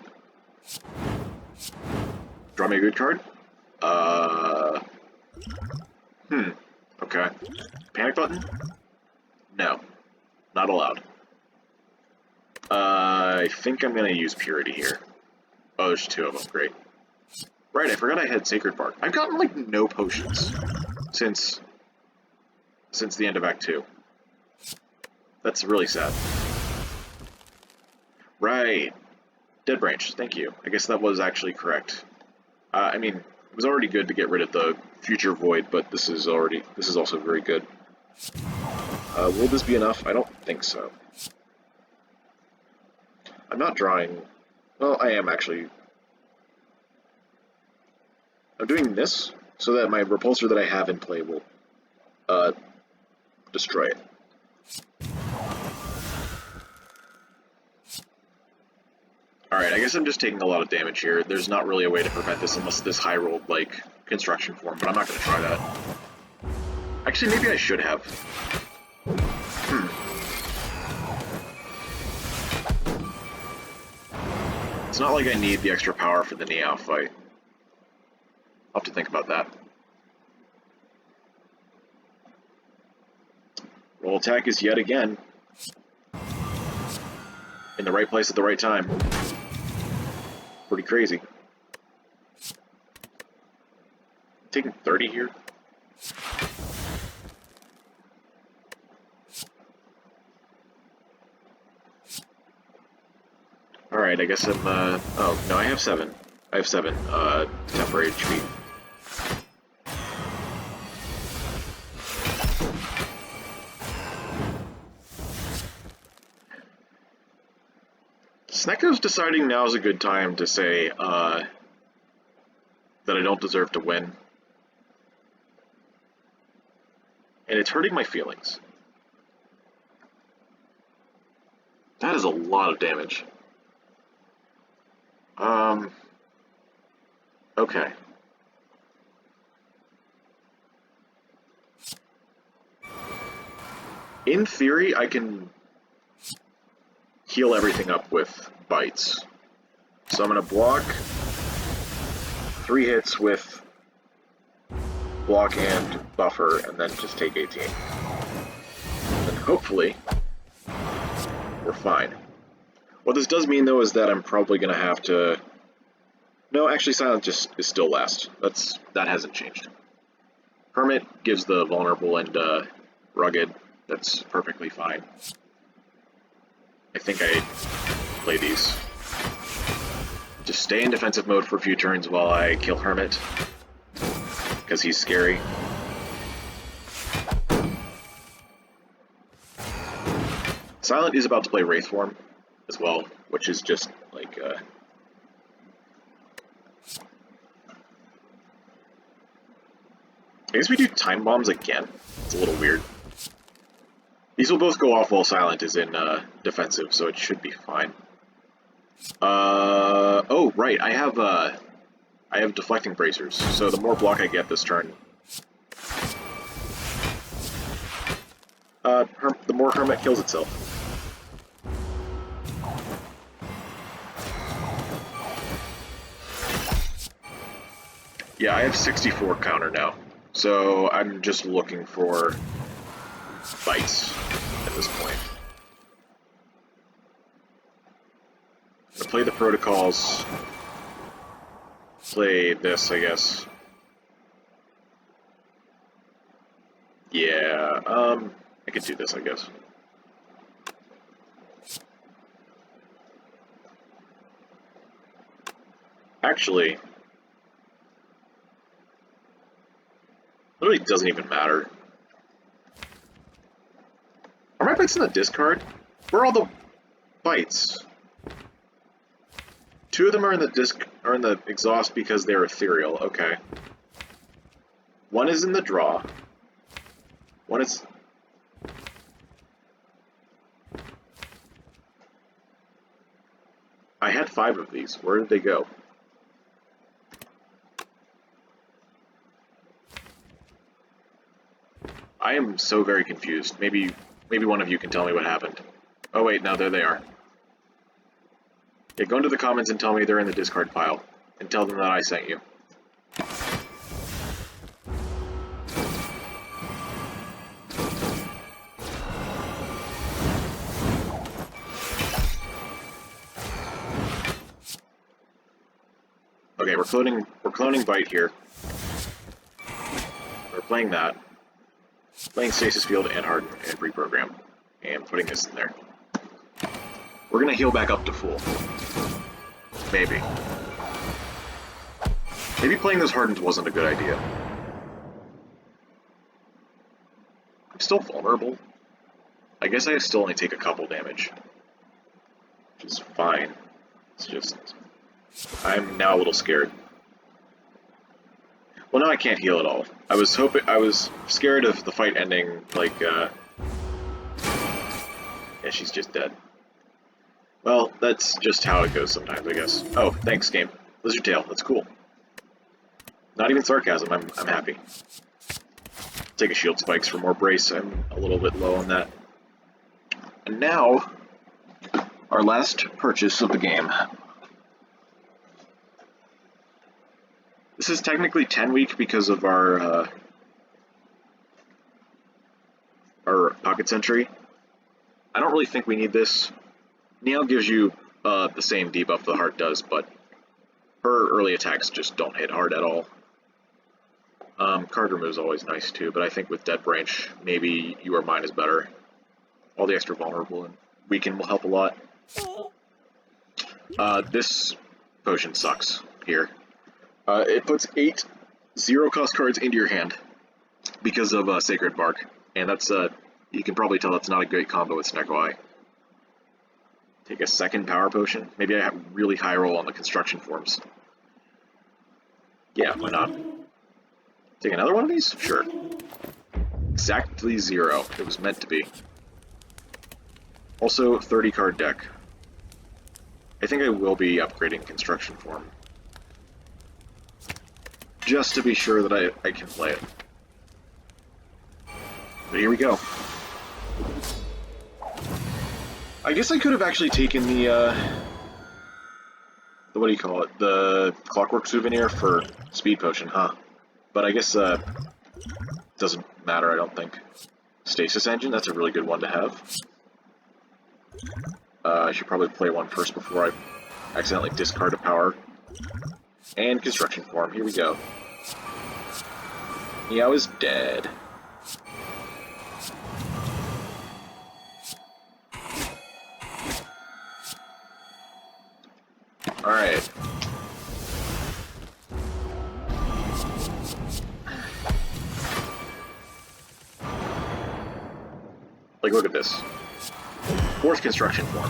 Draw me a good card. Okay. Panic button? No. Not allowed. I think I'm gonna use Purity here. Oh, there's 2 of them. Great. Right, I forgot I had Sacred Bark. I've gotten, like, no potions since the end of Act 2. That's really sad. Right. Dead Branch, thank you. I guess that was actually correct. I mean, it was already good to get rid of the Future Void, but this is also very good. Will this be enough? I don't think so. I'm not drawing... Well, I am actually... I'm doing this so that my repulsor that I have in play will destroy it. Alright, I guess I'm just taking a lot of damage here. There's not really a way to prevent this unless this high rolled, like, construction form, but I'm not going to try that. Actually, maybe I should have. It's not like I need the extra power for the Niao fight. I'll have to think about that. Roll attack is yet again in the right place at the right time. Pretty crazy. Taking 30 here. Alright, I guess I'm, oh, no, I have 7. I have 7, temporary HP. Snecko's deciding now is a good time to say, that I don't deserve to win. And it's hurting my feelings. That is a lot of damage. Okay. In theory, I can heal everything up with bites. So I'm gonna block 3 hits with block and buffer, and then just take 18. And hopefully, we're fine. What this does mean, though, is that I'm probably gonna have to... No, actually, Silent just is still last. That hasn't changed. Hermit gives the vulnerable and rugged. That's perfectly fine. I think I play these. Just stay in defensive mode for a few turns while I kill Hermit, because he's scary. Silent is about to play Wraith Form as well, which is just like I guess we do Time Bombs again. It's a little weird. These will both go off while Silent is in defensive, so it should be fine. Oh, right, I have deflecting bracers, so the more block I get this turn, the more Hermit kills itself. Yeah, I have 64 counter now, so I'm just looking for bites at this point. I'm gonna play the protocols, play this, I guess. Yeah, I could do this, I guess. Actually, literally doesn't even matter. Are my bites in the discard? Where are all the bites? 2 of them are in the exhaust because they're ethereal. Okay. 1 is in the draw. 1 is. I had 5 of these. Where did they go? I am so very confused. Maybe one of you can tell me what happened. Oh wait, no, there they are. Yeah, go into the comments and tell me they're in the discard pile. And tell them that I sent you. Okay, we're cloning Bite here. We're playing that. Playing Stasis Field and Harden and Reprogram. And putting this in there. We're gonna heal back up to full. Maybe. Maybe playing those Hardens wasn't a good idea. I'm still vulnerable. I guess I still only take a couple damage. Which is fine. It's just... I'm now a little scared. Well, now I can't heal at all. I was scared of the fight ending, like, yeah, she's just dead. Well, that's just how it goes sometimes, I guess. Oh, thanks, game. Lizard Tail, that's cool. Not even sarcasm, I'm happy. Take a shield spikes for more brace, I'm a little bit low on that. And now, our last purchase of the game. This is technically 10 week because of our Pocket Sentry. I don't really think we need this. Neil gives you the same debuff the Heart does, but her early attacks just don't hit hard at all. Card remove is always nice too, but I think with Dead Branch, maybe You or Mine is better. All the extra vulnerable and weaken will help a lot. This potion sucks here. It puts 8 zero-cost cards into your hand because of Sacred Bark, and that's you can probably tell that's not a great combo with Snecko Eye. Take a second power potion. Maybe I have really high roll on the construction forms. Yeah, why not? Take another one of these? Sure. Exactly 0. It was meant to be. Also, 30 card deck. I think I will be upgrading construction form. Just to be sure that I can play it. But here we go. I guess I could have actually taken the what do you call it? The Clockwork Souvenir for Speed Potion, huh? But I guess, doesn't matter, I don't think. Stasis Engine, that's a really good one to have. I should probably play one first before I accidentally discard a power. And Construction Form, here we go. Meow is dead. Alright. Like, look at this. 4th Construction Form.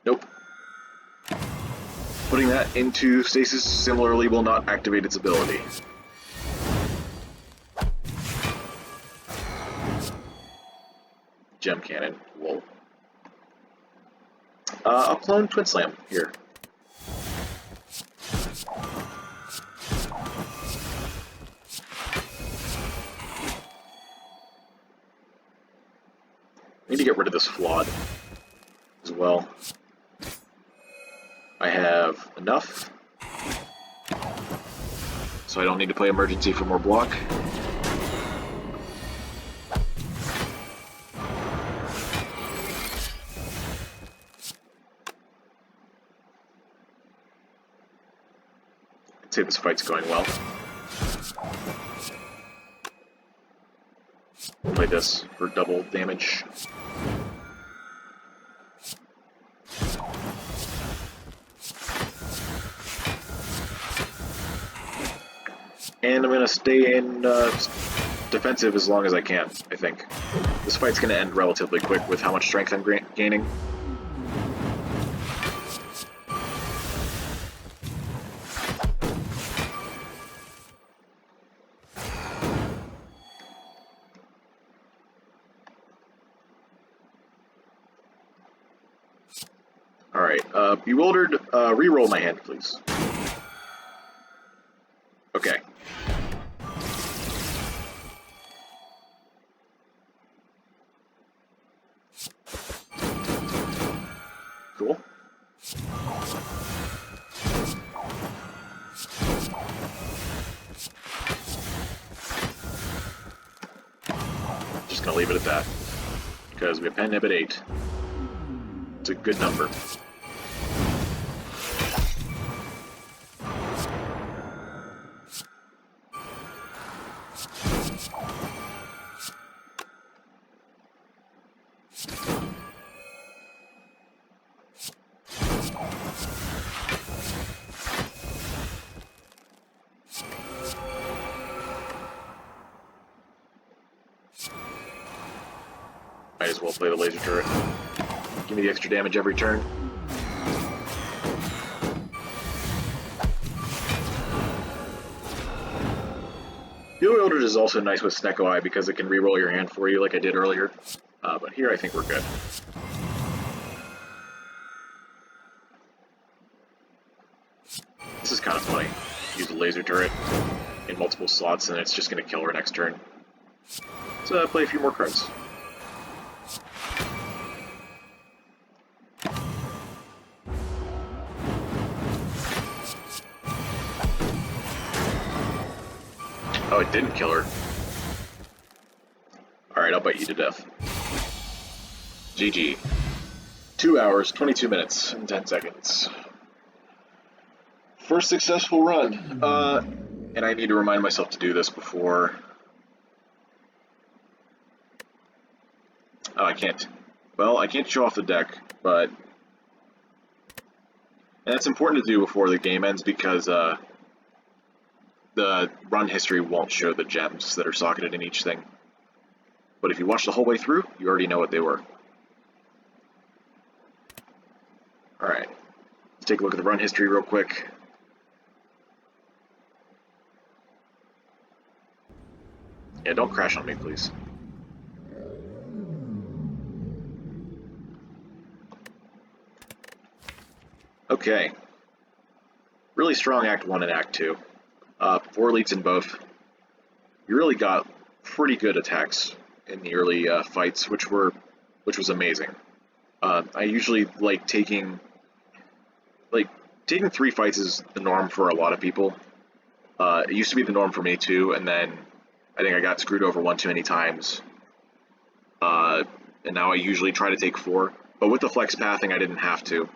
Nope. Putting that into stasis similarly will not activate its ability. Gem Cannon. Whoa. I'll clone Twin Slam here. I need to get rid of this Flawed as well. I have enough, so I don't need to play Emergency for more block. Let's say this fight's going well. Play this for double damage. And I'm going to stay in defensive as long as I can, I think. This fight's going to end relatively quick with how much strength I'm gaining. Alright, Bewildered, re-roll my hand, please. Okay. Cool. Just gonna leave it at that. Because we have pen nib at 8. It's a good number. Might as well play the laser turret. Give me the extra damage every turn. Bewildered is also nice with Snecko Eye because it can re-roll your hand for you like I did earlier. But here I think we're good. This is kind of funny. Use a laser turret in multiple slots and it's just going to kill her next turn. So play a few more cards. Oh, it didn't kill her. Alright, I'll bite you to death. GG. 2 hours, 22 minutes, and 10 seconds. First successful run. And I need to remind myself to do this before... Oh, I can't. Well, I can't show off the deck, but... And it's important to do before the game ends because, the run history won't show the gems that are socketed in each thing. But if you watch the whole way through, you already know what they were. Alright, let's take a look at the run history real quick. Yeah, don't crash on me, please. Okay. Really strong Act 1 and Act 2. 4 elites in both. You really got pretty good attacks in the early fights, which was amazing. I usually like taking 3 fights is the norm for a lot of people. It used to be the norm for me too, and then I think I got screwed over one too many times. And now I usually try to take 4, but with the flex pathing, I didn't have to.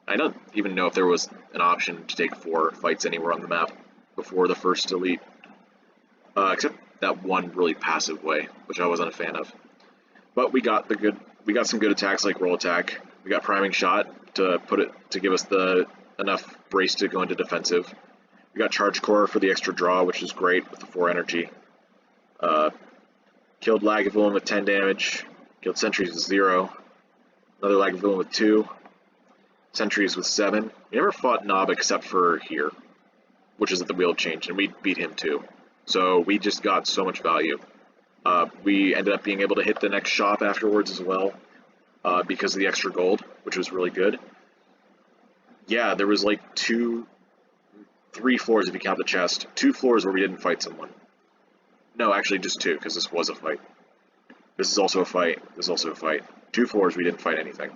I don't even know if there was an option to take 4 fights anywhere on the map before the first elite, except that one really passive way, which I wasn't a fan of. But we got some good attacks like roll attack. We got priming shot to give us the enough brace to go into defensive. We got charge core for the extra draw, which is great with the 4 energy. Killed Lagavulin with 10 damage. Killed sentries with 0. Another Lagavulin with 2. Sentries with 7. We never fought Nob except for here, which is at the Wheel of Change, and we beat him too. So we just got so much value. We ended up being able to hit the next shop afterwards as well, because of the extra gold, which was really good. Yeah, there was like 3 floors if you count the chest. 2 floors where we didn't fight someone. No, actually just 2, because this was a fight. This is also a fight. This is also a fight. 2 floors we didn't fight anything.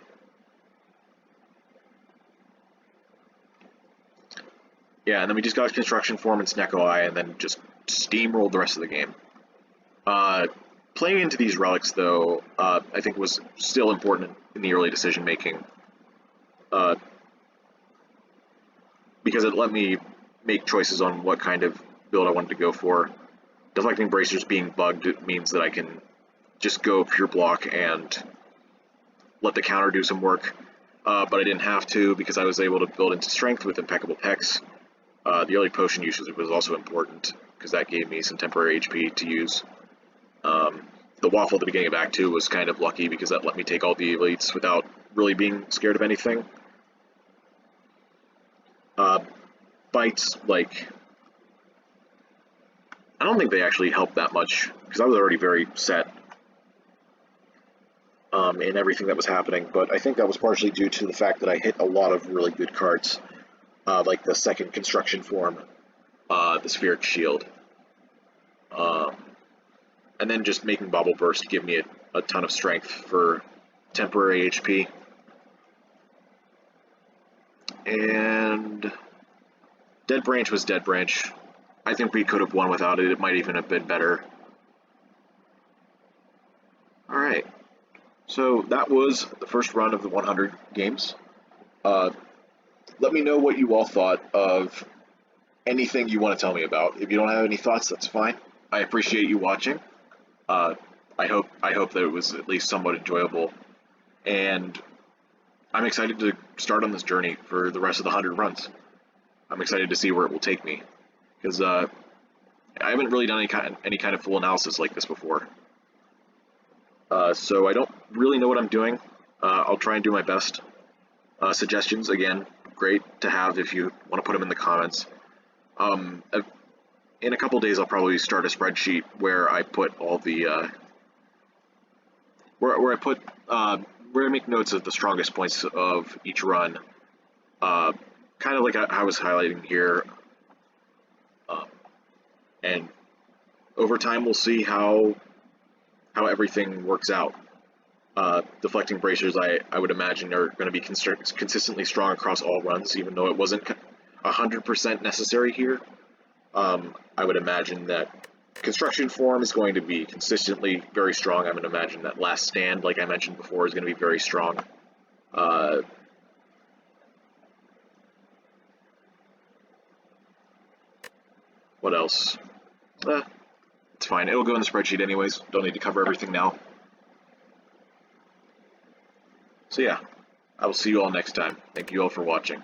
Yeah, and then we just got construction form and Snecko Eye, and then just steamrolled the rest of the game. Playing into these relics, though, I think was still important in the early decision making, because it let me make choices on what kind of build I wanted to go for. Deflecting bracers being bugged means that I can just go pure block and let the counter do some work, but I didn't have to because I was able to build into strength with impeccable pecs. The early potion usage was also important because that gave me some temporary HP to use. The waffle at the beginning of Act 2 was kind of lucky because that let me take all the elites without really being scared of anything. Bites, like, I don't think they actually helped that much because I was already very set in everything that was happening, but I think that was partially due to the fact that I hit a lot of really good cards, like the second construction form, the spheric shield, and then just making Bobble Burst give me a ton of strength for temporary HP. And Dead Branch was Dead Branch. I think we could have won without it. It might even have been better. Alright, so that was the first run of the 100 games. Let me know what you all thought of anything you want to tell me about. If you don't have any thoughts, that's fine. I appreciate you watching. I hope that it was at least somewhat enjoyable, and I'm excited to start on this journey for the rest of the 100 runs. I'm excited to see where it will take me, because I haven't really done any kind of full analysis like this before. So I don't really know what I'm doing. I'll try and do my best. Suggestions, again, great to have if you want to put them in the comments. In a couple days, I'll probably start a spreadsheet where I put all the where I make notes of the strongest points of each run, kind of like I was highlighting here. And over time, we'll see how everything works out. Deflecting bracers, I would imagine, are going to be consistently strong across all runs, even though it wasn't 100% necessary here. I would imagine that construction form is going to be consistently very strong. I'm going to imagine that last stand, like I mentioned before, is going to be very strong. What else? It's fine. It'll go in the spreadsheet anyways. Don't need to cover everything now. So yeah, I will see you all next time. Thank you all for watching.